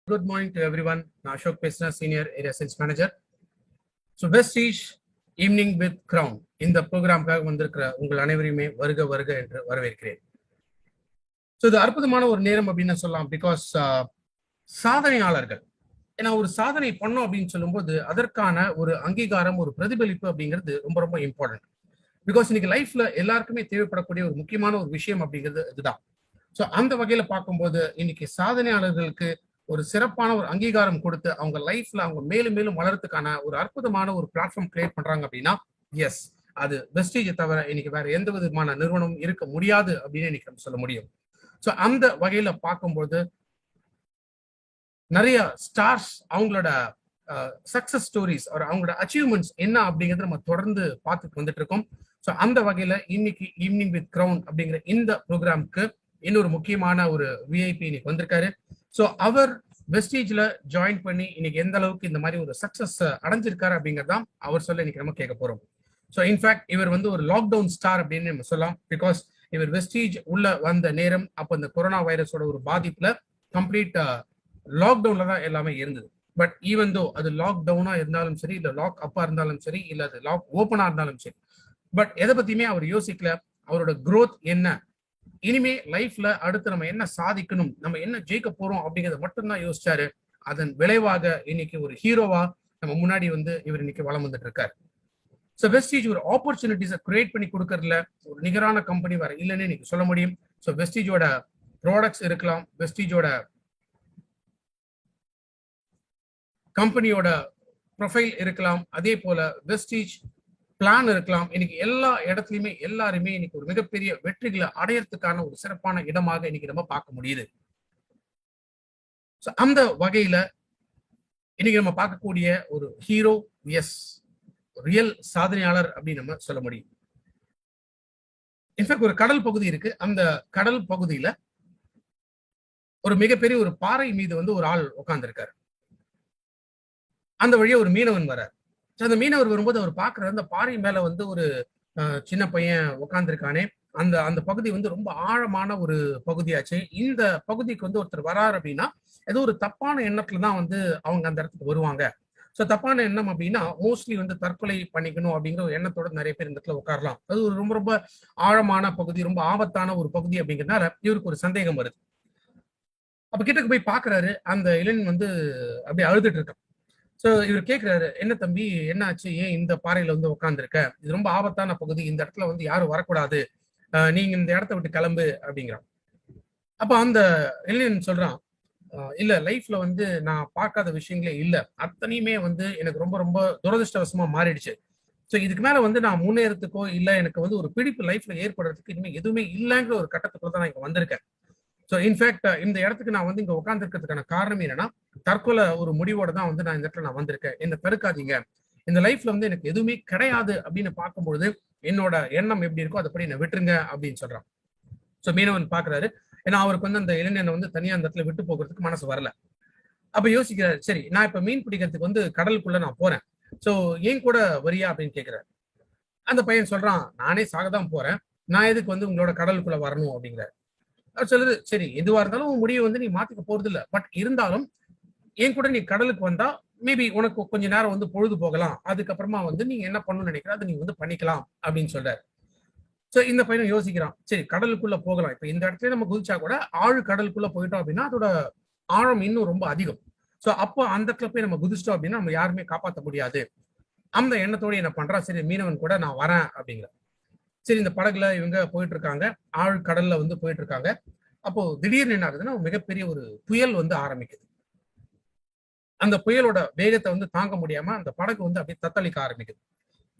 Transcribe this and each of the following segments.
Good morning to everyone. நான் அசோக் பேசுறேன், senior area sales manager. So Vestige evening with crown இந்த ப்ரோக்ராமுக்காக வந்திருக்கிற உங்கள் அனைவரையுமே வருக வருக என்று வரவேற்கிறேன். ஸோ இது அற்புதமான ஒரு நேரம் அப்படின்னு சொல்லலாம். பிகாஸ் சாதனையாளர்கள், ஏன்னா ஒரு சாதனை பண்ணோம் அப்படின்னு சொல்லும்போது அதற்கான ஒரு அங்கீகாரம், ஒரு பிரதிபலிப்பு அப்படிங்கிறது ரொம்ப ரொம்ப இம்பார்ட்டன்ட். பிகாஸ் இன்னைக்கு லைஃப்ல எல்லாருக்குமே தேவைப்படக்கூடிய ஒரு முக்கியமான ஒரு விஷயம் அப்படிங்கிறது இதுதான். ஸோ அந்த வகையில பார்க்கும்போது இன்னைக்கு சாதனையாளர்களுக்கு ஒரு சிறப்பான ஒரு அங்கீகாரம் கொடுத்து அவங்க லைஃப்ல அவங்க மேலும் மேலும் வளர்றதுக்கான ஒரு அற்புதமான ஒரு பிளாட்ஃபார்ம் கிரியேட் பண்றாங்க அப்படின்னா எஸ், அது வெஸ்டீஜை தவிர இன்னைக்கு வேற எந்த விதமான நிறுவனம் இருக்க முடியாது அப்படின்னு இன்னைக்கு நம்ம சொல்ல முடியும். ஸோ அந்த வகையில பார்க்கும்போது நிறைய ஸ்டார்ஸ் அவங்களோட சக்சஸ் ஸ்டோரிஸ், அவங்களோட அச்சீவ்மெண்ட்ஸ் என்ன அப்படிங்கறத நம்ம தொடர்ந்து பார்த்துட்டு வந்துட்டு இருக்கோம். ஸோ அந்த வகையில இன்னைக்கு ஈவினிங் வித் கிரவுன் அப்படிங்கிற இந்த ப்ரோக்ராமுக்கு இன்னொரு முக்கியமான ஒரு விஐபி இன்னைக்கு வந்திருக்காரு. ஸோ அவர் வெஸ்டீஜ்ல ஜாயின் பண்ணி இன்னைக்கு எந்த அளவுக்கு இந்த மாதிரி ஒரு சக்சஸ் அடைஞ்சிருக்காரு அப்படிங்கறதான் அவர் சொல்ல இன்னைக்கு நம்ம கேட்க போறோம். ஸோ இன்ஃபேக்ட் இவர் வந்து ஒரு லாக்டவுன் ஸ்டார் அப்படின்னு நம்ம சொல்லலாம். பிகாஸ் இவர் வெஸ்டீஜ் உள்ள வந்த நேரம் அப்போ இந்த கொரோனா வைரஸோட ஒரு பாதிப்புல கம்ப்ளீட் லாக்டவுன்ல தான் எல்லாமே இருந்தது. பட் ஈவன் தோ அது லாக்டவுனா இருந்தாலும் சரி, இல்ல லாக் அப்பா இருந்தாலும் சரி, இல்ல அது லாக் ஓப்பனா இருந்தாலும் சரி, பட் எதை பத்தியுமே அவர் யோசிக்கல. அவரோட growth என்ன, இனிமே லைஃப்ல அடுத்து நம்ம என்ன சாதிக்கணும், நம்ம என்ன ஜெயிக்க போறோம் அப்படிங்கறத மட்டும்தான் யோசிச்சாரு. அதன் விளைவாக இன்னைக்கு ஒரு ஹீரோவா நம்ம முன்னாடி வந்து இவர் இன்னைக்கு வளம் வந்துட்டு இருக்காரு. ஸோ வெஸ்டீஜ் ஒரு ஆப்பர்ச்சுனிட்டிஸை கிரியேட் பண்ணி கொடுக்கறதுல ஒரு நிகரான கம்பெனி வர இல்லைன்னு இன்னைக்கு சொல்ல முடியும். ஸோ வெஸ்டீஜோட ப்ராடக்ட்ஸ் இருக்கலாம், வெஸ்டீஜோட கம்பெனியோட ப்ரொஃபைல் இருக்கலாம், அதே போல வெஸ்டீஜ் பிளான் இருக்கலாம். இன்னைக்கு எல்லா இடத்துலயுமே எல்லாருமே இன்னைக்கு ஒரு மிகப்பெரிய வெற்றிகளை அடையறதுக்கான ஒரு சிறப்பான இடமாக இன்னைக்கு நம்ம பார்க்க முடியுது. அந்த வகையில இன்னைக்கு நம்ம பார்க்கக்கூடிய ஒரு ஹீரோ, எஸ், ரியல் சாதனையாளர் அப்படின்னு நம்ம சொல்ல முடியும். இன்ஃபேக்ட் ஒரு கடல் பகுதி இருக்கு. அந்த கடல் பகுதியில ஒரு மிகப்பெரிய ஒரு பாறை மீது வந்து ஒரு ஆள் உட்கார்ந்துருக்காரு. அந்த வழியா ஒரு மீனவன் வர்றார். அந்த மீனவர் வரும்போது அவர் பாக்குறாரு, அந்த பாறை மேல வந்து ஒரு சின்ன பையன் உட்கார்ந்துருக்கானே, அந்த அந்த பகுதி வந்து ரொம்ப ஆழமான ஒரு பகுதியாச்சு. இந்த பகுதிக்கு வந்து ஒருத்தர் வராரு அப்படின்னா ஏதோ ஒரு தப்பான எண்ணத்துல தான் வந்து அவங்க அந்த இடத்துக்கு வருவாங்க. ஸோ தப்பான எண்ணம் அப்படின்னா மோஸ்ட்லி வந்து தற்கொலை பண்ணிக்கணும் அப்படிங்கிற ஒரு எண்ணத்தோட நிறைய பேர் இந்த இடத்துல உட்காரலாம். அது ஒரு ரொம்ப ரொம்ப ஆழமான பகுதி, ரொம்ப ஆபத்தான ஒரு பகுதி அப்படிங்கிறதுனால இவருக்கு ஒரு சந்தேகம் வருது. அப்ப கிட்டக்கு போய் பாக்குறாரு, அந்த இளைஞன் வந்து அப்படியே அழுதுட்டு இருக்கான். ஸோ இவர் கேட்கிறாரு, என்ன தம்பி, என்ன ஆச்சு, ஏன் இந்த பாறையில வந்து உட்காந்துருக்க, இது ரொம்ப ஆபத்தான பகுதி, இந்த இடத்துல வந்து யாரும் வரக்கூடாது, நீங்க இந்த இடத்த விட்டு கிளம்பு அப்படிங்கிறான். அப்ப அந்த இளைஞன் சொல்றான், இல்ல லைஃப்ல வந்து நான் பார்க்காத விஷயங்களே இல்ல, அத்தனையுமே வந்து எனக்கு ரொம்ப ரொம்ப துரதிருஷ்டவசமா மாறிடுச்சு. ஸோ இதுக்கு மேல வந்து நான் முன்னேறதுக்கோ இல்ல எனக்கு வந்து ஒரு பிடிப்பு லைஃப்ல ஏற்படுறதுக்கு இனிமே எதுவுமே இல்லைங்கிற ஒரு கட்டத்துக்குள்ள தான் நான் இங்க வந்திருக்கேன். ஸோ இன்ஃபேக்ட் இந்த இடத்துக்கு நான் வந்து இங்க உட்காந்துருக்கிறதுக்கான காரணம் என்னன்னா, தற்கொலை ஒரு முடிவோட தான் வந்து நான் இந்த இடத்துல நான் வந்திருக்கேன். என்ன பெருக்காதீங்க, இந்த லைஃப்ல வந்து எனக்கு எதுவுமே கிடையாது அப்படின்னு பார்க்கும்பொழுது என்னோட எண்ணம் எப்படி இருக்கோ அதை படி என்ன விட்டுருங்க அப்படின்னு சொல்றான். ஸோ மீனவன் பாக்குறாரு, ஏன்னா அவருக்கு வந்து அந்த இளைஞனை வந்து தனியா அந்த இடத்துல விட்டு போகிறதுக்கு மனசு வரல. அப்ப யோசிக்கிறாரு, சரி நான் இப்ப மீன் பிடிக்கிறதுக்கு வந்து கடலுக்குள்ள நான் போறேன், ஸோ ஏன் கூட வரியா அப்படின்னு கேட்கிறாரு. அந்த பையன் சொல்றான், நானே சாகதான் போறேன், நான் எதுக்கு வந்து உங்களோட கடலுக்குள்ள வரணும் அப்படிங்கிறாரு. சொல்லுது, சரி எதுவா இருந்தாலும் முடிவு வந்து நீ மாத்திக்க போறது இல்ல, பட் இருந்தாலும் என் கூட நீ கடலுக்கு வந்தா மேபி உனக்கு கொஞ்ச நேரம் வந்து பொழுது போகலாம், அதுக்கப்புறமா வந்து நீங்க என்ன பண்ணணும்னு நினைக்கிற அதை நீங்க வந்து பண்ணிக்கலாம் அப்படின்னு சொல்றாரு. சோ இந்த பையனும் யோசிக்கிறான், சரி கடலுக்குள்ள போகலாம், இப்ப இந்த இடத்துல நம்ம குதிச்சா கூட ஆழ் கடலுக்குள்ள போயிட்டோம் அப்படின்னா அதோட ஆழம் இன்னும் ரொம்ப அதிகம். சோ அப்போ அந்த இடத்துல போய் நம்ம குதிச்சிட்டோம் அப்படின்னா நம்ம யாருமே காப்பாற்ற முடியாது. அந்த எண்ணத்தோட என்ன பண்றா, சரி மீனவன் கூட நான் வரேன் அப்படிங்கிற. சரி இந்த படகுல இவங்க போயிட்டு இருக்காங்க, ஆழ் கடல்ல வந்து போயிட்டு இருக்காங்க. அப்போ திடீர்னு என்ன ஆகுதுன்னா மிகப்பெரிய ஒரு புயல் வந்து ஆரம்பிக்குது. அந்த புயலோட வேகத்தை வந்து தாங்க முடியாம அந்த படகு வந்து அப்படியே தத்தளிக்க ஆரம்பிக்குது.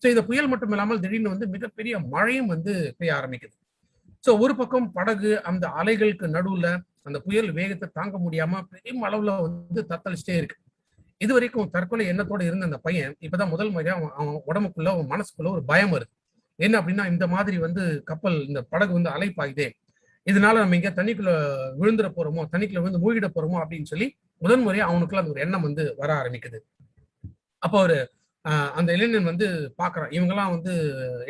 சோ இந்த புயல் மட்டும் இல்லாமல் திடீர்னு வந்து மிகப்பெரிய மழையும் வந்து பெய்ய ஆரம்பிக்குது. சோ ஒரு பக்கம் படகு அந்த அலைகளுக்கு நடுவுல அந்த புயல் வேகத்தை தாங்க முடியாம பெரிய அளவுல வந்து தத்தளிச்சுட்டே இருக்கு. இது வரைக்கும் தற்கொலை எண்ணத்தோட இருந்த அந்த பையன் இப்பதான் முதல் முறையா அவன் உடம்புக்குள்ள, அவன் மனசுக்குள்ள ஒரு பயம் வருது. என்ன அப்படின்னா, இந்த மாதிரி வந்து கப்பல், இந்த படகு வந்து அலைப்பாயுதே, இதனால நம்ம இங்க தண்ணிக்குள்ள விழுந்துட போறோமோ, தண்ணிக்குள்ள விழுந்து மூழ்கிட போறோமோ அப்படின்னு சொல்லி முதன் முறையா அவனுக்குள்ள அந்த ஒரு எண்ணம் வந்து வர ஆரம்பிக்குது. அப்போ ஒரு அந்த இளைஞன் வந்து பாக்குறான், இவங்கெல்லாம் வந்து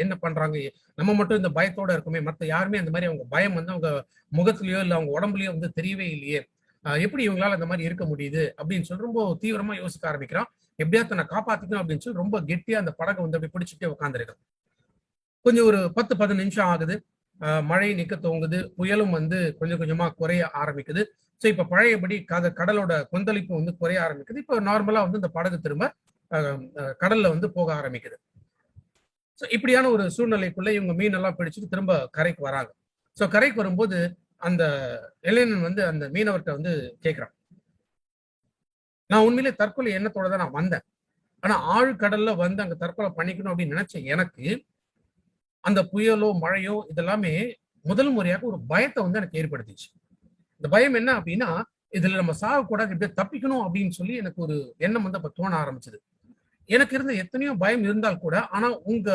என்ன பண்றாங்க, நம்ம மட்டும் இந்த பயத்தோட இருக்குமே, மத்த யாருமே அந்த மாதிரி அவங்க பயம் வந்து அவங்க முகத்திலயோ இல்ல அவங்க உடம்புலயோ வந்து தெரியவே இல்லையே. எப்படி இவங்களால அந்த மாதிரி இருக்க முடியுது அப்படின்னு சொல்லி ரொம்ப தீவிரமா யோசிக்க ஆரம்பிக்கிறான். எப்படியா தன்னை காப்பாத்திக்கணும் அப்படின்னு சொல்லி ரொம்ப கெட்டியா அந்த படகை வந்து அப்படி பிடிச்சிட்டே உட்காந்துருக்கான். கொஞ்சம் ஒரு 10-15 நிமிஷம் ஆகுது. மழை நிக்க துவங்குது. புயலும் வந்து கொஞ்சம் கொஞ்சமா குறைய ஆரம்பிக்குது. ஸோ இப்ப பழையபடி கடலோட கொந்தளிப்பு வந்து குறைய ஆரம்பிக்குது. இப்ப நார்மலா வந்து இந்த படகு திரும்ப கடல்ல வந்து போக ஆரம்பிக்குது. ஸோ இப்படியான ஒரு சூழ்நிலைக்குள்ள இவங்க மீனெல்லாம் பிடிச்சிட்டு திரும்ப கரைக்கு வராங்க. ஸோ கரைக்கு வரும்போது அந்த இளைஞன் வந்து அந்த மீனவர்கிட்ட வந்து கேட்கிறான், நான் உண்மையிலே தற்கொலை எண்ணத்தோட தான் நான் வந்தேன். ஆனா ஆழ்கடல்ல வந்து அங்க தற்கொலை பண்ணிக்கணும் அப்படின்னு நினைச்ச எனக்கு அந்த புயலோ மழையோ இதெல்லாமே முதல் முறையாக ஒரு பயத்தை வந்து எனக்கு ஏற்படுத்திச்சு. இந்த பயம் என்ன அப்படின்னா, இதுல நம்ம சாகக்கூடாது, இப்படியே தப்பிக்கணும் அப்படின்னு சொல்லி எனக்கு ஒரு எண்ணம் வந்து அப்ப தோண ஆரம்பிச்சது. எனக்கு இருந்த எத்தனையோ பயம் இருந்தால் கூட, ஆனா உங்க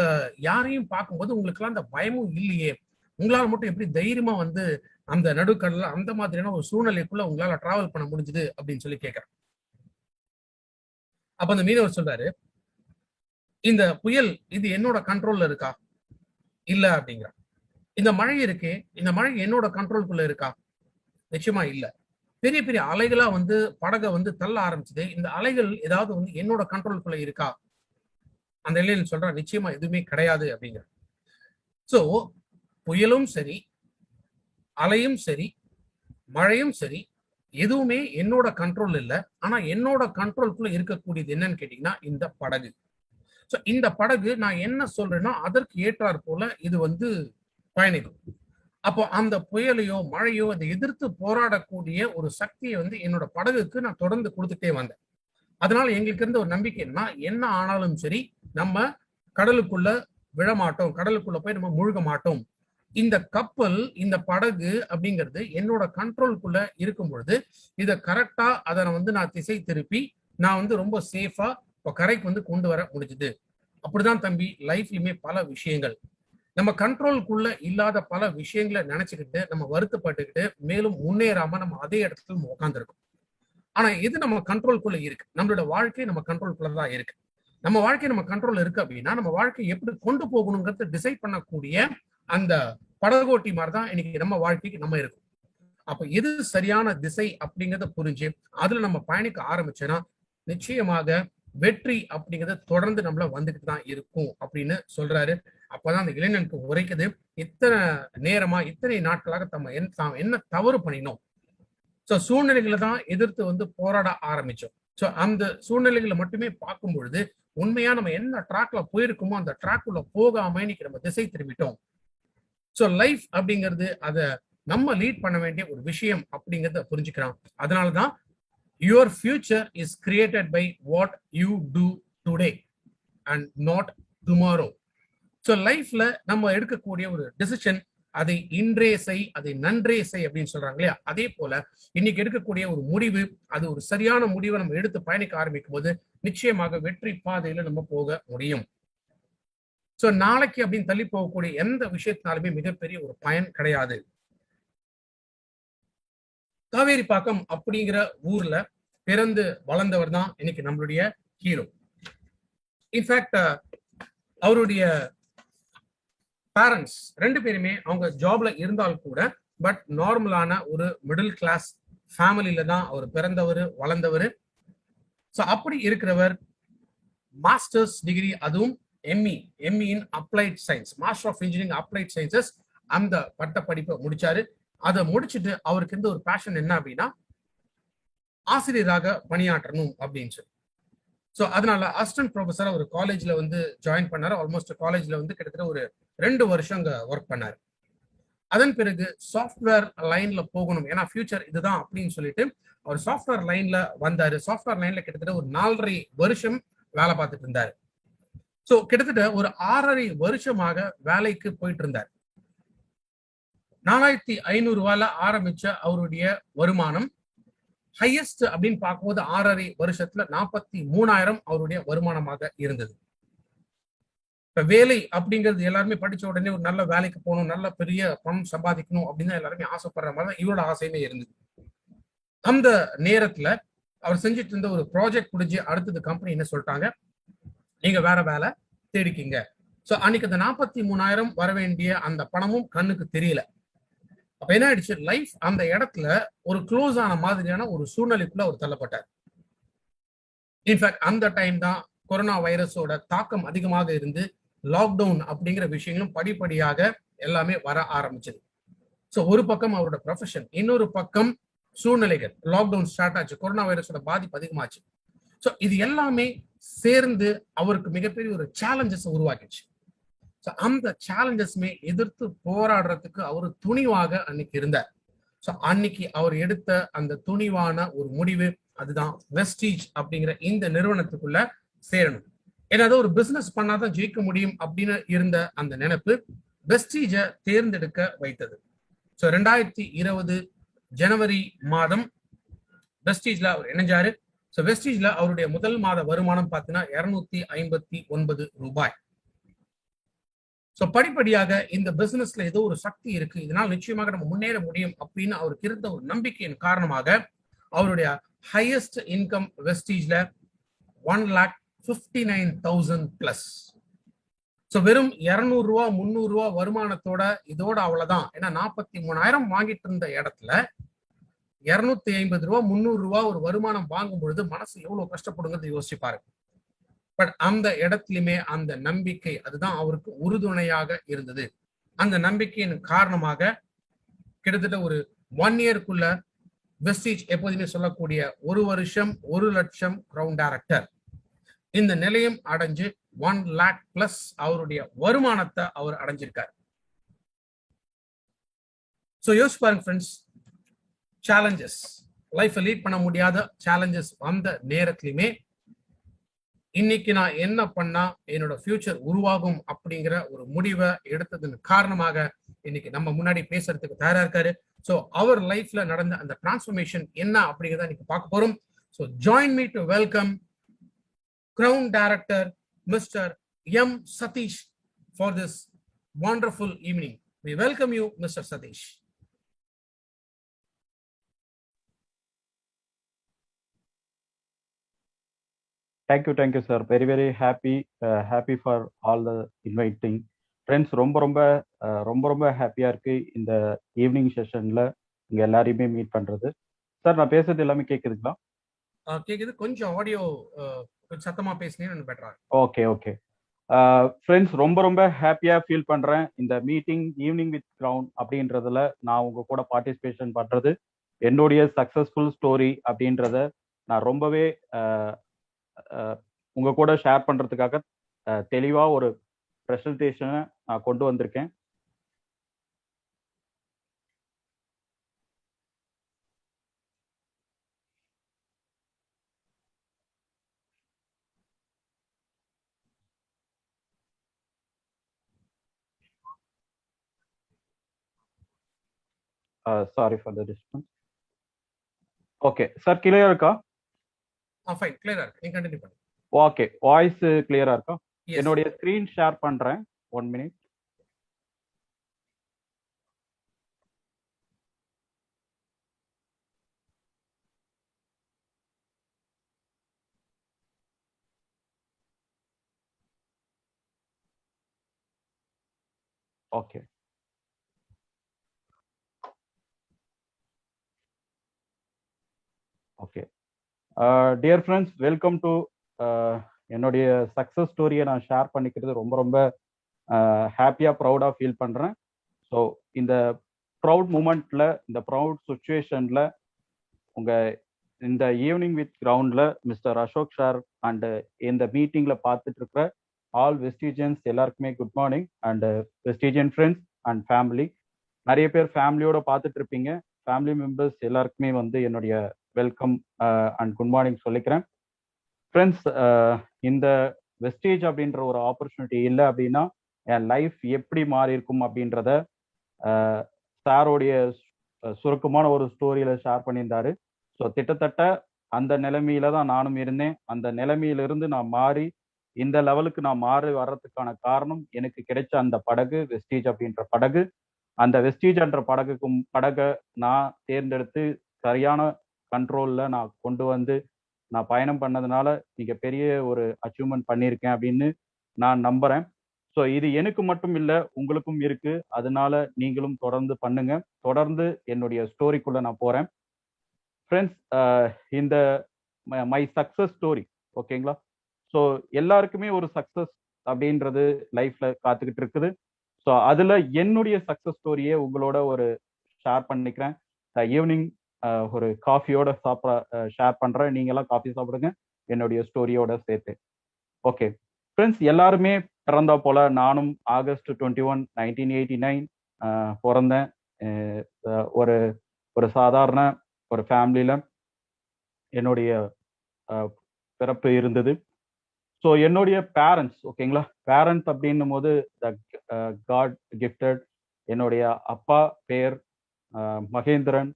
யாரையும் பார்க்கும்போது உங்களுக்கெல்லாம் அந்த பயமும் இல்லையே, உங்களால மட்டும் எப்படி தைரியமா வந்து அந்த நடுக்கடல்ல அந்த மாதிரியான ஒரு சூழ்நிலைக்குள்ள உங்களால டிராவல் பண்ண முடிஞ்சது அப்படின்னு சொல்லி கேட்கிறேன். அப்ப அந்த மீனவர் சொல்றாரு, இந்த புயல் இது என்னோட கண்ட்ரோல்ல இருக்கா? இல்ல அப்படிங்கிறான். இந்த மழை இருக்கே, இந்த மழை என்னோட கண்ட்ரோல்குள்ள இருக்கா? நிச்சயமா இல்ல. பெரிய பெரிய அலைகளா வந்து படக வந்து தள்ள ஆரம்பிச்சது. இந்த அலைகள் ஏதாவது வந்து என்னோட கண்ட்ரோல்குள்ள இருக்கா? அந்த இளைஞன் சொல்றான், நிச்சயமா எதுவுமே கிடையாது அப்படிங்கிறான். சோ புயலும் சரி, அலையும் சரி, மழையும் சரி, எதுவுமே என்னோட கண்ட்ரோல் இல்ல. ஆனா என்னோட கண்ட்ரோல்குள்ள இருக்கக்கூடியது என்னன்னு கேட்டீங்கன்னா, இந்த படகு. சோ இந்த படகு நான் என்ன சொல்றேனோ அதற்கு ஏற்றாற் போல இது வந்து பயணிக்கும். அப்போ அந்த புயலையோ, மழையோ அதை எதிர்த்து போராடக்கூடிய ஒரு சக்தியை வந்து என்னோட படகுக்கு நான் தொடர்ந்து குடுத்துட்டே வந்தேன். அதனால எங்களுக்கு இருந்த ஒரு நம்பிக்கை என்னன்னா, என்ன ஆனாலும் சரி, நம்ம கடலுக்குள்ள விழமாட்டோம். கடலுக்குள்ள போய் நம்ம முழுக மாட்டோம். இந்த கப்பல், இந்த படகு அப்படிங்கிறது என்னோட கண்ட்ரோல்குள்ள இருக்கும் பொழுது, இத கரெக்ட்டா அத நான் திசை திருப்பி, நான் வந்து ரொம்ப சேஃபா இப்ப கரைக்கு வந்து கொண்டு வர முடிஞ்சது. அப்படிதான் தம்பி லைஃப்லயுமே பல விஷயங்கள். நம்ம கண்ட்ரோல்குள்ள இல்லாத பல விஷயங்கள நெனச்சுக்கிட்டு, நம்ம வருத்தப்பட்டுக்கிட்டு, மேலும் முன்னேறாம நம்ம அதே இடத்துல நம்ம உட்கார்ந்திருக்கோம். ஆனா எது நம்ம கண்ட்ரோல்குள்ள இருக்கு? நம்மளோட வாழ்க்கை நம்ம கண்ட்ரோல்குள்ள தான் இருக்கு. நம்ம வாழ்க்கை நம்ம கண்ட்ரோல்ல இருக்கு அப்படின்னா, நம்ம வாழ்க்கைய எப்படி கொண்டு போகணும்ங்கிறத டிசைட் பண்ணக்கூடிய அந்த படகோட்டி மாரி தான் இன்னைக்கு நம்ம வாழ்க்கைக்கு நம்ம இருக்கோம். அப்ப எது சரியான திசை அப்படிங்கிறத புரிஞ்சு, அதுல நம்ம பயணிக்க ஆரம்பிச்சோம்னா, நிச்சயமாக வெற்றி அப்படிங்கிறது தொடர்ந்து நம்மள வந்துகிட்டு தான் இருக்கும் அப்படின்னு சொல்றாரு. அப்பதான் அந்த இளைஞனுக்கு உரைக்குது. இத்தனை நேரமா, இத்தனை நாட்களாக தாம் என்ன தவறு பண்ணினோம். சோ சூழ்நிலைகளை தான் எதிர்த்து வந்து போராட ஆரம்பிச்சோம். சோ அந்த சூழ்நிலைகளை மட்டுமே பார்க்கும் பொழுது, உண்மையா நம்ம என்ன ட்ராக்ல போயிருக்கோமோ அந்த ட்ராக்குள்ள போகாம இன்னைக்கு நம்ம திசை திரும்பிட்டோம். சோ லைஃப் அப்படிங்கிறது அத நம்ம லீட் பண்ண வேண்டிய ஒரு விஷயம் அப்படிங்கறத புரிஞ்சுக்கிறான். அதனாலதான் your future is created by what you do today and not tomorrow. So லைஃப்ல நம்ம எடுக்கக்கூடிய ஒரு டிசிஷன், அதை இன்றே செய், அதை நன்றே செய் அப்படின்னு சொல்றாங்க இல்லையா? அதே போல இன்னைக்கு எடுக்கக்கூடிய ஒரு முடிவு, அது ஒரு சரியான முடிவை நம்ம எடுத்து பயணிக்க ஆரம்பிக்கும் போது நிச்சயமாக வெற்றி பாதையில நம்ம போக முடியும். சோ நாளைக்கு அப்படின்னு தள்ளி போகக்கூடிய எந்த விஷயத்தினாலுமே மிகப்பெரிய ஒரு பயன் கிடையாது. காவேரிப்பாக்கம் அப்படிங்கிற ஊர்ல பிறந்து வளர்ந்தவர் தான் இன்னைக்கு நம்மளுடைய ஹீரோ. இன்ஃபேக்ட் அவருடைய பேரண்ட்ஸ் 2 பேருமே அவங்க ஜாப்ல இருந்தால் கூட, பட் நார்மலான ஒரு மிடில் கிளாஸ் ஃபேமிலியில தான் அவர் பிறந்தவர், வளர்ந்தவர். சோ அப்படி இருக்கிறவர் மாஸ்டர்ஸ் டிகிரி, அதுவும் ME in applied science, master of engineering applied sciences, அந்த பட்ட படிப்பை முடிச்சாரு. அதை முடிச்சுட்டு அவருக்கு இந்த ஒரு பேஷன் என்ன அப்படின்னா, ஆசிரியராக பணியாற்றணும் அப்படின்னு சொல்லி. சோ அதனால அசிஸ்டன்ட் ப்ரொஃபஸரா ஒரு காலேஜ்ல வந்து ஜாயின் பண்ணாரு. ஆல்மோஸ்ட் காலேஜ்ல வந்து கிட்டத்தட்ட ஒரு 2 வருஷம் அங்க ஒர்க் பண்ணாரு. அதன் பிறகு சாஃப்ட்வேர் லைன்ல போகணும், ஏன்னா ஃபியூச்சர் இதுதான் அப்படின்னு சொல்லிட்டு அவர் சாஃப்ட்வேர் லைன்ல வந்தாரு. சாஃப்ட்வேர் லைன்ல கிட்டத்தட்ட ஒரு 4.5 வருஷம் வேலை பார்த்துட்டு இருந்தாரு. சோ கிட்டத்தட்ட ஒரு 6.5 வருஷமாக வேலைக்கு போயிட்டு இருந்தார். 4,500 ஆரம்பிச்ச அவருடைய வருமானம் ஹையஸ்ட் அப்படின்னு பார்க்கும்போது 6.5 வருஷத்துல 43,000 அவருடைய வருமானமாக இருந்தது. இப்ப வேலை அப்படிங்கிறது எல்லாருமே படிச்ச உடனே ஒரு நல்ல வேலைக்கு போகணும், நல்ல பெரிய பணம் சம்பாதிக்கணும் அப்படின்னு எல்லாருமே ஆசைப்படுற மாதிரி தான் இவரோட ஆசையுமே இருந்தது. அந்த நேரத்துல அவர் செஞ்சுட்டு இருந்த ஒரு ப்ராஜெக்ட் முடிஞ்சு அடுத்தது கம்பெனி என்ன சொல்லிட்டாங்க, நீங்க வேற வேலை தேடிக்கிங்க. சோ அன்னைக்கு அந்த 43,000 வர வேண்டிய அந்த பணமும் கண்ணுக்கு தெரியல. அப்ப என்ன ஆயிடுச்சு, லைஃப் அந்த இடத்துல ஒரு க்ளோஸ் ஆன மாதிரியான ஒரு சூழ்நிலைக்குள்ள அவர் தள்ளப்பட்டார். இன்ஃபேக்ட் அந்த டைம் தான் கொரோனா வைரஸோட தாக்கம் அதிகமாக இருந்து லாக்டவுன் அப்படிங்கிற விஷயங்களும் படிப்படியாக எல்லாமே வர ஆரம்பிச்சது. ஸோ ஒரு பக்கம் அவரோட ப்ரொஃபஷன், இன்னொரு பக்கம் சூழ்நிலைகள், லாக்டவுன் ஸ்டார்ட் ஆச்சு, கொரோனா வைரஸோட பாதிப்பு அதிகமாச்சு. ஸோ இது எல்லாமே சேர்ந்து அவருக்கு மிகப்பெரிய ஒரு சேலஞ்சஸ் உருவாக்கிச்சு. ஸோ அந்த சேலஞ்சஸ்மே எதிர்த்து போராடுறதுக்கு அவரு துணிவாக அன்னைக்கு இருந்தார். ஸோ அன்னைக்கு அவர் எடுத்த அந்த துணிவான ஒரு முடிவு, அதுதான் வெஸ்டீஜ் அப்படிங்கிற இந்த நிறுவனத்துக்குள்ள சேரணும். ஏன்னா ஒரு பிசினஸ் பண்ணாதான் ஜெயிக்க முடியும் அப்படின்னு இருந்த அந்த நினைப்பு வெஸ்டீஜை தேர்ந்தெடுக்க வைத்தது. ஸோ 2020 ஜனவரி மாதம் வெஸ்டீஜ்ல அவர் இணைஞ்சாரு. ஸோ வெஸ்டீஜ்ல அவருடைய முதல் மாத வருமானம் பார்த்தீங்கன்னா ₹259. ஸோ படிப்படியாக இந்த பிசினஸ்ல ஏதோ ஒரு சக்தி இருக்கு, இதனால் நிச்சயமாக நம்ம முன்னேற முடியும் அப்படின்னு அவருக்கு இருந்த ஒரு நம்பிக்கையின் காரணமாக அவருடைய ஹையஸ்ட் இன்கம் வெஸ்டீஜ்ல 1,59,000 பிளஸ். ஸோ வெறும் ₹200 ₹300 வருமானத்தோட இதோட அவ்வளவுதான். ஏன்னா 43,000 வாங்கிட்டு இருந்த இடத்துல ₹250 ₹300 ஒரு வருமானம் வாங்கும் பொழுது மனசு எவ்வளவு கஷ்டப்படுங்கிறது யோசிச்சு பாருங்க. பட் அந்த இடத்துலயுமே அந்த நம்பிக்கை அதுதான் அவருக்கு உறுதுணையாக இருந்தது. அந்த நம்பிக்கையின் காரணமாக கிட்டத்தட்ட ஒரு 1 இயர்க்குள்ள வெஸ்டீஜ் எப்போதுமே சொல்லக்கூடிய 1 வருஷம் 1 லட்சம் கிரவுன் டைரக்டர் இந்த நிலையம் அடைஞ்சு 1 lakh பிளஸ் அவருடைய வருமானத்தை அவர் அடைஞ்சிருக்கார். ஸோ யோசிச்சு பாருங்க ஃப்ரெண்ட்ஸ், சேலஞ்சஸ், லைஃப் லீட் பண்ண முடியாத சேலஞ்சஸ் வந்த நேரத்திலுமே இன்னைக்கு நான் என்ன பண்ணா என்னோட ஃபியூச்சர் உருவாகும் அப்படிங்கிற ஒரு முடிவை எடுத்ததன் காரணமாக இன்னைக்கு நம்ம முன்னாடி பேசுறதுக்கு தயாரா இருக்காரு. ஸோ அவர் லைஃப்ல நடந்த அந்த டிரான்ஸ்ஃபர்மேஷன் என்ன அப்படிங்கிறத இன்னைக்கு பார்க்க போறோம். So join me to welcome Crown Director Mr. M. Satish for this wonderful evening. We welcome you, Mr. Satish. Thank you, sir. Very, very happy for all the inviting friends. ரொம்ப ஹாப்பியா இருக்கு இந்த evening செஷன்ல இங்க எல்லாரையுமே meet பண்றது. Sir நான் பேசுறது எல்லாமே கேக்குதுங்களா? கேக்குது. கொஞ்சம் ஆடியோ சத்தமா பேசினீங்கன்னா பெட்டரா. ஓகே. ஃப்ரெண்ட்ஸ் ரொம்ப ஹாப்பியா ஃபீல் பண்றேன் இந்த மீட்டிங் ஈவினிங் வித் கிரவுன் அப்படின்றதுல நான் உங்க கூட பார்ட்டிசிபேஷன் பண்றது. என்னுடைய சக்சஸ்ஃபுல் ஸ்டோரி அப்படின்றத நான் ரொம்பவே உங்க கூட ஷேர் பண்றதுக்காக தெளிவா ஒரு ப்ரெசன்டேஷனை நான் கொண்டு வந்திருக்கேன். Sorry for the distance. Okay sir, கிளியரா இருக்கா? ஃபைன், கிளியரா இருக்கு. நீங்க கண்டினியூ பண்ணுங்க. ஓகே, வாய்ஸ் கிளியரா இருக்கா? என்னுடைய ஸ்கிரீன் ஷேர் பண்றேன். 1 minute. Okay. Okay dear friends, welcome to என்னுடைய சக்ஸஸ் ஸ்டோரியை நான் ஷேர் பண்ணிக்கிறது ரொம்ப ஹாப்பியாக ப்ரௌடாக ஃபீல் பண்ணுறேன். ஸோ இந்த ப்ரௌட் மூமெண்ட்ல, இந்த ப்ரௌட் சுச்சுவேஷனில் உங்கள் இந்த ஈவினிங் வித் கிரவுண்டில் மிஸ்டர் அசோக் சார் அண்டு இந்த மீட்டிங்கில் பார்த்துட்டு இருக்கிற ஆல் வெஸ்டிஜியன்ஸ் எல்லாருக்குமே good morning. And Vestigian friends and family, நிறைய பேர் ஃபேமிலியோட பார்த்துட்டு இருப்பீங்க. ஃபேமிலி மெம்பர்ஸ் எல்லாருக்குமே என்னுடைய வெல்கம் அண்ட் குட் மார்னிங் சொல்லிக்கிறேன். ஃப்ரெண்ட்ஸ், இந்த வெஸ்டேஜ் அப்படின்ற ஒரு ஆப்பர்ச்சுனிட்டி இல்லை அப்படின்னா என் லைஃப் எப்படி மாறி இருக்கும் அப்படின்றத சாரோடைய சுருக்கமான ஒரு ஸ்டோரியில ஷேர் பண்ணியிருந்தாரு. ஸோ கிட்டத்தட்ட அந்த நிலைமையில தான் நானும் இருந்தேன். அந்த நிலைமையிலிருந்து நான் மாறி இந்த லெவலுக்கு நான் மாறி வர்றதுக்கான காரணம் எனக்கு கிடைச்ச அந்த படகு, வெஸ்டீஜ் அப்படின்ற படகு. அந்த வெஸ்டீஜ் என்ற படகை நான் தேர்ந்தெடுத்து சரியான கண்ட்ரோல்ல நான் கொண்டு வந்து நான் பயணம் பண்ணதுனால மிகப்பெரிய ஒரு அச்சீவ்மெண்ட் பண்ணியிருக்கேன் அப்படின்னு நான் நம்புறேன். ஸோ இது எனக்கு மட்டும் இல்லை, உங்களுக்கும் இருக்கு. அதனால நீங்களும் தொடர்ந்து பண்ணுங்க. தொடர்ந்து என்னுடைய ஸ்டோரிக்குள்ள நான் போறேன். ஃப்ரெண்ட்ஸ், இந்த மை சக்சஸ் ஸ்டோரி, ஓகேங்களா? ஸோ எல்லாருக்குமே ஒரு சக்சஸ் அப்படின்றது லைஃப்ல காத்துக்கிட்டு இருக்குது. ஸோ அதுல என்னுடைய சக்சஸ் ஸ்டோரியே உங்களோட ஒரு ஷேர் பண்ணிக்கிறேன். ஈவினிங் ஒரு காஃபியோட ஷேர் பண்றேன். நீங்க எல்லாம் காஃபி சாப்பிடுங்க என்னுடைய ஸ்டோரியோட சேர்த்து. ஓகே ஃப்ரெண்ட்ஸ், எல்லாருமே பிறந்தா போல நானும் ஆகஸ்ட் 21, 1989 பிறந்தேன். ஒரு ஒரு சாதாரண ஒரு ஃபேமிலியில என்னுடைய பிறப்பு இருந்தது. ஸோ என்னுடைய பேரண்ட்ஸ், ஓகேங்களா, பேரண்ட்ஸ் அப்படின்னும் போது காட் கிஃப்டட். என்னுடைய அப்பா பேர் மகேந்திரன்.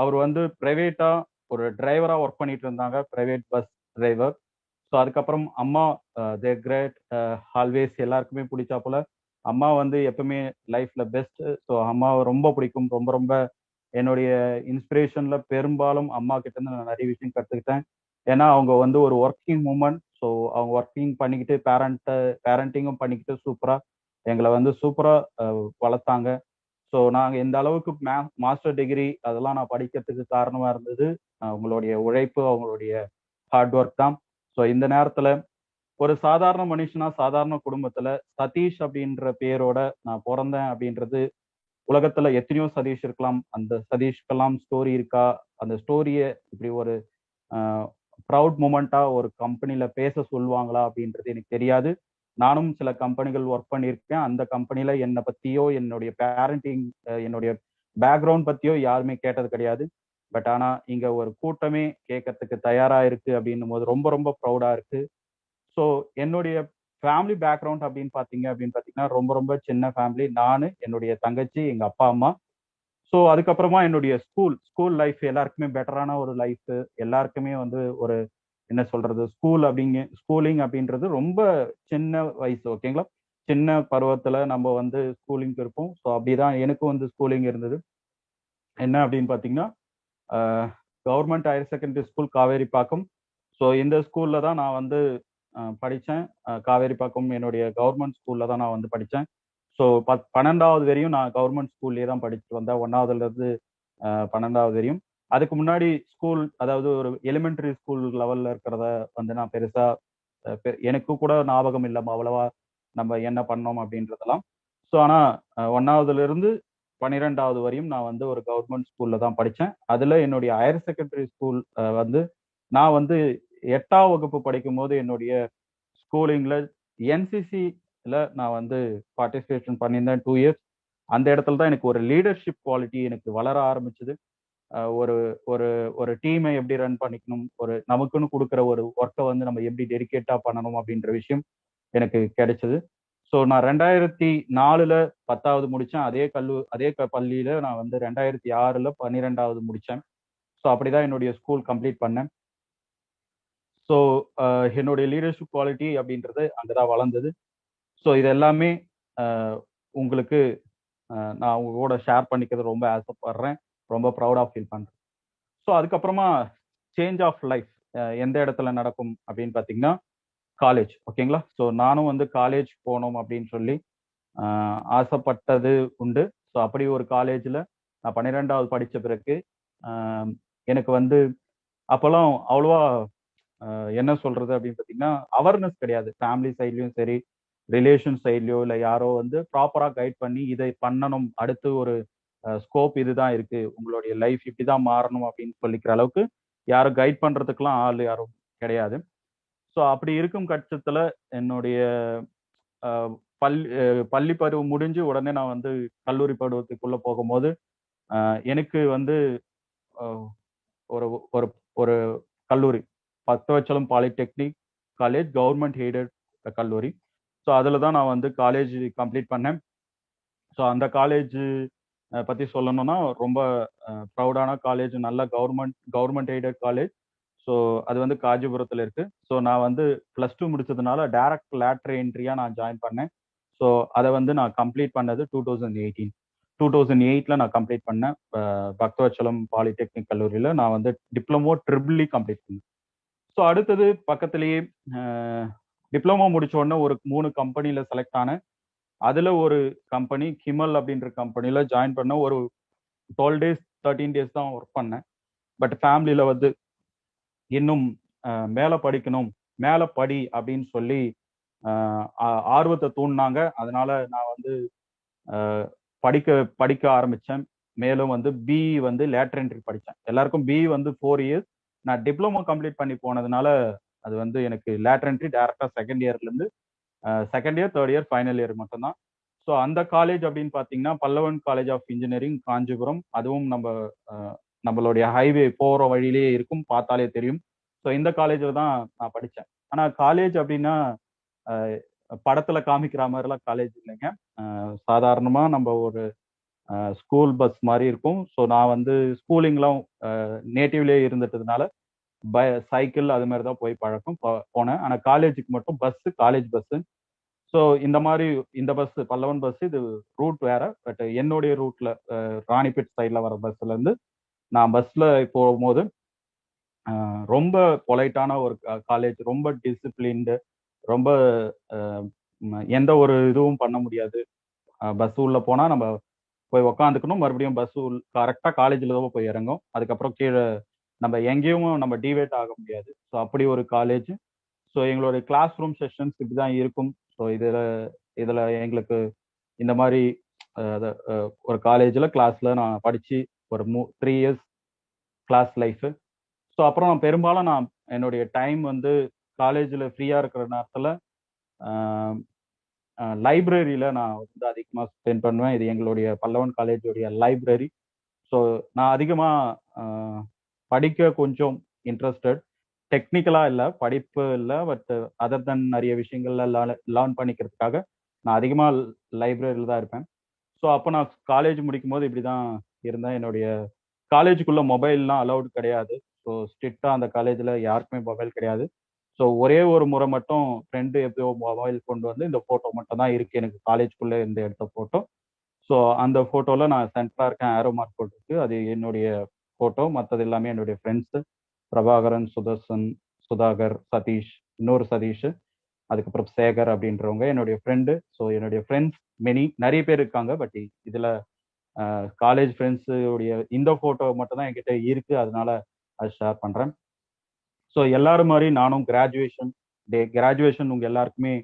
அவர் வந்து பிரைவேட்டா ஒரு டிரைவரா ஒர்க் பண்ணிட்டு இருந்தாங்க, பிரைவேட் பஸ் டிரைவர். ஸோ அதுக்கப்புறம் அம்மா, தே கிரேட், ஆல்வேஸ் எல்லாருக்குமே பிடிச்சா போல. அம்மா வந்து எப்பவுமே லைஃப்ல பெஸ்ட். ஸோ அம்மாவை ரொம்ப பிடிக்கும். ரொம்ப ரொம்ப என்னுடைய இன்ஸ்பிரேஷன்ல பெரும்பாலும் அம்மா கிட்ட இருந்து நான் நிறைய விஷயம் கற்றுக்கிட்டேன். ஏன்னா அவங்க வந்து ஒரு ஒர்க்கிங் உமன். ஸோ அவங்க ஒர்க்கிங் பண்ணிக்கிட்டு பேரண்டிங்கும் பண்ணிக்கிட்டு சூப்பரா எங்களை வந்து சூப்பரா வளர்த்தாங்க. ஸோ நாங்கள் இந்த அளவுக்கு மாஸ்டர் டிகிரி அதெல்லாம் நான் படிக்கிறதுக்கு காரணமா இருந்தது அவங்களுடைய உழைப்பு, அவங்களுடைய ஹார்ட் ஒர்க் தான். ஸோ இந்த நேரத்துல ஒரு சாதாரண மனுஷனா சாதாரண குடும்பத்துல சதீஷ் அப்படின்ற பேரோட நான் பிறந்தேன் அப்படின்றது, உலகத்துல எத்தனையோ சதீஷ் இருக்கலாம். அந்த சதீஷ்கெல்லாம் ஸ்டோரி இருக்கா? அந்த ஸ்டோரியை இப்படி ஒரு ப்ரவுட் மூமெண்டா ஒரு கம்பெனில பேச சொல்லுவாங்களா அப்படின்றது எனக்கு தெரியாது. நானும் சில கம்பெனிகள் ஒர்க் பண்ணியிருக்கேன். அந்த கம்பெனில என்னை பத்தியோ என்னுடைய பேரண்டிங் என்னுடைய பேக்ரவுண்ட் பத்தியோ யாருமே கேட்டது கிடையாது. பட் ஆனா இங்க ஒரு கூட்டமே கேட்கறதுக்கு தயாரா இருக்கு அப்படின்னும் போது ரொம்ப ரொம்ப ப்ரௌடா இருக்கு. ஸோ என்னுடைய ஃபேமிலி பேக்ரவுண்ட் அப்படின்னு பார்த்தீங்கன்னா ரொம்ப ரொம்ப சின்ன ஃபேமிலி. நான், என்னுடைய தங்கச்சி, எங்க அப்பா அம்மா. ஸோ அதுக்கப்புறமா என்னுடைய ஸ்கூல் லைஃப் எல்லாருக்குமே பெட்டரான ஒரு லைஃப். எல்லாருக்குமே வந்து ஒரு என்ன சொல்றது, ஸ்கூலிங் அப்படின்றது ரொம்ப சின்ன வயசு, ஓகேங்களா? சின்ன பருவத்துல நம்ம வந்து ஸ்கூலிங் இருப்போம். ஸோ அப்படிதான் எனக்கும் வந்து ஸ்கூலிங் இருந்தது. என்ன அப்படின்னு பார்த்தீங்கன்னா, government higher secondary school Kaveripakkam. So இந்த ஸ்கூல்ல தான் நான் வந்து படித்தேன். காவேரிப்பாக்கம் என்னுடைய கவர்மெண்ட் ஸ்கூல்ல தான் நான் வந்து படித்தேன். ஸோ 12வது வரையும் நான் கவர்மெண்ட் ஸ்கூல்லேயே தான் படிச்சுட்டு வந்தேன். 1வதுல இருந்து 12வது வரையும். அதுக்கு முன்னாடி ஸ்கூல், அதாவது ஒரு எலிமெண்டரி ஸ்கூல் லெவல்ல இருக்கிறத வந்து நான் பெருசா எனக்கு கூட ஞாபகம் இல்லை அவ்வளவா நம்ம என்ன பண்ணோம் அப்படின்றதெல்லாம். ஸோ ஆனா 1வதுல இருந்து 12வது வரையும் நான் வந்து ஒரு கவர்மெண்ட் ஸ்கூல்ல தான் படித்தேன். அதுல என்னுடைய ஹையர் செகண்டரி ஸ்கூல் வந்து நான் வந்து 8ஆம் வகுப்பு படிக்கும் போது என்னுடைய ஸ்கூலிங்ல என்சிசில நான் வந்து பார்ட்டிசிபேஷன் பண்ணியிருந்தேன் 2 இயர்ஸ். அந்த இடத்துல தான் எனக்கு ஒரு லீடர்ஷிப் குவாலிட்டி எனக்கு வளர ஆரம்பிச்சது. ஒரு ஒரு ஒரு டீமை எப்படி ரன் பண்ணிக்கணும், ஒரு நமக்குன்னு கொடுக்குற ஒரு ஒர்க்கை வந்து நம்ம எப்படி டெடிகேட்டா பண்ணணும் அப்படின்ற விஷயம் எனக்கு கிடைச்சது. ஸோ நான் 2004ல் 10வது முடித்தேன். அதே பள்ளியில நான் வந்து 2006ல் 12வது முடித்தேன். ஸோ அப்படிதான் என்னுடைய ஸ்கூல் கம்ப்ளீட் பண்ணேன். ஸோ என்னுடைய லீடர்ஷிப் குவாலிட்டி அப்படின்றது அங்கதான் வளர்ந்தது. ஸோ இது எல்லாமே உங்களுக்கு நான் உங்களோட ஷேர் பண்ணிக்கிறது ரொம்ப ஆசைப்படுறேன். ரொம்ப ப்ரௌடாக ஃபீல் பண்ணுறேன். ஸோ அதுக்கப்புறமா சேஞ்ச் ஆஃப் லைஃப் எந்த இடத்துல நடக்கும் அப்படின்னு பார்த்தீங்கன்னா, காலேஜ், ஓகேங்களா? ஸோ நானும் வந்து காலேஜ் போகணும் அப்படின்னு சொல்லி ஆசைப்பட்டது உண்டு. ஸோ அப்படி ஒரு காலேஜில் நான் 12வது படித்த பிறகு எனக்கு வந்து அப்போல்லாம் அவ்வளோவா என்ன சொல்றது அப்படின்னு பார்த்தீங்கன்னா, அவேர்னஸ் கிடையாது. ஃபேமிலி சைட்லையும் சரி, ரிலேஷன் சைட்லையோ இல்லை யாரோ வந்து ப்ராப்பராக கைட் பண்ணி இதை பண்ணணும், அடுத்து ஒரு ஸ்கோப் இதுதான் இருக்கு, உங்களுடைய லைஃப் இப்படிதான் மாறணும் அப்படின்னு சொல்லிக்கிற அளவுக்கு யாரும் கைட் பண்றதுக்கெல்லாம் ஆள் யாரும் கிடையாது. ஸோ அப்படி இருக்கும் பட்சத்துல என்னுடைய பள்ளி பருவம் முடிஞ்சு உடனே நான் வந்து கல்லூரி பருவத்துக்குள்ள போகும்போது எனக்கு வந்து ஒரு ஒரு ஒரு கல்லூரி, Bhaktavatsalam polytechnic college, government aided கல்லூரி. ஸோ அதில் தான் நான் வந்து காலேஜ் கம்ப்ளீட் பண்ணேன். ஸோ அந்த காலேஜ் பற்றி சொல்லணும்னா ரொம்ப ப்ரௌடான காலேஜ், நல்ல கவர்மெண்ட் எய்டட் காலேஜ். ஸோ அது வந்து காஞ்சிபுரத்தில் இருக்கு. ஸோ நான் வந்து +2 முடிச்சதுனால டைரக்ட் லேட்டர் என்ட்ரியா நான் ஜாயின் பண்ணேன். ஸோ அதை வந்து நான் கம்ப்ளீட் பண்ணது 2008ல் நான் கம்ப்ளீட் பண்ணேன். பக்தவச்சலம் பாலிடெக்னிக் கல்லூரியில் நான் வந்து டிப்ளமோ ட்ரிபிள் கம்ப்ளீட் பண்ணேன். ஸோ அடுத்தது பக்கத்திலேயே டிப்ளமோ முடிச்ச உடனே ஒரு 3 கம்பெனில செலக்ட் ஆனேன். அதுல ஒரு கம்பெனி கிமல் அப்படின்ற கம்பெனில ஜாயின் பண்ண ஒரு 12 டேஸ் 13 டேஸ் தான் ஒர்க் பண்ணேன். பட் ஃபேமிலியில வந்து இன்னும் மேல படிக்கணும், மேல படி அப்படின்னு சொல்லி ஆர்வத்தை தூண்டினாங்க. அதனால நான் வந்து படிக்க படிக்க ஆரம்பிச்சேன். மேலும் வந்து பிஇ வந்து லேட்டர் என்ட்ரி படித்தேன். எல்லாருக்கும் பிஇ வந்து 4 இயர்ஸ். நான் டிப்ளமோ கம்ப்ளீட் பண்ணி போனதுனால அது வந்து எனக்கு லேட்டர் என்ட்ரி டைரக்டா செகண்ட் இயர்ல இருந்து second year, third year, final year மட்டும்தான். ஸோ அந்த காலேஜ் அப்படின்னு பார்த்தீங்கன்னா Pallavan college of engineering Kanchipuram. அதுவும் நம்மளுடைய ஹைவே போற வழியிலேயே இருக்கும், பார்த்தாலே தெரியும். ஸோ இந்த காலேஜில் தான் நான் படித்தேன். ஆனால் காலேஜ் அப்படின்னா அஹ், படத்துல காமிக்கிற மாதிரிலாம் காலேஜ் இல்லைங்க. சாதாரணமா நம்ம ஒரு ஸ்கூல் பஸ் மாதிரி இருக்கும். ஸோ நான் வந்து ஸ்கூலிங்லாம் நேட்டிவ்லேயே இருந்துட்டதுனால சைக்கிள் அது மாதிரி தான் போய் பழக்கம் போனேன். ஆனால் காலேஜுக்கு மட்டும் பஸ், காலேஜ் பஸ். ஸோ இந்த மாதிரி இந்த பஸ் பல்லவன் பஸ், இது ரூட் வேற. பட் என்னுடைய ரூட்ல ராணிப்பேட் சைட்ல வர பஸ்ல இருந்து நான் பஸ்ல போகும்போது ரொம்ப பொலைட்டான ஒரு காலேஜ், ரொம்ப டிசிப்ளின்டு, ரொம்ப எந்த ஒரு இதுவும் பண்ண முடியாது. பஸ் உள்ள போனா நம்ம போய் உக்காந்துக்கணும், மறுபடியும் பஸ் கரெக்டா காலேஜ்ல தான் போய் இறங்கும். அதுக்கப்புறம் கீழே நம்ம எங்கேயும் நம்ம டிவேட் ஆக முடியாது. ஸோ அப்படி ஒரு காலேஜ். ஸோ எங்களுடைய கிளாஸ் ரூம் செஷன்ஸ் இப்படிதான் இருக்கும். ஸோ இதுல எங்களுக்கு இந்த மாதிரி ஒரு காலேஜ்ல கிளாஸ்ல நான் படிச்சு ஒரு 3 இயர்ஸ் கிளாஸ் லைஃப். ஸோ அப்புறம் பெரும்பாலும் நான் என்னுடைய டைம் வந்து காலேஜில் ஃப்ரீயா இருக்கிற நேரத்தில் லைப்ரரியில நான் வந்து அதிகமாக ஸ்பெண்ட் பண்ணுவேன். இது எங்களுடைய பல்லவன் காலேஜுடைய லைப்ரரி. ஸோ நான் அதிகமாக படிக்க கொஞ்சம் இன்ட்ரெஸ்டட். டெக்னிக்கலா இல்லை, படிப்பு இல்லை, பட் அதர் தென் நிறைய விஷயங்கள்ல லேர்ன் பண்ணிக்கிறதுக்காக நான் அதிகமாக லைப்ரரியில் தான் இருப்பேன். ஸோ அப்போ நான் காலேஜ் முடிக்கும் போது இப்படி தான் இருந்தேன். என்னுடைய காலேஜுக்குள்ள மொபைல்லாம் அலௌடு கிடையாது. ஸோ ஸ்ட்ரிக்டா அந்த காலேஜில் யாருக்குமே மொபைல் கிடையாது. ஸோ ஒரே ஒரு முறை மட்டும் ஃப்ரெண்டு எப்படியோ மொபைல் கொண்டு வந்து இந்த ஃபோட்டோ மட்டும் தான் இருக்கு எனக்கு காலேஜுக்குள்ளே இருந்து எடுத்த ஃபோட்டோ. ஸோ அந்த ஃபோட்டோவில் நான் சென்டராக இருக்கேன், ஆரோ மார்க் போட்டுருக்கு. அது என்னுடைய ஃபோட்டோ. மற்றது எல்லாமே என்னுடைய ஃப்ரெண்ட்ஸு. பிரபாகரன், சுதர்சன், சுதாகர், சதீஷ், இன்னொரு சதீஷ், அதுக்கப்புறம் சேகர் அப்படின்றவங்க என்னுடைய ஃப்ரெண்டு. ஸோ என்னுடைய ஃப்ரெண்ட்ஸ் நிறைய பேர் இருக்காங்க. பட் இதில் காலேஜ் ஃப்ரெண்ட்ஸு உடைய இந்த ஃபோட்டோ மட்டும் தான் என்கிட்ட இருக்கு. அதனால அதை ஷேர் பண்ணுறேன். ஸோ எல்லாரும் மாதிரி நானும் கிராஜுவேஷன் உங்க எல்லாருக்குமே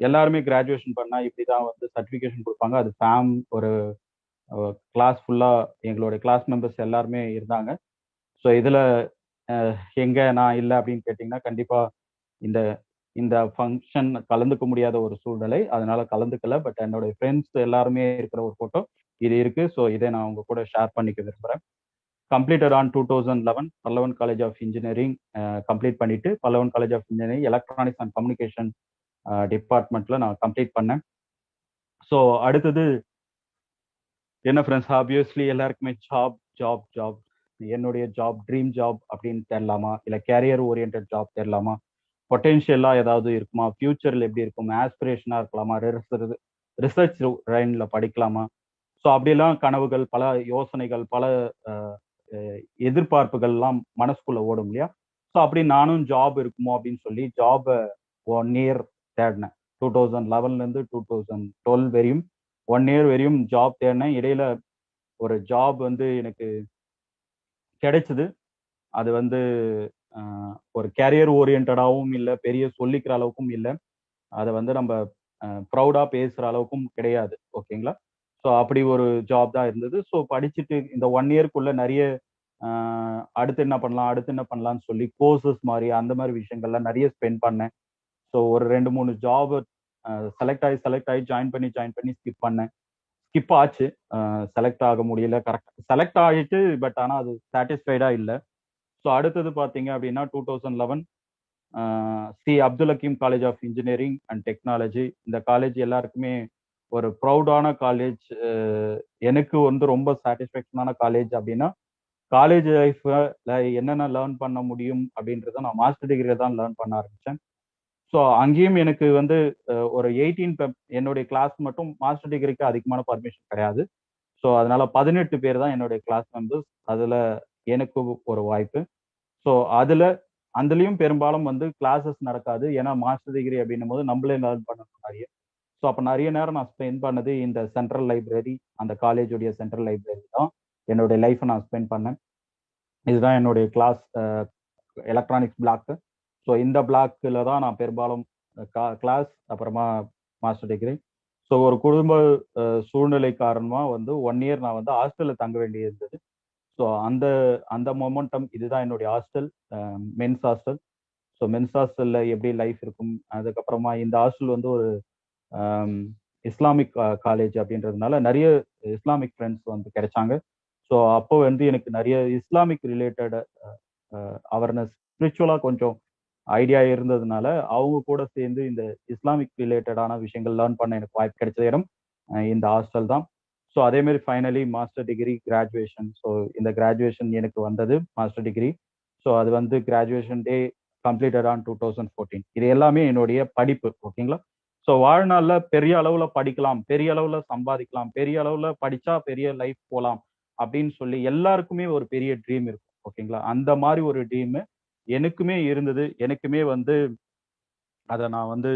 எல்லாருமே கிராஜுவேஷன் பண்ணா இப்படிதான் வந்து சர்டிஃபிகேஷன் கொடுப்பாங்க. அது ஒரு கிளாஸ் ஃபுல்லா எங்களுடைய கிளாஸ் மெம்பர்ஸ் எல்லாருமே இருந்தாங்க. ஸோ இதுல எங்க நான் இல்லை அப்படின்னு கேட்டிங்கன்னா கண்டிப்பா இந்த இந்த ஃபங்க்ஷன் கலந்துக்க முடியாத ஒரு சூழ்நிலை, அதனால கலந்துக்கல. பட் என்னுடைய ஃப்ரெண்ட்ஸ் எல்லாருமே இருக்கிற ஒரு ஃபோட்டோ இது இருக்கு. ஸோ இதை நான் உங்க கூட ஷேர் பண்ணிக்க விரும்புகிறேன். Completed on 2011 Pallavan college of engineering complete பண்ணிட்டு Pallavan college of engineering electronics and communication டிபார்ட்மெண்ட்ல நான் கம்ப்ளீட் பண்ணேன். ஸோ அடுத்தது என்ன ஃப்ரெண்ட்ஸ், ஆப்வியஸ்லி எல்லாருக்குமே ஜாப் ஜாப் ஜாப். என்னுடைய ஜாப் ட்ரீம் ஜாப் அப்படின்னு தெரியலாமா, இல்லை கேரியர் ஓரியன்ட் ஜாப் தெரியலாமா, பொட்டென்ஷியலா ஏதாவது இருக்குமா, ஃபியூச்சர்ல எப்படி இருக்கும், ஆஸ்பிரேஷனா இருக்கலாமா, ரிசர்ச் லைன்ல படிக்கலாமா. ஸோ அப்படியெல்லாம் கனவுகள், பல யோசனைகள், பல எதிர்பார்ப்புகள்லாம் மனசுக்குள்ள ஓடும் இல்லையா. ஸோ அப்படி நானும் ஜாப் இருக்குமோ அப்படின்னு சொல்லி ஜாப் 1 இயர் தேடினேன். 2011 2012 வரையும் 1 இயர் வரையும் ஜாப் தேடினேன். இடையில ஒரு ஜாப் வந்து எனக்கு கிடைச்சது. அது வந்து ஒரு கேரியர் ஓரியன்டாவும் இல்லை, பெரிய சொல்லிக்கிற அளவுக்கும் இல்லை, அதை வந்து நம்ம ப்ரௌடா பேசுற அளவுக்கும் கிடையாது. ஓகேங்களா. ஸோ அப்படி ஒரு ஜாப் தான் இருந்தது. ஸோ படிச்சுட்டு இந்த 1 இயர்க்குள்ள நிறைய அடுத்து என்ன பண்ணலாம், அடுத்து என்ன பண்ணலாம்னு சொல்லி கோர்சஸ் மாதிரி அந்த மாதிரி விஷயங்கள்லாம் நிறைய ஸ்பெண்ட் பண்ணேன். ஸோ ஒரு 2-3 ஜாப் செலக்ட் ஆகி ஜாயின் பண்ணி ஸ்கிப் பண்ணேன். ஸ்கிப் ஆச்சு, செலக்ட் ஆக முடியல. கரெக்ட் செலக்ட் ஆகிட்டு, பட் ஆனால் அது சாட்டிஸ்ஃபைடா இல்லை. ஸோ அடுத்தது பார்த்தீங்க அப்படின்னா 2011 Abdul Hakeem college of engineering and technology. இந்த காலேஜ் எல்லாருக்குமே ஒரு ப்ரௌடான காலேஜ். எனக்கு வந்து ரொம்ப சாட்டிஸ்ஃபேக்ஷனான காலேஜ் அப்படின்னா காலேஜ் லைஃப்ல என்னென்ன லேர்ன் பண்ண முடியும் அப்படின்றத நான் மாஸ்டர் டிகிரியை தான் லேர்ன் பண்ண ஆரம்பித்தேன். ஸோ அங்கேயும் எனக்கு வந்து ஒரு 18 என்னுடைய கிளாஸ் மட்டும் மாஸ்டர் டிகிரிக்கு அதிகமான பர்மிஷன் கிடையாது. ஸோ அதனால 18 பேர் தான் என்னுடைய கிளாஸ் மெம்பர்ஸ். அதில் எனக்கு ஒரு வாய்ப்பு. ஸோ அதில் அதுலயும் பெரும்பாலும் வந்து கிளாஸஸ் நடக்காது. ஏன்னா மாஸ்டர் டிகிரி அப்படின்னும் போது நம்மளே லேர்ன் பண்ணணும் நிறைய. ஸோ அப்போ நிறைய நேரம் நான் ஸ்பெண்ட் பண்ணது இந்த சென்ட்ரல் லைப்ரரி, அந்த காலேஜுடைய சென்ட்ரல் லைப்ரரி தான் என்னுடைய லைஃப்பை நான் ஸ்பெண்ட் பண்ணேன். இதுதான் என்னுடைய கிளாஸ் எலக்ட்ரானிக்ஸ் பிளாக். ஸோ இந்த பிளாக்ல தான் நான் பெரும்பாலும் கிளாஸ், அப்புறமா மாஸ்டர் டிகிரி. ஸோ ஒரு குடும்ப சூழ்நிலை காரணமாக வந்து 1 இயர் நான் வந்து ஹாஸ்டலில் தங்க வேண்டியது இருந்தது. ஸோ அந்த அந்த மொமெண்டம் இதுதான் என்னுடைய hostel, men's hostel. So men's ஹாஸ்டலில் எப்படி லைஃப் இருக்கும், அதுக்கப்புறமா இந்த ஹாஸ்டல் வந்து ஒரு இஸ்லாமிக் காலேஜ் அப்படின்றதுனால நிறைய இஸ்லாமிக் ஃப்ரெண்ட்ஸ் வந்து கிடைச்சாங்க. ஸோ அப்போ வந்து எனக்கு நிறைய இஸ்லாமிக் ரிலேட்டட் அவேர்னஸ், ஸ்பிரிச்சுவலாக கொஞ்சம் ஐடியா இருந்ததுனால அவங்க கூட சேர்ந்து இந்த இஸ்லாமிக் ரிலேட்டடான விஷயங்கள் லேர்ன் பண்ண எனக்கு வாய்ப்பு கிடைச்ச இடம் இந்த ஹாஸ்டல் தான். ஸோ அதே மாதிரி finally master degree graduation. So இந்த கிராஜுவேஷன் எனக்கு வந்தது மாஸ்டர் டிகிரி. ஸோ அது வந்து கிராஜுவேஷன் டே கம்ப்ளீட்டட் ஆன் 2014. இது எல்லாமே என்னுடைய படிப்பு. ஓகேங்களா? ஸோ வாழ்நாளில் பெரிய அளவில் படிக்கலாம், பெரிய அளவில் சம்பாதிக்கலாம், பெரிய அளவில் படித்தா பெரிய லைஃப் போகலாம் அப்படின்னு சொல்லி எல்லாருக்குமே ஒரு பெரிய ட்ரீம் இருக்கும். ஓகேங்களா? அந்த மாதிரி ஒரு ட்ரீம் எனக்குமே இருந்தது. எனக்குமே வந்து அதை நான் வந்து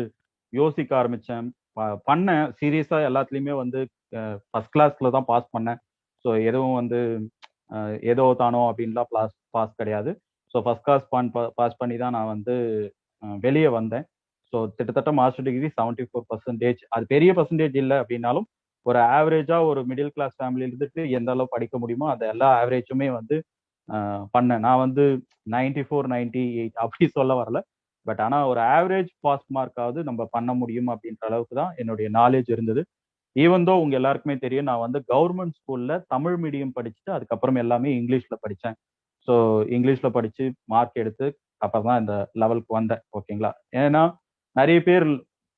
யோசிக்க ஆரம்பித்தேன், பண்ணேன். சீரியஸாக எல்லாத்துலேயுமே வந்து ஃபர்ஸ்ட் கிளாஸில் தான் பாஸ் பண்ணேன். ஸோ எதுவும் வந்து ஏதோ தானோ அப்படின்லாம் பாஸ் கிடையாது. ஸோ ஃபர்ஸ்ட் கிளாஸ் பாஸ் பண்ணி தான் நான் வந்து வெளியே வந்தேன். ஸோ கிட்டத்தட்ட மாஸ்டர் டிகிரி 74%. அது பெரிய பர்சன்டேஜ் இல்லை அப்படின்னாலும் ஒரு ஆவரேஜாக ஒரு மிடில் கிளாஸ் ஃபேமிலியில் இருந்துட்டு எந்த அளவு படிக்க முடியுமோ அந்த எல்லா ஆவரேஜுமே வந்து பண்ணேன். நான் வந்து 94, 98 அப்படி சொல்ல வரல. பட் ஆனால் ஒரு ஆவரேஜ் பாஸ் மார்க்காவது நம்ம பண்ண முடியும் அப்படின்ற அளவுக்கு தான் என்னுடைய நாலேஜ் இருந்தது. ஈவன் தோ உங்க எல்லாருக்குமே தெரியும், நான் வந்து கவர்மெண்ட் ஸ்கூல்ல தமிழ் மீடியம் படிச்சுட்டு அதுக்கப்புறம் எல்லாமே இங்கிலீஷ்ல படித்தேன். ஸோ இங்கிலீஷ்ல படிச்சு மார்க் எடுத்து அப்புறம் தான் இந்த லெவலுக்கு வந்தேன். ஓகேங்களா? ஏன்னா நிறைய பேர்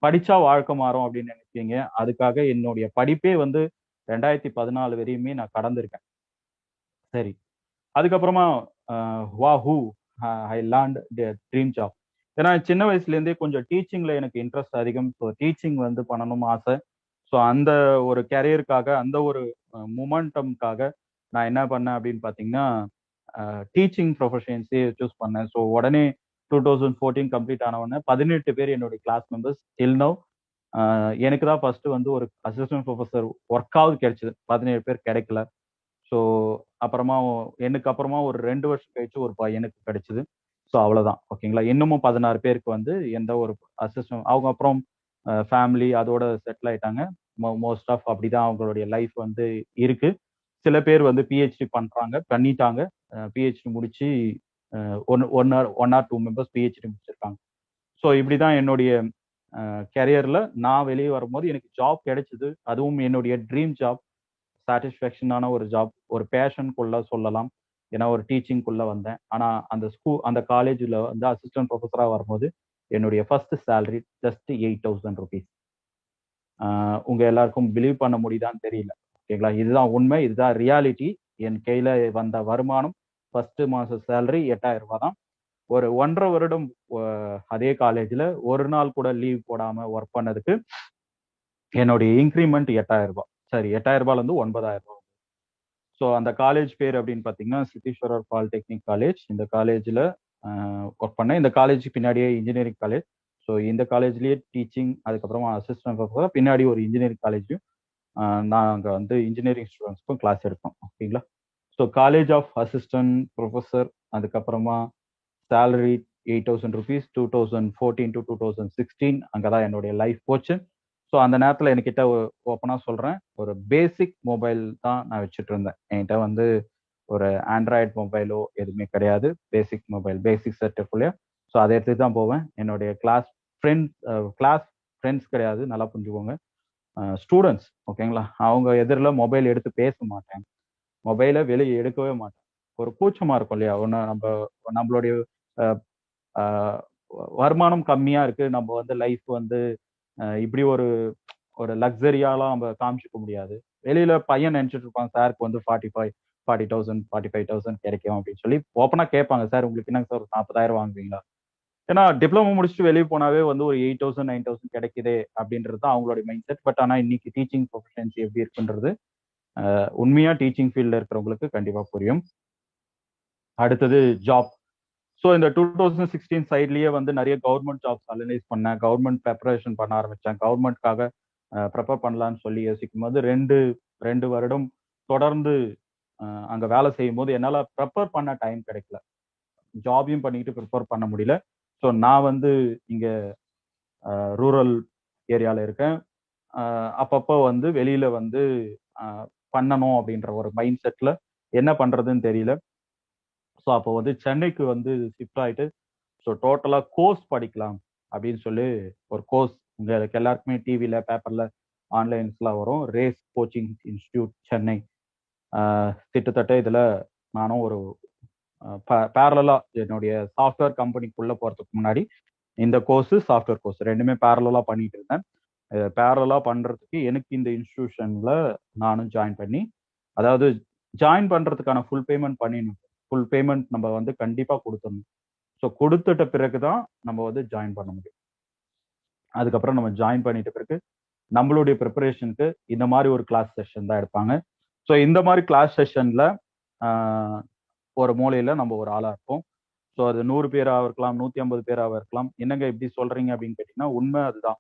படிச்சா வாழ்க்கை மாறும் அப்படின்னு நினைப்பீங்க. அதுக்காக என்னுடைய படிப்பே வந்து 2014 வரையுமே நான் கடந்திருக்கேன். சரி, அதுக்கப்புறமா வாஹூ ஐ லேர்ன்ட் ட்ரீம் ஜாப். ஏன்னா சின்ன வயசுலேருந்தே கொஞ்சம் டீச்சிங்ல எனக்கு இன்ட்ரெஸ்ட் அதிகம். ஸோ டீச்சிங் வந்து பண்ணணும்னு ஆசை. ஸோ அந்த ஒரு கேரியருக்காக, அந்த ஒரு மொமெண்டம்காக நான் என்ன பண்ணேன் அப்படின்னு பார்த்தீங்கன்னா, டீச்சிங் ப்ரொஃபஷன்ஸே சூஸ் பண்ணேன். ஸோ உடனே 2014 கம்ப்ளீட் ஆன உடனே 18 பேர் என்னுடைய கிளாஸ் மெம்பர்ஸ் டில் நவ். எனக்கு தான் ஃபர்ஸ்ட் வந்து ஒரு அசிஸ்டன்ட் ப்ரொஃபஸர் ஒர்க்காவது கிடைச்சது. 17 பேர் கிடைக்கல. ஸோ அப்புறமா எனக்கு அப்புறமா ஒரு 2 வருஷம் கழிச்சு ஒரு பையனுக்கு கிடைச்சது. ஸோ அவ்வளோதான். ஓகேங்களா? இன்னமும் 16 பேருக்கு வந்து எந்த ஒரு அசிஸ்டன்ட் அவங்க அப்புறம் ஃபேமிலி அதோட செட்டில் ஆயிட்டாங்க. மோஸ்ட் ஆஃப் அப்படிதான் அவங்களுடைய லைஃப் வந்து இருக்கு. சில பேர் வந்து பிஹெச்டி பண்ணிட்டாங்க. பிஹெச்டி முடிச்சு ஒன் ஆர் 2 மெம்பர்ஸ் பிஹெச்டி முடிச்சிருக்காங்க. ஸோ இப்படிதான் என்னுடைய கெரியர்ல நான் வெளியே வரும்போது எனக்கு ஜாப் கிடைச்சது. அதுவும் என்னுடைய ட்ரீம் ஜாப், சாட்டிஸ்ஃபேக்ஷனான ஒரு ஜாப், ஒரு பேஷனுக்குள்ள சொல்லலாம். ஏன்னா ஒரு டீச்சிங்குள்ள வந்தேன். ஆனா அந்த காலேஜ்ல வந்து அசிஸ்டன்ட் ப்ரொஃபஸரா வரும்போது என்னுடைய ஃபர்ஸ்ட் சேலரி ஜஸ்ட் 8,000 rupees. உங்க எல்லாருக்கும் பிலீவ் பண்ண முடியுதான்னு தெரியல. ஓகேங்களா? இதுதான் உண்மை, இதுதான் ரியாலிட்டி. என் கையில வந்த வருமானம் ஃபர்ஸ்ட் மாச சேலரி 8,000 ரூபாய் தான். ஒரு 1.5 வருடம் அதே காலேஜ்ல ஒரு நாள் கூட லீவ் போடாம ஒர்க் பண்ணதுக்கு என்னுடைய இன்க்ரிமெண்ட் 8,000 ரூபாய். சரி, 8,000 ரூபாயில இருந்து 9,000 ரூபாய். ஸோ அந்த காலேஜ் பேர் அப்படின்னு பார்த்தீங்கன்னா சித்தீஸ்வரர் பாலிடெக்னிக் காலேஜ். இந்த காலேஜில் ஒர்க் பண்ணேன். இந்த காலேஜ் பின்னாடியே இன்ஜினியரிங் காலேஜ். ஸோ இந்த காலேஜ்லேயே டீச்சிங், அதுக்கப்புறமா அசிஸ்டன்ட் ப்ரொஃபஸர், பின்னாடி ஒரு இன்ஜினியரிங் காலேஜும் நாங்கள் வந்து இன்ஜினியரிங் ஸ்டூடெண்ட்ஸ்க்கும் கிளாஸ் எடுப்போம். ஓகேங்களா? So college of assistant professor, அதுக்கப்புறமா சேலரி 8,000 rupees. 2014 to 2016 அங்கே தான் என்னுடைய லைஃப் போச்சு. ஸோ அந்த நேரத்தில் என்கிட்ட ஓப்பனாக சொல்கிறேன், ஒரு பேசிக் மொபைல் தான் நான் வச்சுட்டு இருந்தேன். என்கிட்ட வந்து ஒரு ஆண்ட்ராய்டு மொபைலோ எதுவுமே கிடையாது. பேசிக் மொபைல், பேசிக் செட்டப்லையோ. ஸோ அதை எடுத்துட்டு தான் போவேன். என்னுடைய கிளாஸ் ஃப்ரெண்ட்ஸ் கிடையாது, நல்லா புரிஞ்சுக்கோங்க, ஸ்டூடெண்ட்ஸ். ஓகேங்களா? அவங்க எதிரில் மொபைல் எடுத்து பேச மாட்டேன், மொபைலை வெளியே எடுக்கவே மாட்டேன். ஒரு கூச்சமாக இருக்கும் இல்லையா? ஒன்று நம்மளுடைய வருமானம் கம்மியாக இருக்கு, நம்ம வந்து லைஃப் வந்து இப்படி ஒரு ஒரு லக்ஸரியாலாம் நம்ம காமிச்சிக்க முடியாது. வெளியில பையன் நினைச்சிட்டு இருப்பாங்க, சாருக்கு வந்து 40,000 45,000 கிடைக்கும் அப்படின்னு சொல்லி ஓப்பனா கேட்பாங்க, சார் உங்களுக்கு என்னங்க சார் 40,000 வாங்குவீங்களா? ஏன்னா டிப்ளமோ முடிச்சுட்டு வெளியே போனாவே வந்து ஒரு 8,000 9,000 கிடைக்குதே அப்படின்றது தான் அவங்களோட மைண்ட் செட். பட் ஆனால் இன்னைக்கு டீச்சிங் ப்ரொஃபஷன்ஸ் எப்படி இருக்குன்றது உண்மையா டீச்சிங் ஃபீல்ட்ல இருக்கிறவங்களுக்கு கண்டிப்பா புரியும். அடுத்தது ஜாப். ஸோ இந்த 2016 சைட்லயே வந்து நிறைய கவர்மெண்ட் ஜாப்ஸ் அனலைஸ் பண்ணேன், கவர்மெண்ட் ப்ரிப்பரேஷன் பண்ண ஆரம்பிச்சேன். கவர்மெண்ட்காக ப்ரிப்பேர் பண்ணலான்னு சொல்லி யோசிக்கும் போது ரெண்டு வருடம் தொடர்ந்து அங்க வேலை செய்யும் போது என்னால ப்ரிப்பேர் பண்ண டைம் கிடைக்கல. ஜாபையும் பண்ணிட்டு ப்ரிப்பேர் பண்ண முடியல. ஸோ நான் வந்து இங்க ரூரல் ஏரியால இருக்கேன். அப்பப்போ வந்து வெளியில வந்து பண்ணணும் அப்படின்ற ஒரு மைண்ட் செட்ல என்ன பண்றதுன்னு தெரியல. ஸோ அப்போ வந்து சென்னைக்கு வந்து ஷிஃப்ட் ஆயிட்டு ஸோ டோட்டலா கோர்ஸ் படிக்கலாம் அப்படின்னு சொல்லி ஒரு கோர்ஸ் உங்களுக்கு எல்லாருக்குமே டிவியில பேப்பர்ல ஆன்லைன்ஸ்லாம் வரும். Race coaching institute Chennai. கிட்டத்தட்ட இதுல நானும் ஒரு பேரலா என்னுடைய சாஃப்ட்வேர் கம்பெனிக்குள்ள போறதுக்கு முன்னாடி இந்த கோர்ஸ் சாஃப்ட்வேர் கோர்ஸ் ரெண்டுமே பேரலா பண்ணிட்டு இருந்தேன். பேரலா பண்றதுக்கு எனக்கு இந்த இன்ஸ்டிடியூஷன்ல நானும் ஜாயின் பண்ணி, அதாவது ஜாயின் பண்றதுக்கான ஃபுல் பேமெண்ட் பண்ணிடணும். ஃபுல் பேமெண்ட் நம்ம வந்து கண்டிப்பா கொடுத்துடணும். ஸோ கொடுத்துட்ட பிறகுதான் நம்ம வந்து ஜாயின் பண்ண முடியும். அதுக்கப்புறம் நம்ம ஜாயின் பண்ணிட்ட பிறகு நம்மளுடைய ப்ரிப்பரேஷனுக்கு இந்த மாதிரி ஒரு கிளாஸ் செஷன் தான் எடுப்பாங்க. ஸோ இந்த மாதிரி கிளாஸ் செஷன்ல ஒரு மூலையில நம்ம ஒரு ஆளா இருப்போம். ஸோ அது 100 பேராக இருக்கலாம், 150 பேராக இருக்கலாம். என்னங்க இப்படி சொல்றீங்க அப்படின்னு கேட்டீங்கன்னா, உண்மை அதுதான்.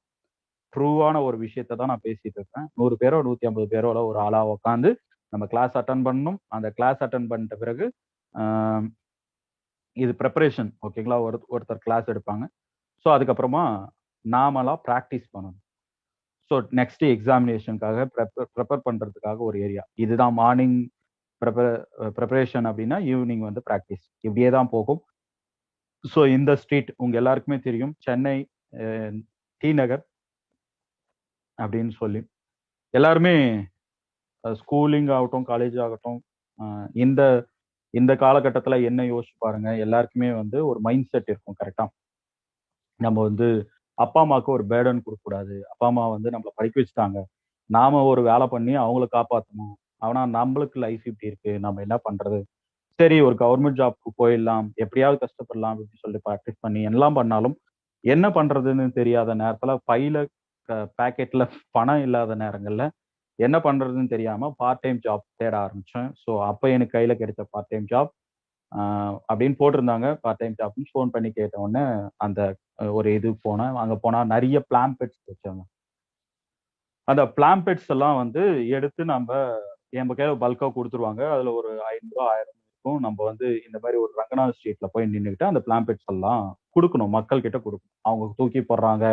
ட்ரூவான ஒரு விஷயத்தை தான் நான் பேசிட்டு இருக்கேன். 100 பேரோ 150 பேரோட ஒரு ஆளா உட்காந்து நம்ம கிளாஸ் அட்டன் பண்ணணும். அந்த கிளாஸ் அட்டன் பண்ணிட்ட பிறகு இது ப்ரிப்பரேஷன் ஓகேங்களா. ஒருத்தர் கிளாஸ் எடுப்பாங்க. ஸோ அதுக்கப்புறமா நாமளா ப்ராக்டிஸ் பண்ணணும். ஸோ நெக்ஸ்ட் எக்ஸாமினேஷனுக்காக ப்ரிப்பேர் பண்றதுக்காக ஒரு ஏரியா. இதுதான் மார்னிங் ப்ரிப்பரேஷன் அப்படின்னா ஈவினிங் வந்து ப்ராக்டிஸ். இப்படியே தான் போகும். ஸோ இந்த ஸ்ட்ரீட் உங்க எல்லாருக்குமே தெரியும், சென்னை டி நகர் அப்படின்னு சொல்லி. எல்லாருமே ஸ்கூலிங் ஆகட்டும், காலேஜ் ஆகட்டும், இந்த இந்த காலகட்டத்துல என்ன யோசிச்சு பாருங்க. எல்லாருக்குமே வந்து ஒரு மைண்ட் செட் இருக்கும் கரெக்டா. நம்ம வந்து அப்பா அம்மாவுக்கு ஒரு பேர்டன் கொடுக்கக்கூடாது. அப்பா அம்மா வந்து நம்மளை படிக்க வச்சுட்டாங்க, நாம ஒரு வேலை பண்ணி அவங்கள காப்பாற்றணும். ஆனா நம்மளுக்கு லைஃப் இப்படி இருக்கு, நம்ம என்ன பண்றது? சரி ஒரு கவர்மெண்ட் ஜாப்க்கு போயிடலாம், எப்படியாவது கஷ்டப்படலாம் அப்படின்னு சொல்லி ப்ராக்டிஸ் பண்ணி எல்லாம் பண்ணாலும் என்ன பண்றதுன்னு தெரியாத நேரத்துல பையில பேக்கெட்ல பணம் இல்லாத நேரங்கள்ல என்ன பண்றதுன்னு தெரியாம பார்ட் டைம் ஜாப் தேட ஆரம்பிச்சேன். ஸோ அப்போ எனக்கு கையில கிடைச்ச பார்ட் டைம் ஜாப் அப்படின்னு போட்டிருந்தாங்க. பார்ட் டைம் ஜாப்னு ஃபோன் பண்ணி கேட்ட உடனே அந்த ஒரு இது போனேன். அங்க போனா நிறைய பிளாம்பெட்ஸ் வச்சாங்க. அந்த பிளாம்பெட்ஸ் எல்லாம் வந்து எடுத்து நம்ம என் கையில பல்கா கொடுத்துருவாங்க. அதுல ஒரு 500 1000 இருக்கும். நம்ம வந்து இந்த மாதிரி ஒரு ரங்கநாத் ஸ்ட்ரீட்ல போய் நின்றுக்கிட்டு அந்த பிளாம்பெட்ஸ் எல்லாம் கொடுக்கணும், மக்கள் கிட்ட கொடுக்கணும். அவங்க தூக்கி போடுறாங்க,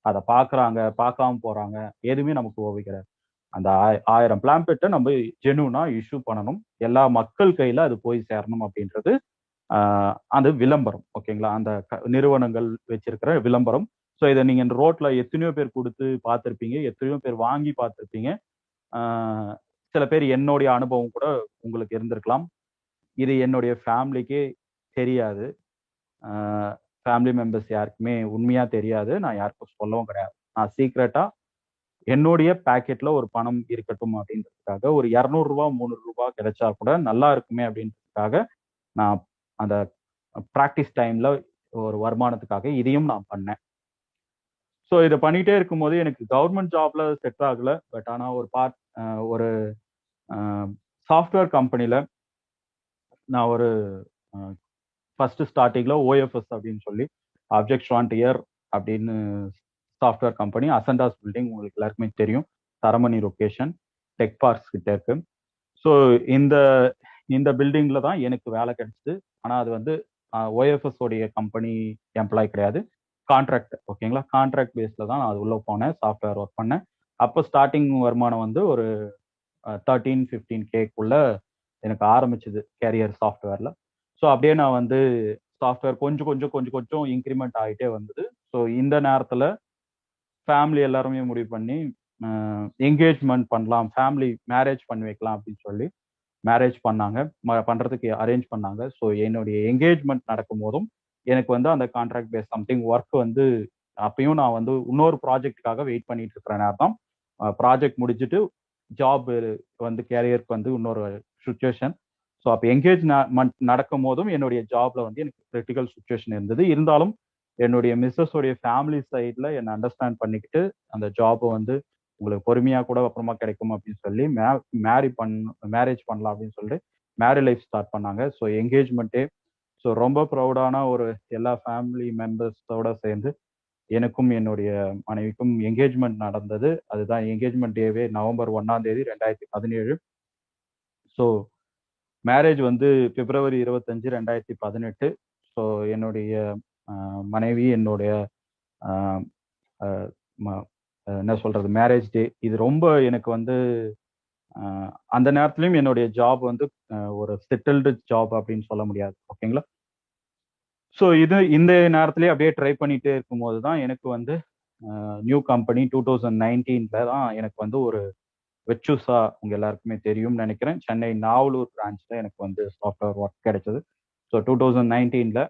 அதை பாக்குறாங்க, பார்க்காம போறாங்க, எதுவுமே நமக்கு ஓவிக்கிறார். அந்த 1000 பிளாம்பெட்டை நம்ம ஜெனுவனா இஷ்யூ பண்ணணும், எல்லா மக்கள் கையில அது போய் சேரணும் அப்படின்றது அது விளம்பரம் ஓகேங்களா. அந்த நிறுவனங்கள் வச்சிருக்கிற விளம்பரம். ஸோ இதை நீங்க ரோட்ல எத்தனையோ பேர் கொடுத்து பார்த்துருப்பீங்க, எத்தனையோ பேர் வாங்கி பார்த்துருப்பீங்க. சில பேர் என்னுடைய அனுபவம் கூட உங்களுக்கு இருந்திருக்கலாம். இது என்னுடைய ஃபேமிலிக்கே தெரியாது. ஃபேமிலி மெம்பர்ஸ் யாருக்குமே உண்மையா தெரியாது. நான் யாருக்கும் சொல்லவும் கிடையாது. நான் சீக்ரெட்டா என்னுடைய பேக்கெட்ல ஒரு பணம் இருக்கட்டும் அப்படின்றதுக்காக ஒரு 200 ரூபா 300 ரூபாய் கிடைச்சா கூட நல்லா இருக்குமே அப்படின்றதுக்காக நான் அந்த ப்ராக்டிஸ் டைம்ல ஒரு வருமானத்துக்காக இதையும் நான் பண்ணேன். ஸோ இதை பண்ணிட்டே இருக்கும்போது எனக்கு கவர்மெண்ட் ஜாப்ல செட் ஆகல. பட் ஆனா ஒரு சாஃப்ட்வேர் கம்பெனில நான் ஒரு ஃபர்ஸ்ட் ஸ்டார்டிங்ல ஓஎஃப்எஸ் அப்படின்னு சொல்லி ஆப்ஜெக்ட் ஃப்ரான்டியர் அப்படின்னு சாஃப்ட்வேர் கம்பெனி, அசண்டாஸ் பில்டிங் உங்களுக்கு எல்லாருக்குமே தெரியும், தரமணி லொக்கேஷன், டெக் பார்க்ஸ் கிட்ட இருக்கு. ஸோ இந்த பில்டிங்ல தான் எனக்கு வேலை கிடைச்சது. ஆனா அது வந்து ஓஎஃப்எஸ் உடைய கம்பெனி எம்ப்ளாய் கிடையாது, கான்ட்ராக்ட் ஓகேங்களா. கான்ட்ராக்ட் பேஸ்ல தான் நான் அது உள்ள போனேன், சாஃப்ட்வேர் ஒர்க் பண்ணேன். அப்போ ஸ்டார்டிங் வருமானம் வந்து ஒரு 13-15K எனக்கு ஆரம்பிச்சது கேரியர் சாஃப்ட்வேர்ல. ஸோ அப்படியே நான் வந்து சாஃப்ட்வேர் கொஞ்சம் இன்க்ரிமெண்ட் ஆகிட்டே வந்தது. ஸோ இந்த நேரத்துல ஃபேமிலி எல்லாருமே முடிவு பண்ணி என்கேஜ்மெண்ட் பண்ணலாம், ஃபேமிலி மேரேஜ் பண்ணி வைக்கலாம் அப்படின்னு சொல்லி மேரேஜ் பண்ணாங்க, பண்றதுக்கு அரேஞ்ச் பண்ணாங்க. ஸோ என்னுடைய என்கேஜ்மெண்ட் நடக்கும் போதும் எனக்கு வந்து அந்த கான்ட்ராக்ட் பேஸ் சம்திங் ஒர்க் வந்து அப்பயும் நான் வந்து இன்னொரு ப்ராஜெக்டுக்காக வெயிட் பண்ணிட்டு இருக்கிற நேரம் தான் ப்ராஜெக்ட் முடிச்சுட்டு ஜாப் வந்து கேரியருக்கு வந்து இன்னொரு சுச்சுவேஷன். ஸோ அப்போ என்கேஜ்மெண்ட் நடக்கும் போதும் என்னுடைய ஜாப்ல வந்து எனக்கு கிரிட்டிக்கல் சுச்சுவேஷன் இருந்தது. இருந்தாலும் என்னுடைய மிஸ்ஸஸோடைய ஃபேமிலி சைட்ல என்னை அண்டர்ஸ்டாண்ட் பண்ணிக்கிட்டு அந்த ஜாப்பை வந்து உங்களுக்கு பொறுமையா கூட அப்புறமா கிடைக்கும் அப்படின்னு சொல்லி மேரேஜ் பண்ணலாம் அப்படின்னு சொல்லிட்டு மேரி லைஃப் ஸ்டார்ட் பண்ணாங்க. ஸோ என்கேஜ்மெண்ட்டே ஸோ ரொம்ப ப்ரௌடான ஒரு எல்லா ஃபேமிலி மெம்பர்ஸோட சேர்ந்து எனக்கும் என்னுடைய மனைவிக்கும் என்கேஜ்மெண்ட் நடந்தது. அதுதான் என்கேஜ்மெண்ட் டேவே நவம்பர் 1ஆம் தேதி 2017. ஸோ மேரேஜ் வந்து பிப்ரவரி 25, 2018. ஸோ என்னுடைய மனைவி என்னுடைய ஆஹ், ஆஹ், ம- என்ன சொல்றது மேரேஜ் டே இது ரொம்ப எனக்கு வந்து அந்த நேரத்துலயும் என்னுடைய ஜாப் வந்து ஒரு செட்டில்டு ஜாப் அப்படின்னு சொல்ல முடியாது. ஓகேங்களா. ஸோ இந்த நேரத்திலேயே அப்படியே ட்ரை பண்ணிட்டே இருக்கும்போது தான் எனக்கு வந்து நியூ கம்பெனி 2019 தான் எனக்கு வந்து ஒரு வெச்சூசா உங்க எல்லாருக்குமே தெரியும்னு நினைக்கிறேன். சென்னை நாவலூர் பிரான்ச்ல எனக்கு வந்து சாஃப்ட்வேர் ஒர்க் கிடைச்சது. ஸோ 2019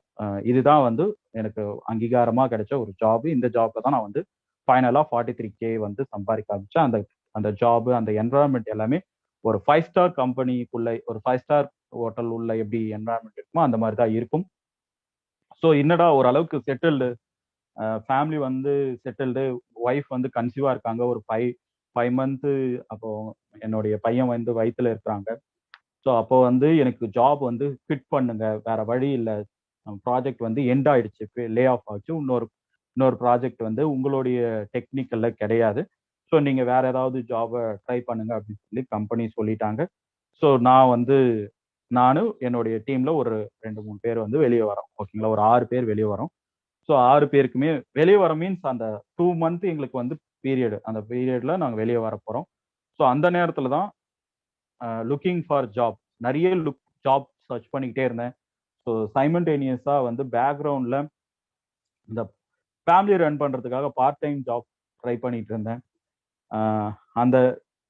இதுதான் வந்து எனக்கு அங்கீகாரமா கிடைச்ச ஒரு ஜாப். இந்த ஜாப்ல தான் நான் வந்து ஃபைனலா 43K வந்து சம்பாதிக்க ஆரம்பிச்சேன். அந்த அந்த ஜாப் அந்த என்வரான்மெண்ட் எல்லாமே ஒரு 5 ஸ்டார் கம்பெனிக்குள்ள ஒரு 5 ஸ்டார் ஹோட்டல் உள்ள எப்படி என்வரான்மெண்ட் இருக்குமோ அந்த மாதிரி தான் இருக்கும். ஸோ என்னடா ஓரளவுக்கு செட்டில்டு ஃபேமிலி வந்து செட்டில்டு, ஒய்ஃப் வந்து கன்சீவா இருக்காங்க. ஒரு 5 மந்த் அப்போ என்னுடைய பையன் வந்து வயித்துல இருக்கிறாங்க. ஸோ அப்போ வந்து எனக்கு ஜாப் வந்து ஃபிட் பண்ணுங்க, வேற வழி இல்லை. ப்ராஜெக்ட் வந்து எண்ட் ஆயிடுச்சு, லே ஆஃப் ஆச்சு. இன்னொரு இன்னொரு ப்ராஜெக்ட் வந்து உங்களுடைய டெக்னிக்கல்ல கிடையாது. ஸோ நீங்க வேற ஏதாவது ஜாபை ட்ரை பண்ணுங்க அப்படின்னு சொல்லி கம்பெனி சொல்லிட்டாங்க. ஸோ நானும் என்னுடைய டீம்ல ஒரு 2-3 பேர் வந்து வெளியே வரோம். ஓகேங்களா. ஒரு 6 பேர் வெளியே வரோம். ஸோ 6 பேருக்குமே வெளியே வர மீன்ஸ் அந்த 2 மந்த் எங்களுக்கு வந்து பீரியட். அந்த பீரியட்ல நாங்கள் வெளியே வர போறோம். ஸோ அந்த நேரத்துல தான் லுக்கிங் ஃபார் ஜாப் நிறைய ஜாப் சர்ச் பண்ணிக்கிட்டே இருந்தேன். ஸோ சைமல்டேனியஸா வந்து பேக்ரவுண்ட்ல இந்த ஃபேமிலி ரன் பண்றதுக்காக பார்ட் டைம் ஜாப் ட்ரை பண்ணிட்டு இருந்தேன். அந்த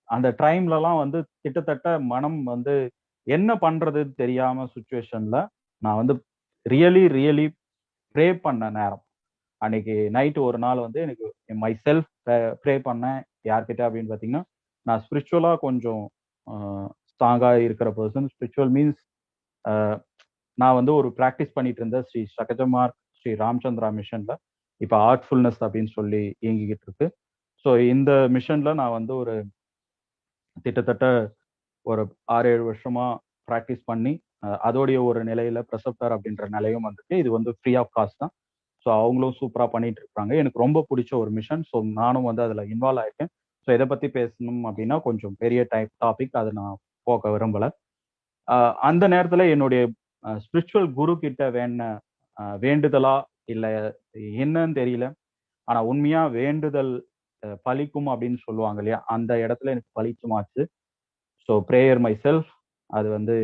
அந்த டைம்லலாம் வந்து கிட்டத்தட்ட மனம் வந்து என்ன பண்றது தெரியாம சுச்சுவேஷன்ல நான் வந்து ரியலி ரியலி ப்ரே பண்ண நேரம். அன்னைக்கு நைட்டு ஒரு நாள் வந்து எனக்கு மை செல்ஃப் ப்ரே பண்ணேன். யார்கிட்ட அப்படின்னு பார்த்தீங்கன்னா, நான் ஸ்பிரிச்சுவலா கொஞ்சம் ஸ்ட்ராங்கா இருக்கிற பர்சன். ஸ்பிரிச்சுவல் மீன்ஸ் நான் வந்து ஒரு ப்ராக்டிஸ் பண்ணிட்டு இருந்த ஸ்ரீ சகஜமார்க் ஸ்ரீ ராமச்சந்திரா மிஷன்ல இப்போ ஆர்ட்ஃபுல்னஸ் அப்படின்னு சொல்லி இயங்கிக்கிட்டு இருக்கு. ஸோ இந்த மிஷன்ல நான் வந்து ஒரு கிட்டத்தட்ட ஒரு 6-7 வருஷமா ப்ராக்டிஸ் பண்ணி அதோடைய ஒரு நிலையில ப்ரெசப்டர் அப்படின்ற நிலையும் வந்துட்டு இது வந்து ஃப்ரீ ஆஃப் காஸ்ட் தான். ஸோ அவங்களும் சூப்பராக பண்ணிட்டு இருக்காங்க. எனக்கு ரொம்ப பிடிச்ச ஒரு மிஷன். ஸோ நானும் வந்து அதில் இன்வால்வ் ஆயிருக்கேன். ஸோ இதை பற்றி பேசணும் அப்படின்னா கொஞ்சம் பெரிய டாபிக், அதை நான் போக விரும்பலை. அந்த நேரத்தில் என்னுடைய ஸ்பிரிச்சுவல் குரு கிட்ட வேண்டுதலா இல்லை என்னன்னு தெரியல. ஆனால் உண்மையா வேண்டுதல் பலிக்கும் அப்படின்னு சொல்லுவாங்க இல்லையா, அந்த இடத்துல எனக்கு பலிச்சுமாச்சு. So prayer myself. அது வந்து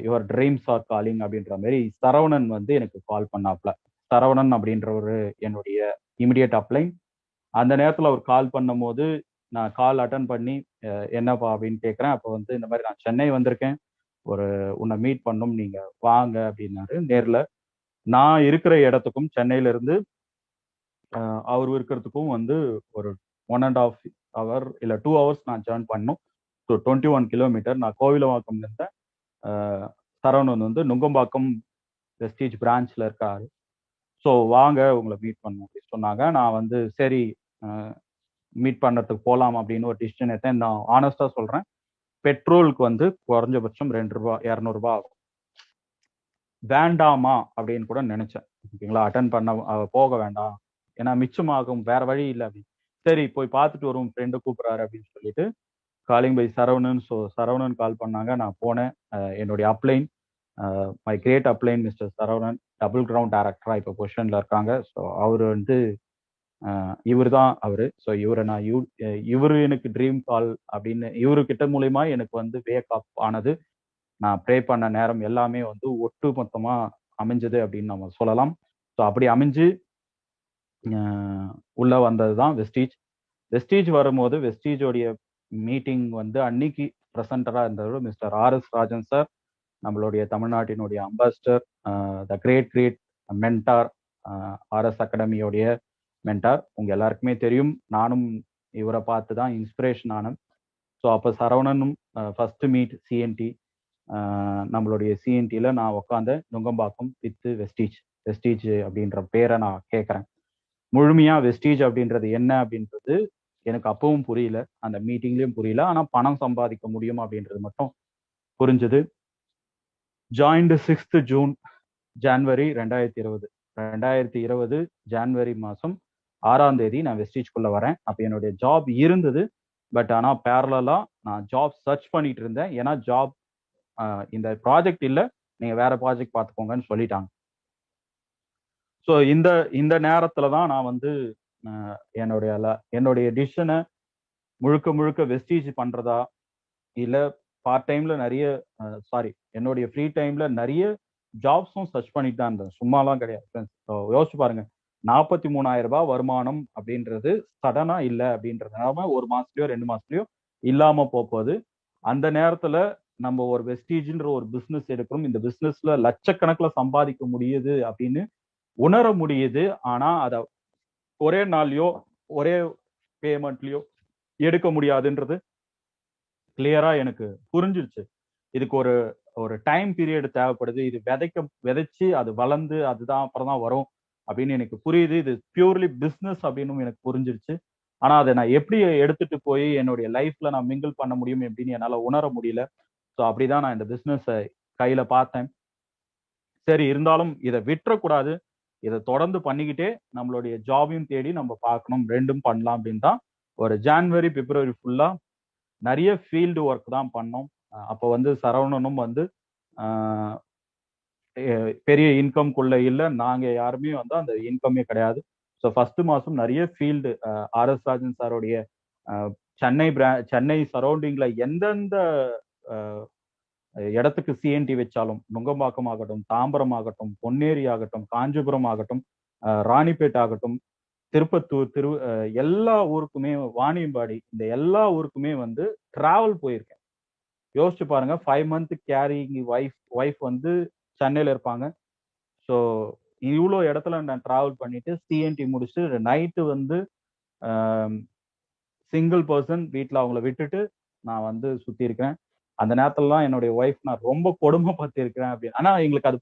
யுவர் ட்ரீம்ஸ் ஆர் காலிங் அப்படின்ற மாதிரி சரவணன் வந்து எனக்கு கால் பண்ணாப்ல. சரவணன் அப்படின்ற ஒரு என்னுடைய இமிடியேட் அப்ளைன். அந்த நேரத்தில் அவர் கால் பண்ணும்போது நான் கால் அட்டன் பண்ணி என்னப்பா அப்படின்னு கேட்குறேன். அப்போ வந்து இந்த மாதிரி நான் சென்னை வந்திருக்கேன், ஒரு உன்னை மீட் பண்ணும், நீங்க வாங்க அப்படின்னாரு. நேரில் நான் இருக்கிற இடத்துக்கும் சென்னையில இருந்து அவர் இருக்கிறதுக்கும் வந்து ஒரு 1.5 hour இல்லை 2 hours நான் ஜேர்ன் பண்ணணும். So 21 kilometre. நான் கோவிலவாக்கம் இருந்தேன். சரவணன் வந்து நுங்கம்பாக்கம் வெஸ்டீஜ் பிரான்ச்ல இருக்காரு. ஸோ வாங்க உங்களை மீட் பண்ணணும் அப்படின்னு சொன்னாங்க. நான் வந்து சரி மீட் பண்ணுறதுக்கு போகலாம் அப்படின்னு ஒரு டிசிஷன் எடுத்தேன். நான் ஆனஸ்டா சொல்றேன், பெட்ரோலுக்கு வந்து குறைஞ்சபட்சம் 2 ரூபா 200 ரூபாய் ஆகும். வேண்டாமா அப்படின்னு கூட நினைச்சேன். ஓகேங்களா. அட்டன் பண்ண போக வேண்டாம், ஏன்னா மிச்சமாகும், வேற வழி இல்லை அப்படின்னு. சரி போய் பார்த்துட்டு வரும், ஃப்ரெண்டு கூப்பிடுறாரு அப்படின்னு சொல்லிட்டு calling by Saravanan. So Saravanan call பண்ணாங்க, நான் போனேன். என்னுடைய upline my great upline mister Saravanan double crown டைரக்டரா இப்போ பொசிஷன்ல இருக்காங்க. ஸோ அவர் வந்து இவர் தான் அவரு. ஸோ இவரை நான் இவரு எனக்கு ட்ரீம் கால் அப்படின்னு இவரு கிட்ட மூலியமா எனக்கு வந்து வேக் அப் ஆனது. நான் ப்ரே பண்ண நேரம் எல்லாமே வந்து ஒட்டு மொத்தமா அமைஞ்சது அப்படின்னு நம்ம சொல்லலாம். ஸோ அப்படி அமைஞ்சு உள்ள வந்தது தான் வெஸ்டீஜ். வெஸ்டீஜ் வரும்போது வெஸ்டீஜோடைய மீட்டிங் வந்து அன்னைக்கு ப்ரெசன்டரா இருந்தவர் மிஸ்டர் RS ராஜன் சார், நம்மளுடைய தமிழ்நாட்டினுடைய ambassador, the great mentor, RS அகாடமியோடைய மென்டார். உங்க எல்லாருக்குமே தெரியும், நானும் இவரை பார்த்து தான் இன்ஸ்பிரேஷன் ஆனேன். ஸோ அப்போ சரவணனும் ஃபர்ஸ்ட் மீட் சிஎன்டி, நம்மளுடைய சிஎன்டியில் நான் உட்காந்து நுங்கம்பாக்கம் வித் வெஸ்டீஜ் அப்படின்ற பேரை நான் கேட்குறேன். முழுமையா வெஸ்டீஜ் அப்படின்றது என்ன அப்படின்றது எனக்கு அப்பவும் புரியல, அந்த மீட்டிங்லயும் புரியல. ஆனால் பணம் சம்பாதிக்க முடியும் அப்படின்றது மட்டும் புரிஞ்சுது. Joined 6th June January 2020 January மாதம் 6ஆம் தேதி நான் வெஸ்டீஜ்குள்ள வரேன். அப்போ என்னுடைய ஜாப் இருந்தது. பட் ஆனால் பேரலா நான் ஜாப் சர்ச் பண்ணிட்டு இருந்தேன். ஏன்னா ஜாப் இந்த ப்ராஜெக்ட் இல்லை, நீங்கள் வேற ப்ராஜெக்ட் பார்த்துக்கோங்கன்னு சொல்லிட்டாங்க. ஸோ இந்த நேரத்தில் தான் நான் வந்து என்னுடைய டிசிஷனை முழுக்க வெஸ்டீஜ் பண்ணுறதா இல்லை பார்ட் டைம்ல நிறைய என்னுடைய ஃப்ரீ டைம்ல நிறைய ஜாப்ஸும் சர்ச் பண்ணிட்டு தான் இருந்தேன். சும்மாலாம் கிடையாது. யோசிச்சு பாருங்க, 43,000 ரூபாய் வருமானம் அப்படின்றது சடனா இல்லை அப்படின்றதுனால ஒரு மாசத்துலயோ 2 மாசத்துலயோ இல்லாம போகுது. அந்த நேரத்துல நம்ம ஒரு வெஸ்டீஜ்ன்ற ஒரு பிசினஸ் எடுக்கிறோம். இந்த பிசினஸ்ல லட்சக்கணக்கில் சம்பாதிக்க முடியுது அப்படின்னு உணர முடியுது. ஆனா அதை ஒரே நாள்லயோ ஒரே பேமெண்ட்லயோ எடுக்க முடியாதுன்றது கிளியரா எனக்கு புரிஞ்சிருச்சு. இதுக்கு ஒரு டைம் பீரியட் தேவைப்படுது. இது விதைச்சு அது வளர்ந்து அதுதான் அப்புறம் தான் வரும் அப்படின்னு எனக்கு புரியுது. இது பியூர்லி பிஸ்னஸ் அப்படின்னு எனக்கு புரிஞ்சிருச்சு. ஆனா அதை நான் எப்படி எடுத்துட்டு போய் என்னுடைய லைஃப்ல நான் மிங்கிள் பண்ண முடியும் அப்படின்னு என்னால உணர முடியல. ஸோ அப்படிதான் நான் இந்த பிஸ்னஸ் கையில பார்த்தேன். சரி, இருந்தாலும் இதை விட்டுறக்கூடாது, இதை தொடர்ந்து பண்ணிக்கிட்டே நம்மளுடைய ஜாபையும் தேடி நம்ம பார்க்கணும், ரெண்டும் பண்ணலாம் அப்படின்னு தான் ஒரு ஜான்வரி பிப்ரவரி ஃபுல்லா நிறைய ஃபீல்டு ஒர்க் தான் பண்ணோம். அப்போ வந்து சரவணனும் வந்து பெரிய இன்கம்குள்ள இல்லை, நாங்க யாருமே வந்து அந்த இன்கமே கிடையாது. ஸோ ஃபர்ஸ்ட் மாசம் நிறைய ஃபீல்டு ஆர்எஸ் ராஜன் சாரோடைய சென்னை சரௌண்டிங்ல எந்தெந்த இடத்துக்கு சிஎன்டி வச்சாலும், நுங்கம்பாக்கம் ஆகட்டும், தாம்பரம் ஆகட்டும், பொன்னேரி ஆகட்டும், காஞ்சிபுரம் ஆகட்டும், ராணிப்பேட் ஆகட்டும், திருப்பத்தூர், எல்லா ஊருக்குமே, வாணியம்பாடி, இந்த எல்லா ஊருக்குமே வந்து டிராவல் போயிருக்கேன். யோசிச்சு பாருங்க, 5 month கேரிங் ஒய்ஃப் வந்து சென்னையில இருப்பாங்க. ஸோ இவ்வளோ இடத்துல நான் டிராவல் பண்ணிட்டு சிஎன்டி முடிச்சுட்டு நைட்டு வந்து சிங்கிள் பர்சன் வீட்டில் அவங்கள விட்டுட்டு நான் வந்து சுத்தி இருக்கிறேன். அந்த நேரத்துலலாம் என்னுடைய ஒய்ஃப் நான் ரொம்ப கொடுமைப்படுத்தியிருக்கிறேன் அப்படின்னு. ஆனா எங்களுக்கு அது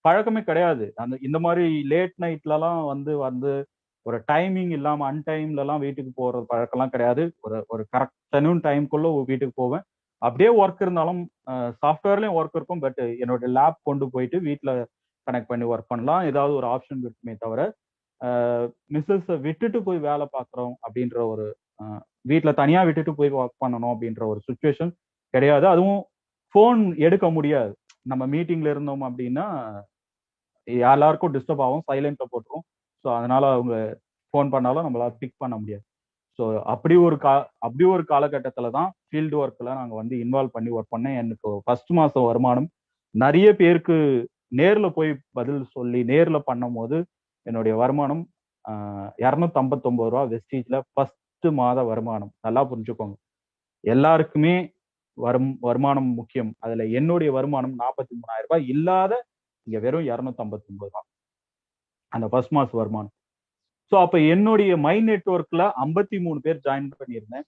பழக்கமே கிடையாது. இந்த மாதிரி லேட் நைட்லலாம் வந்து ஒரு டைமிங் இல்லாம அன்டைம்லலாம் வீட்டுக்கு போற பழக்கம்லாம் கிடையாது. ஒரு கரெக்டான டைம்குள்ள வீட்டுக்கு போவேன். அப்படியே ஒர்க் இருந்தாலும் சாஃப்ட்வேர்லயும் ஒர்க் இருக்கும். பட் என்னோட லேப் கொண்டு போயிட்டு வீட்டில் கனெக்ட் பண்ணி ஒர்க் பண்ணலாம், ஏதாவது ஒரு ஆப்ஷன் இருக்குமே தவிர மிஸ்ஸஸ் விட்டுட்டு போய் வேலை பார்க்குறோம் அப்படின்ற ஒரு வீட்டில் தனியாக விட்டுட்டு போய் ஒர்க் பண்ணணும் அப்படின்ற ஒரு சுச்சுவேஷன் கிடையாது. அதுவும் ஃபோன் எடுக்க முடியாது. நம்ம மீட்டிங்ல இருந்தோம் அப்படின்னா எல்லாருக்கும் டிஸ்டர்ப் ஆகும், சைலண்ட்ல போட்டுரும். ஸோ அதனால அவங்க ஃபோன் பண்ணாலும் நம்மளால பிக் பண்ண முடியாது. ஸோ அப்படி ஒரு காலகட்டத்தில் தான் ஃபீல்டு ஒர்க்கில் நாங்கள் வந்து இன்வால்வ் பண்ணி ஒர்க் பண்ணேன். எனக்கு ஃபர்ஸ்ட் மாதம் வருமானம் நிறைய பேருக்கு நேரில் போய் பதில் சொல்லி நேரில் பண்ணும் போது என்னுடைய வருமானம் 259 ரூபா வெஸ்டீஜ்ல ஃபர்ஸ்ட் மாத வருமானம். நல்லா புரிஞ்சுக்கோங்க, எல்லாருக்குமே வருமானம் முக்கியம். அதுல என்னுடைய வருமானம் 43,000 ரூபாய் இல்லாத இங்க வெறும் 259 தான் அந்த ஃபர்ஸ்ட் மாச வருமானம். ஸோ அப்ப என்னுடைய மை நெட்வொர்க்ல 53 பேர் ஜாயின் பண்ணியிருந்தேன்.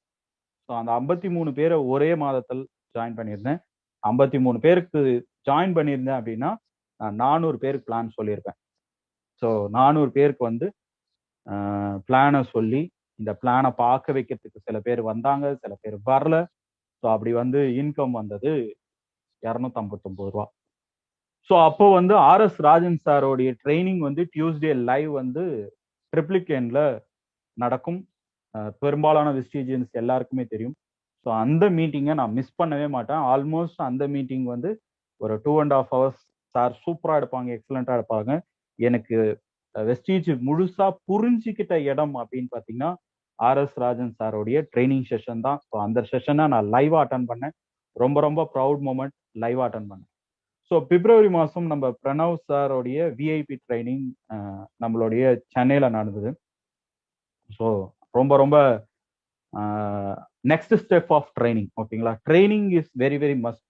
ஸோ அந்த 53 பேரை ஒரே மாதத்தில் ஜாயின் பண்ணியிருந்தேன். 53 பேருக்கு ஜாயின் பண்ணியிருந்தேன் அப்படின்னா 400 பேருக்கு பிளான் சொல்லியிருப்பேன். ஸோ 400 பேருக்கு வந்து பிளானை சொல்லி இந்த பிளானை பார்க்க வைக்கிறதுக்கு சில பேர் வந்தாங்க, சில பேர் வரல. ஸோ அப்படி வந்து இன்கம் வந்தது 259 ரூபா. ஸோ அப்போ வந்து ஆர்எஸ் ராஜன் சாரோடைய ட்ரைனிங் வந்து டியூஸ்டே லைவ் வந்து ட்ரிப்ளிகேன்ல நடக்கும். பெரும்பாலான வெஸ்டீஜியன்ஸ் எல்லாருக்குமே தெரியும். ஸோ அந்த மீட்டிங்கை நான் மிஸ் பண்ணவே மாட்டேன். ஆல்மோஸ்ட் அந்த மீட்டிங் வந்து ஒரு 2.5 hours சார் சூப்பராக எடுப்பாங்க, எக்ஸலண்ட்டாக எடுப்பாங்க. எனக்கு வெஸ்டீஜ் முழுசா புரிஞ்சுக்கிட்ட இடம் அப்படின்னு பார்த்தீங்கன்னா ஆர்எஸ் ராஜன் சாரோடைய ட்ரைனிங் செஷன் தான். ஸோ அந்த செஷனை நான் லைவா அட்டன் பண்ணேன். ரொம்ப ப்ரௌட் மூமெண்ட், லைவா அட்டன் பண்ணேன். ஸோ பிப்ரவரி மாதம் நம்ம பிரணவ் சாரோடைய விஐபி ட்ரைனிங் நம்மளுடைய சென்னையில் நடந்தது. ஸோ ரொம்ப நெக்ஸ்ட் ஸ்டெப் ஆஃப் ட்ரைனிங். ஓகேங்களா, ட்ரைனிங் இஸ் வெரி மஸ்ட்.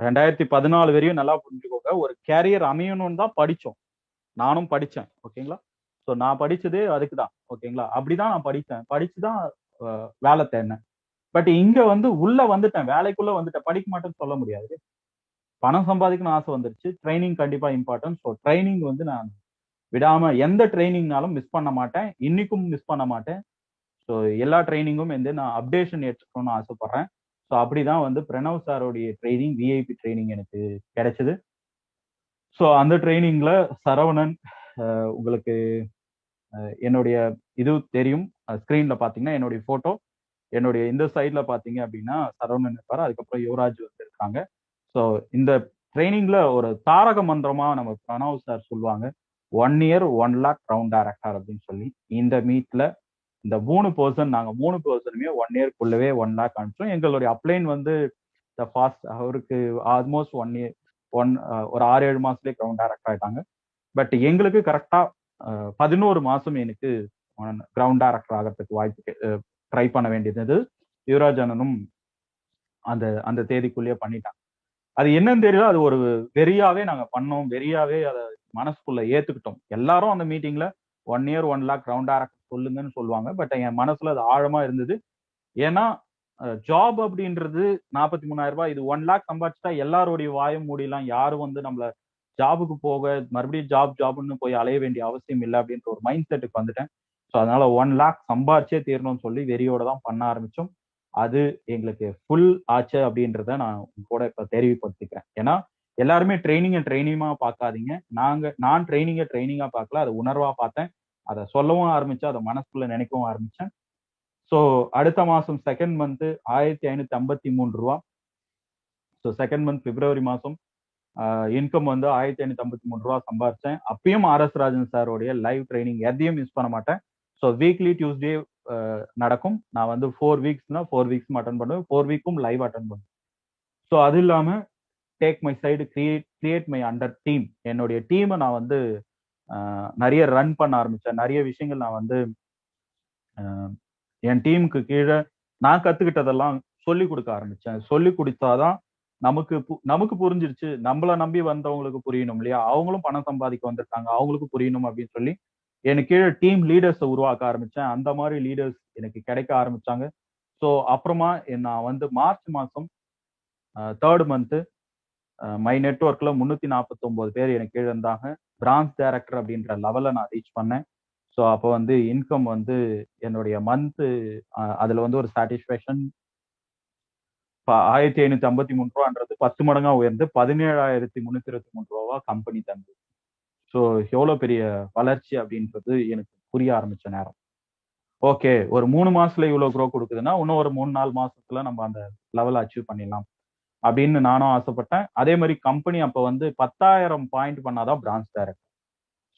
2014 வரையும் நல்லா புரிஞ்சுக்கோங்க, ஒரு கேரியர் அமையணும்னு தான் படித்தோம். நானும் படித்தேன். ஓகேங்களா, ஸோ நான் படித்ததே அதுக்கு தான். ஓகேங்களா, அப்படிதான் நான் படிச்சு தான் வேலை தேடினேன். பட் இங்க வந்து உள்ள வந்துட்டேன், வேலைக்குள்ள வந்துட்டேன். படிக்க மாட்டேன்னு சொல்ல முடியாது. பணம் சம்பாதிக்கணும்னு ஆசை வந்துருச்சு. ட்ரைனிங் கண்டிப்பா இம்பார்ட்டன்ட். ஸோ ட்ரைனிங் வந்து நான் விடாம எந்த ட்ரைனிங்னாலும் மிஸ் பண்ண மாட்டேன், இன்னைக்கும் மிஸ் பண்ண மாட்டேன். ஸோ எல்லா ட்ரைனிங்கும் வந்து நான் அப்டேஷன் எடுத்துக்கணும்னு ஆசைப்படுறேன். ஸோ அப்படிதான் வந்து பிரணவ் சாரோடைய ட்ரைனிங், விஐபி ட்ரைனிங் எனக்கு கிடைச்சது. ஸோ அந்த ட்ரைனிங்ல சரவணன், உங்களுக்கு என்னுடைய இது தெரியும். ஸ்க்ரீன்ல பார்த்தீங்கன்னா என்னுடைய ஃபோட்டோ, என்னுடைய இந்த சைட்ல பார்த்தீங்க அப்படின்னா சரவணன் இருப்பாரு. அதுக்கப்புறம் யுவராஜ் வந்து இருக்காங்க. ஸோ இந்த ட்ரைனிங்ல ஒரு தாரக மந்திரமா நம்ம பிரணவ் சார் சொல்லுவாங்க, 1 இயர் 1 லேக் ரவுண்ட் டைரக்டர் அப்படின்னு சொல்லி. இந்த மீட்ல இந்த 3 பெர்சன், நாங்க 3 பெர்சனுமே 1 இயர்க்குள்ளவே 1 லேக் அனுப்பிச்சோம். எங்களுடைய அப்ளைன் வந்து ஃபாஸ்ட் அவருக்கு ஆல்மோஸ்ட் 1 இயர் ஒரு 6-7 மாசத்துலயே கிரவுண்ட் டைரக்டர் ஆயிட்டாங்க. பட் எங்களுக்கு கரெக்டா 11 மாசம் எனக்கு கிரவுண்ட் டைரக்டர் ஆகிறதுக்கு வாய்ப்பு ட்ரை பண்ண வேண்டியது. யுவராஜ் அண்ணனும் அந்த அந்த தேதிக்குள்ளேயே பண்ணிட்டாங்க. அது என்னன்னு தெரியல. அது ஒரு வெறியாவே நாங்க பண்ணோம். வெறியாவே அத மனசுக்குள்ள ஏத்துக்கிட்டோம். எல்லாரும் அந்த மீட்டிங்ல 1 இயர் 1 லேக் ரவுண்ட் டைரக்டர் சொல்லுங்கன்னு சொல்லுவாங்க. பட் என் மனசுல அது ஆழமா இருந்தது. ஏன்னா ஜாப் அப்படின்றது 43,000 ரூபாய். இது 1 லேக் சம்பாதிச்சுட்டா எல்லாருடைய வாயும் மூடிலாம். யாரும் வந்து நம்மள ஜாபுக்கு போக மறுபடியும் ஜாப்னு போய் அலைய வேண்டிய அவசியம் இல்லை அப்படின்ற ஒரு மைண்ட் செட்டுக்கு வந்துட்டேன். ஸோ அதனால 1 லேக் சம்பாரிச்சே தீரணும்னு சொல்லி வெறியோட தான் பண்ண ஆரம்பிச்சோம். அது எங்களுக்கு ஃபுல் ஆச்சு அப்படின்றத நான் உங்க கூட இப்ப தெரிவிப்படுத்திக்கிறேன். ஏன்னா எல்லாருமே ட்ரைனிங்கா பார்க்காதீங்க. நான் ட்ரைனிங்கா பார்க்கல. அதை உணர்வா பார்த்தேன். அதை சொல்லவும் ஆரம்பிச்சேன். அதை மனசுக்குள்ள நினைக்கவும் ஆரம்பிச்சேன். ஸோ அடுத்த மாசம் செகண்ட் மந்த் ரூ. 1553. ஸோ செகண்ட் மந்த் பிப்ரவரி மாசம் இன்கம் வந்து ரூ. 1553 சம்பாரிச்சேன். அப்பயும் ஆர்எஸ் ராஜன் சாரோடைய லைவ் ட்ரைனிங் எதையும் மிஸ் பண்ண மாட்டேன். ஸோ வீக்லி டியூஸ்டே நடக்கும். நான் வந்து 4 வீக்ஸ்னா 4 வீக்ஸும் அட்டன் பண்ணுவேன். 4 வீக்கும் லைவ் அட்டன் பண்ணுவேன். ஸோ அது இல்லாம take my side, create my under team. என்னுடைய டீமை நான் வந்து நிறைய ரன் பண்ண ஆரம்பிச்சேன். நிறைய விஷயங்கள் நான் வந்து என் டீமுக்கு கீழே நான் கத்துக்கிட்டதெல்லாம் சொல்லி கொடுக்க ஆரம்பிச்சேன். சொல்லி கொடுத்தாதான் நமக்கு புரிஞ்சிருச்சு. நம்மள நம்பி வந்தவங்களுக்கு புரியணும் இல்லையா? அவங்களும் பணம் சம்பாதிக்க வந்திருக்காங்க, அவங்களுக்கு புரியணும் அப்படின்னு சொல்லி எனக்கு கீழே டீம் லீடர்ஸை உருவாக்க ஆரம்பிச்சேன். அந்த மாதிரி லீடர்ஸ் எனக்கு கிடைக்க ஆரம்பிச்சாங்க. ஸோ அப்புறமா நான் வந்து மார்ச் மாசம் தேர்ட் மந்த் மை நெட்ஒர்க்ல 349 பேர் எனக்கு கீழே இருந்தாங்க. பிரான்ச் டைரக்டர் அப்படின்ற லெவல்ல நான் ரீச் பண்ணேன். ஸோ அப்போ வந்து இன்கம் வந்து என்னுடைய மந்த் அதுல வந்து ஒரு சாட்டிஸ்பேக்ஷன் 1553 10 மடங்கா உயர்ந்து 17,323 கம்பெனி தந்தது. ஸோ எவ்வளவு பெரிய வளர்ச்சி அப்படின்றது எனக்கு புரிய ஆரம்பிச்ச நேரம். ஓகே, ஒரு 3 மாசத்துல இவ்வளவு க்ரோ கொடுக்குதுன்னா இன்னும் ஒரு 3-4 மாசத்துல நம்ம அந்த லெவல் அச்சீவ் பண்ணிடலாம் அப்படின்னு நானும் ஆசைப்பட்டேன். அதே மாதிரி கம்பெனி அப்ப வந்து 10,000 பாயிண்ட் பண்ணாதான் பிரான்ச் டைரக்டர்.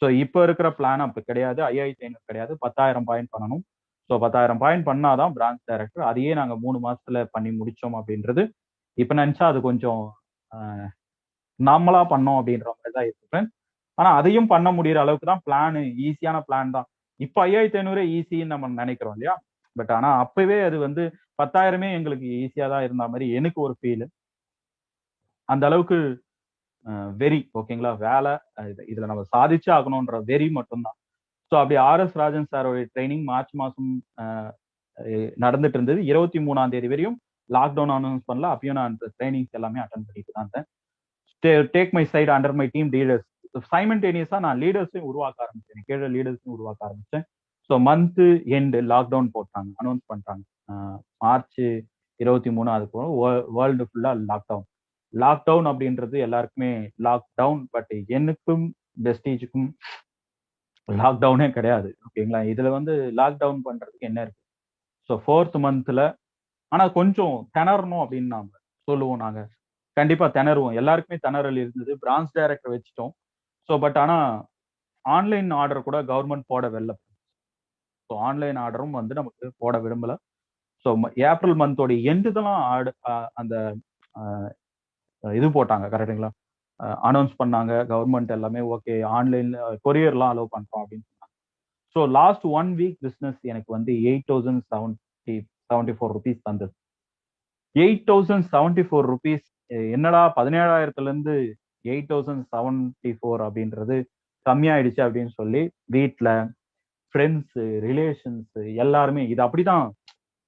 ஸோ இப்போ இருக்கிற பிளான் அப்ப கிடையாது. 5,500 கிடையாது, 10,000 பாயிண்ட் பண்ணணும். ஸோ 10,000 பாயிண்ட் பண்ணாதான் பிரான்ச் டைரக்டர். அதையே நாங்க 3 மாசத்துல பண்ணி முடிச்சோம் அப்படின்றது இப்ப நினைச்சா அது கொஞ்சம் நார்மலா பண்ணோம் அப்படின்ற மாதிரி தான் இருக்கு. ஆனா அதையும் பண்ண முடியற அளவுக்கு தான் பிளான், ஈஸியான பிளான் தான். இப்ப 5,500 ஈஸின்னு நம்ம நினைக்கிறோம் இல்லையா? பட் ஆனா அப்பவே அது வந்து 10,000 எங்களுக்கு ஈஸியா தான் இருந்த மாதிரி எனக்கு ஒரு ஃபீல். அந்த அளவுக்கு வெறி, ஓகேங்களா? வேலை இதுல நம்ம சாதிச்சே ஆகணும்ன்ற வெறி மட்டும்தான். ஸோ அப்படி ஆர்எஸ் ராஜன் சாரோட ட்ரைனிங் மார்ச் மாசம் நடந்துட்டு இருந்தது. 23ஆம் தேதி வரையும் லாக்டவுன் அனௌன்ஸ் பண்ணல. அப்பயும் நான் அந்த ட்ரைனிங்ஸ் எல்லாமே அட்டன் பண்ணிட்டு தான் இருந்தேன். Take my side under my team leaders. சைமல்டேனியஸா நான் லீடர்ஸையும் உருவாக்க ஆரம்பிச்சேன். கீழே லீடர்ஸையும் உருவாக்க ஆரம்பிச்சேன். ஸோ மந்த் எண்டு லாக்டவுன் போட்டாங்க, அனௌன்ஸ் பண்ணிட்டாங்க. மார்ச் 23 அதுக்கு வேர்ல்டு ஃபுல்லா லாக்டவுன் அப்படின்றது எல்லாருக்குமே லாக்டவுன். பட் எனக்கும் பெஸ்டீஜுக்கும் லாக்டவுனே கிடையாது, ஓகேங்களா? இதுல வந்து லாக்டவுன் பண்றதுக்கு என்ன இருக்கு? ஸோ 4th மந்த்ல ஆனா கொஞ்சம் திணறணும் அப்படின்னு நாம சொல்லுவோம். நாங்க கண்டிப்பா திணறுவோம். எல்லாருக்குமே திணறல் இருந்தது. பிரான்ச் டைரக்டர் வச்சுட்டோம். ஸோ பட் ஆனா ஆன்லைன் ஆர்டர் கூட கவர்மெண்ட் போட விடல. ஸோ ஆன்லைன் ஆர்டரும் வந்து நமக்கு போட விரும்பல. ஸோ ஏப்ரல் மந்தோட எண்டு தான் அந்த இது போட்டாங்க, கரெக்டுங்களா? அனௌன்ஸ் பண்ணாங்க கவர்மெண்ட் எல்லாமே. ஓகே, ஆன்லைன்ல கொரியர்லாம் அலோவ் பண்றோம் அப்படின்னு சொன்னாங்க. ஸோ லாஸ்ட் 1 வீக் பிசினஸ் எனக்கு வந்து 8,074 ருபீஸ் தந்தது. 8,074 ருபீஸ். என்னடா 17,000ல இருந்து 8,074 அப்படின்றது கம்மியாயிடுச்சு அப்படின்னு சொல்லி வீட்டுல, ஃப்ரெண்ட்ஸ், ரிலேஷன்ஸ் எல்லாருமே இது அப்படிதான்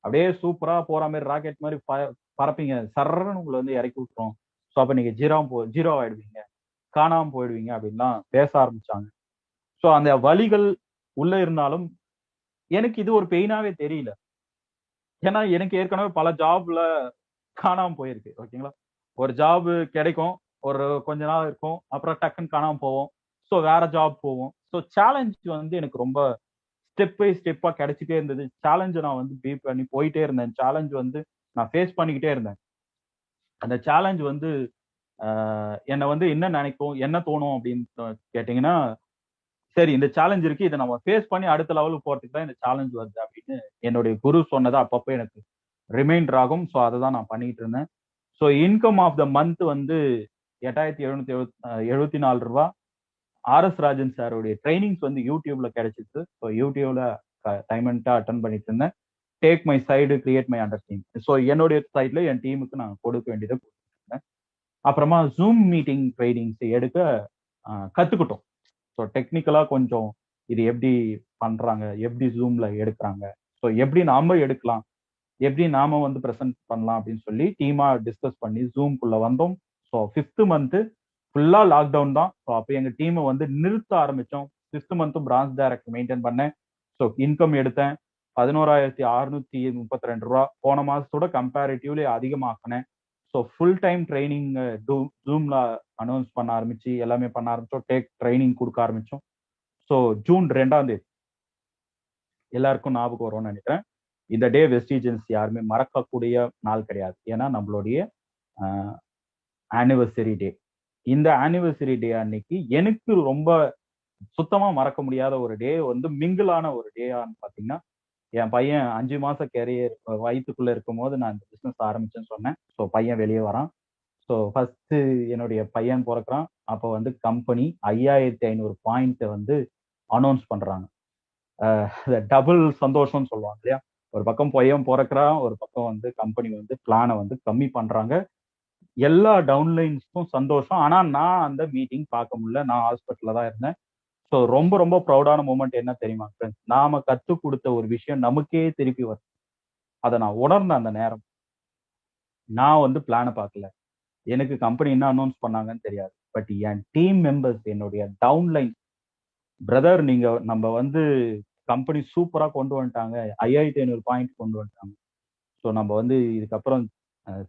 அப்படியே சூப்பரா போற மாதிரி ராக்கெட் மாதிரி பறப்பீங்க, சர்றன்னு உங்களை வந்து இறக்கி விட்டுரும். ஸோ அப்ப நீங்க ஜீரோ ஆயிடுவீங்க, காணாம போயிடுவீங்க அப்படின்லாம் பேச ஆரம்பிச்சாங்க. ஸோ அந்த வலிகள் உள்ள இருந்தாலும் எனக்கு இது ஒரு பெயினாவே தெரியல. ஏன்னா எனக்கு ஏற்கனவே பல ஜாப்ல காணாம போயிருக்கு. ஓகேங்களா? ஒரு ஜாப் கிடைக்கும், ஒரு கொஞ்ச நாள் இருக்கும், அப்புறம் டக்குன்னு காணாம போவோம். ஸோ வேற ஜாப் போவோம். ஸோ சேலஞ்ச் வந்து எனக்கு ரொம்ப ஸ்டெப் பை ஸ்டெப்பா கிடைச்சிட்டே இருந்தது. சேலஞ்ச நான் வந்து பீட் பண்ணி போயிட்டே இருந்தேன். சேலஞ்ச் வந்து நான் ஃபேஸ் பண்ணிக்கிட்டே இருந்தேன். அந்த சேலஞ்ச் வந்து என்ன வந்து என்ன நினைக்கும், என்ன தோணும் அப்படின்னு கேட்டீங்கன்னா, சரி இந்த சேலஞ்ச் இருக்கு. இத நம்ம ஃபேஸ் பண்ணி அடுத்த லெவலுக்கு போறதுக்கு தான் இந்த சேலஞ்ச் வருது அப்படின்னு என்னுடைய குரு சொன்னது அப்பப்போ எனக்கு ரிமைண்டர் ஆகும். ஸோ அததான் நான் பண்ணிட்டு இருந்தேன். So income of the month வந்து ரூ. 8774. ஆர்எஸ் ராஜன் சாருடைய ட்ரைனிங்ஸ் வந்து யூடியூப்ல கிடைச்சிச்சு. ஸோ யூடியூப்ல டைமண்டா அட்டன் பண்ணிட்டு இருந்தேன். Take my side, create my understanding. So என்னுடைய சைட்ல என் டீமுக்கு நான் கொடுக்க வேண்டியதை கொடுத்துருந்தேன். அப்புறமா ஜூம் மீட்டிங் ட்ரைனிங்ஸ் எடுக்க கத்துக்கிட்டோம். ஸோ டெக்னிக்கலா கொஞ்சம் இது எப்படி பண்றாங்க, எப்படி ஜூம்ல எடுக்கிறாங்க, ஸோ எப்படி நாம எடுக்கலாம், எப்படி நாம வந்து பிரசன்ட் பண்ணலாம் அப்படின்னு சொல்லி டீமா டிஸ்கஸ் பண்ணி ஜூம்குள்ள வந்தோம். ஸோ 5th மந்த் ஃபுல்லா லாக்டவுன் தான். ஸோ அப்போ எங்க டீமை வந்து நிறுத்த ஆரம்பிச்சோம். 5th மந்த்தும் பிரான்ச் டைரக்டர் மெயின்டைன் பண்ணேன். ஸோ இன்கம் எடுத்தேன். ரூ. 11,632. போன மாசத்தோட கம்பேரிட்டிவ்லி அதிகமாக்கினேன். ஸோ ஃபுல் டைம் ட்ரைனிங் ஜூம்ல அனௌன்ஸ் பண்ண ஆரம்பிச்சு எல்லாமே பண்ண ஆரம்பிச்சோம். டேக் ட்ரைனிங் கொடுக்க ஆரம்பிச்சோம். ஸோ ஜூன் 2 எல்லாருக்கும் ஞாபகம் வரும்னு நினைக்கிறேன். இந்த டே வெஸ்டிஜன்ஸ் யாருமே மறக்கக்கூடிய நாள் கிடையாது. ஏன்னா நம்மளுடைய ஆனிவர்சரி டே. இந்த ஆனிவர்சரி டே அன்னைக்கு எனக்கு ரொம்ப சுத்தமா மறக்க முடியாத ஒரு டே வந்து மிங்கிளான ஒரு டேயான்னு பாத்தீங்கன்னா, என் பையன் 5 மாச கேரியர் வயித்துக்குள்ள இருக்கும்போது நான் இந்த பிசினஸ் ஆரம்பிச்சேன்னு சொன்னேன். ஸோ பையன் வெளியே வரான். ஸோ ஃபர்ஸ்ட் என்னுடைய பையன் பிறக்கிறான். அப்போ வந்து கம்பெனி 5500 பாயிண்ட் வந்து அனௌன்ஸ் பண்றாங்க. டபுள் சந்தோஷம்னு சொல்லுவாங்க இல்லையா? ஒரு பக்கம் பையன் பிறக்கிறான், ஒரு பக்கம் வந்து கம்பெனி வந்து பிளானை வந்து கம்மி பண்றாங்க. எல்லா டவுன்லைன்ஸ்க்கும் சந்தோஷம். ஆனா நான் அந்த மீட்டிங் பார்க்க முடியல. நான் ஹாஸ்பிட்டல்ல தான் இருந்தேன். ஸோ ரொம்ப ரொம்ப ப்ரௌடான மூமெண்ட் என்ன தெரியுமா ஃப்ரெண்ட்ஸ்? நாம கத்து கொடுத்த ஒரு விஷயம் நமக்கே திருப்பி வரும். அதை நான் உணர்ந்த அந்த நேரம். நான் வந்து பிளானை பார்க்கல. எனக்கு கம்பெனி என்ன அனௌன்ஸ் பண்ணாங்கன்னு தெரியாது. பட் என் டீம் மெம்பர்ஸ், என்னுடைய டவுன்லைன், பிரதர் நீங்க நம்ம வந்து கம்பெனி சூப்பரா கொண்டு வந்துட்டாங்க. 5500 பாயிண்ட் கொண்டு வந்துட்டாங்க. ஸோ நம்ம வந்து இதுக்கப்புறம்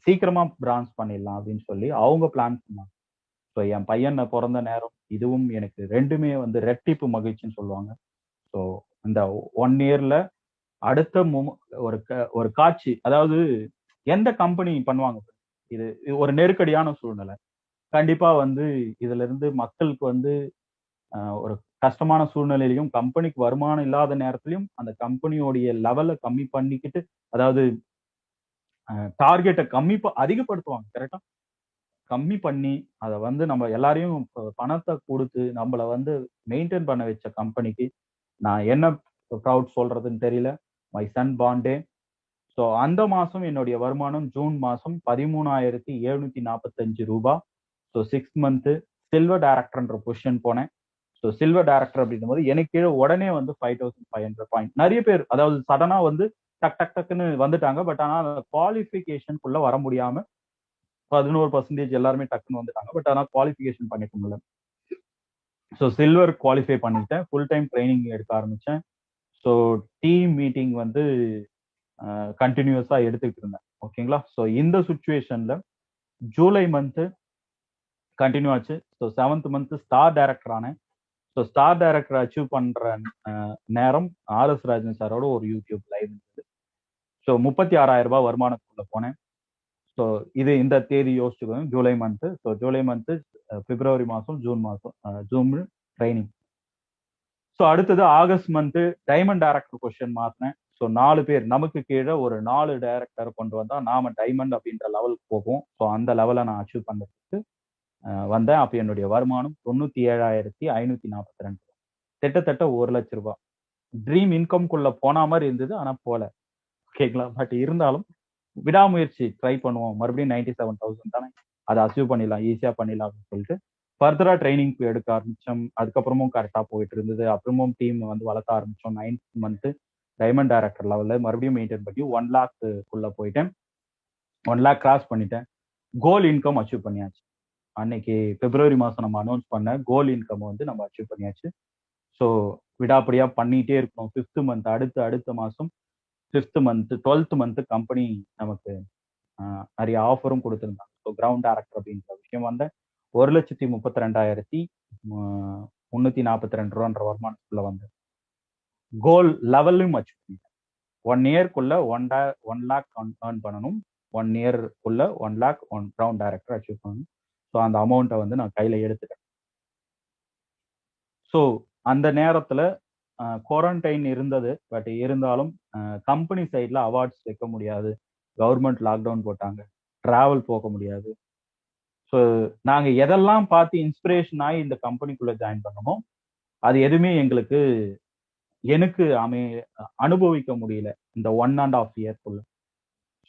சீக்கிரமா பிரான்ச் பண்ணிடலாம் அப்படின்னு சொல்லி அவங்க பிளான் பண்ணாங்க. ஸோ என் பையன் பிறந்த நேரம் இதுவும் எனக்கு ரெண்டுமே வந்து ரெட்டிப்பு மகிழ்ச்சின்னு சொல்லுவாங்க. ஸோ இந்த 1 இயர்ல அடுத்த ஒரு காட்சி, அதாவது எந்த கம்பெனி பண்ணுவாங்க, இது ஒரு நெருக்கடியான சூழ்நிலை. கண்டிப்பா வந்து இதுல இருந்து மக்களுக்கு வந்து ஒரு கஷ்டமான சூழ்நிலையிலையும் கம்பெனிக்கு வருமானம் இல்லாத நேரத்திலையும் அந்த கம்பெனியோடைய லெவலை கம்மி பண்ணிக்கிட்டு, அதாவது டார்கெட்டை அதிகப்படுத்துவாங்க. கரெக்டா? கம்மி பண்ணி அதை வந்து நம்ம எல்லாரையும் பணத்தை கொடுத்து நம்மள வந்து மெயின்டைன் பண்ண வச்ச கம்பெனிக்கு நான் என்ன ப்ரவுட் சொல்றதுன்னு தெரியல. My son Pandey. ஸோ அந்த மாசம் என்னுடைய வருமானம் ஜூன் மாசம் ரூ. 13,745. ஸோ 6 மந்த் சில்வர் டைரக்டர்ன்ற பொசிஷன் போனேன். ஸோ சில்வர் டைரக்டர் அப்படின்னும் போது எனக்கு கீழே உடனே வந்து 5500 பாயிண்ட். நிறைய பேர் அதாவது சடனா வந்து டக் டக் டக்குன்னு வந்துட்டாங்க. பட் ஆனால் குவாலிஃபிகேஷனுக்குள்ள வர முடியாம 11% எல்லாருமே டக்குன்னு வந்துட்டாங்க. பட் ஆனால் குவாலிஃபிகேஷன் பண்ணிக்க முடியல. ஸோ சில்வர் குவாலிஃபை பண்ணிட்டேன். ஃபுல் டைம் ட்ரைனிங் எடுக்க ஆரம்பிச்சேன். ஸோ டீம் மீட்டிங் வந்து கண்டினியூஸா எடுத்துக்கிட்டு இருந்தேன். ஓகேங்களா? ஸோ இந்த சுச்சுவேஷன்ல ஜூலை மந்த் கண்டினியூ ஆச்சு. So 7th month star director ஆனேன். ஸோ ஸ்டார் டைரக்டர் அச்சீவ் பண்ற நேரம் ஆர்எஸ் ராஜன் சாரோட ஒரு யூடியூப் லைவ் இருந்தது. ஸோ ரூ. 36,000 வருமானத்துக்குள்ள போனேன். ஸோ இந்த தேதி யோசிச்சுக்கோங்க. July month. So July month, February மாசம், ஜூன் மாசம் ஜூம் ட்ரைனிங். ஸோ அடுத்தது August month diamond director position மாத்தினேன். ஸோ 4 பேர் நமக்கு கீழே ஒரு 4 டைரக்டர் கொண்டு வந்தா நாம டைமண்ட் அப்படின்ற லெவலுக்கு போகும். ஸோ அந்த லெவலை நான் அச்சீவ் பண்றதுக்கு வந்தேன். அப்ப என்னுடைய வருமானம் 97,542. கிட்டத்தட்ட ரூ. 1,00,000. ட்ரீம் இன்கம்குள்ள போன மாதிரி இருந்தது. ஆனா போல. ஓகேங்களா? பட் இருந்தாலும் விடாமுயற்சி ட்ரை பண்ணுவோம். மறுபடியும் 97,000 தானே, அதை அச்சீவ் பண்ணிடலாம், ஈஸியா பண்ணிடலாம் அப்படின்னு சொல்லிட்டு ஃபர்தரா ட்ரைனிங் எடுக்க ஆரம்பிச்சோம். அதுக்கப்புறமும் கரெக்டா போயிட்டு இருந்தது. அப்புறமும் டீம் வந்து வளர்த்த ஆரம்பிச்சோம். 9th மந்த் டைமண்ட் டைரக்டர் லெவல்ல மறுபடியும் மெயின்டைன் பண்ணி 1 லேக்குள்ள போயிட்டேன். 1 லேக் கிராஸ் பண்ணிட்டேன். கோல் இன்கம் அச்சீவ் பண்ணியாச்சு. அன்னைக்கு பிப்ரவரி மாசம் நம்ம அனௌன்ஸ் பண்ண கோல் இன்கம் வந்து நம்ம அச்சீவ் பண்ணியாச்சு. ஸோ விடாப்படியா பண்ணிட்டே இருக்கணும். 5th மந்த் அடுத்த மாசம் 5th month 12th month company நமக்கு நிறைய ஆஃபரும் கொடுத்துருந்தாங்க. ஸோ கிரவுண்ட் டைரக்டர் அப்படின்ற விஷயம் வந்து 1,32,342 வருமானத்துக்குள்ள வந்து கோல் லெவல்லையும் அச்சீவ் பண்ணிட்டேன். 1 இயர்க்குள்ள 1 லேக் ஏர்ன் பண்ணணும். 1 இயர்க்குள்ள 1 லேக் கிரவுண்ட் டைரக்டர் அச்சீவ் பண்ணணும். ஸோ அந்த அமௌண்ட்டை வந்து நான் கையில எடுத்துட்டேன். ஸோ அந்த நேரத்துல குவாரண்டைன் இருந்தது. பட் இருந்தாலும் கம்பெனி சைட்ல அவார்ட்ஸ் வைக்க முடியாது. கவர்மெண்ட் லாக்டவுன் போட்டாங்க. டிராவல் போக முடியாது. ஸோ நாங்க எதெல்லாம் பார்த்து இன்ஸ்பிரேஷன் ஆகி இந்த கம்பெனிக்குள்ள ஜாயின் பண்ணோமோ அது எதுவுமே எனக்கு அனுபவிக்க முடியல இந்த 1.5 இயர்க்குள்ள.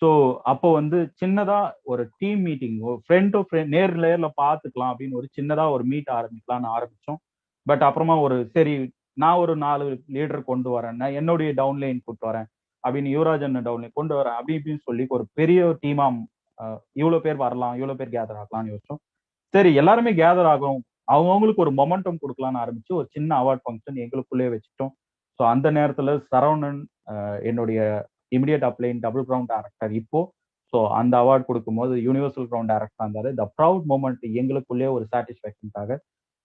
ஸோ அப்போ வந்து சின்னதா ஒரு team meeting, friend to friend நேர்ல பார்த்துக்கலாம் அப்படின்னு ஒரு சின்னதா ஒரு மீட் ஆரம்பிக்கலாம்னு ஆரம்பிச்சோம். பட் அப்புறமா சரி நான் ஒரு 4 லீடர் கொண்டு வரேன், நான் என்னுடைய டவுன்லைன் கூட்டு வரேன் அப்படின்னு, யுவராஜ் அண்ணன் டவுன்லைன் கொண்டு வரேன் அப்படி இப்படின்னு சொல்லி ஒரு பெரிய டீமா இவ்வளவு பேர் வரலாம், இவ்வளவு பேர் கேதர் ஆகலாம்னு யோசிச்சோம். சரி எல்லாருமே கேதர் ஆகும், அவங்களுக்கு ஒரு மொமெண்டம் கொடுக்கலாம்னு ஆரம்பிச்சு ஒரு சின்ன அவார்ட் ஃபங்க்ஷன் எங்களுக்குள்ளேயே வச்சுட்டோம். ஸோ அந்த நேரத்துல சரவணன் என்னுடைய இமிடியட் அப்ளைன் டபுள் கிரவுண்ட் டைரக்டர் இப்போ. ஸோ அந்த அவார்ட் கொடுக்கும்போது யூனிவர்சல் கிரவுண்ட் டைரக்டர் இருந்தாரு. த ப்ரௌட் மூமெண்ட் எங்களுக்குள்ளேயே ஒரு சாட்டிஸ்ஃபேக்ஷனுக்காக.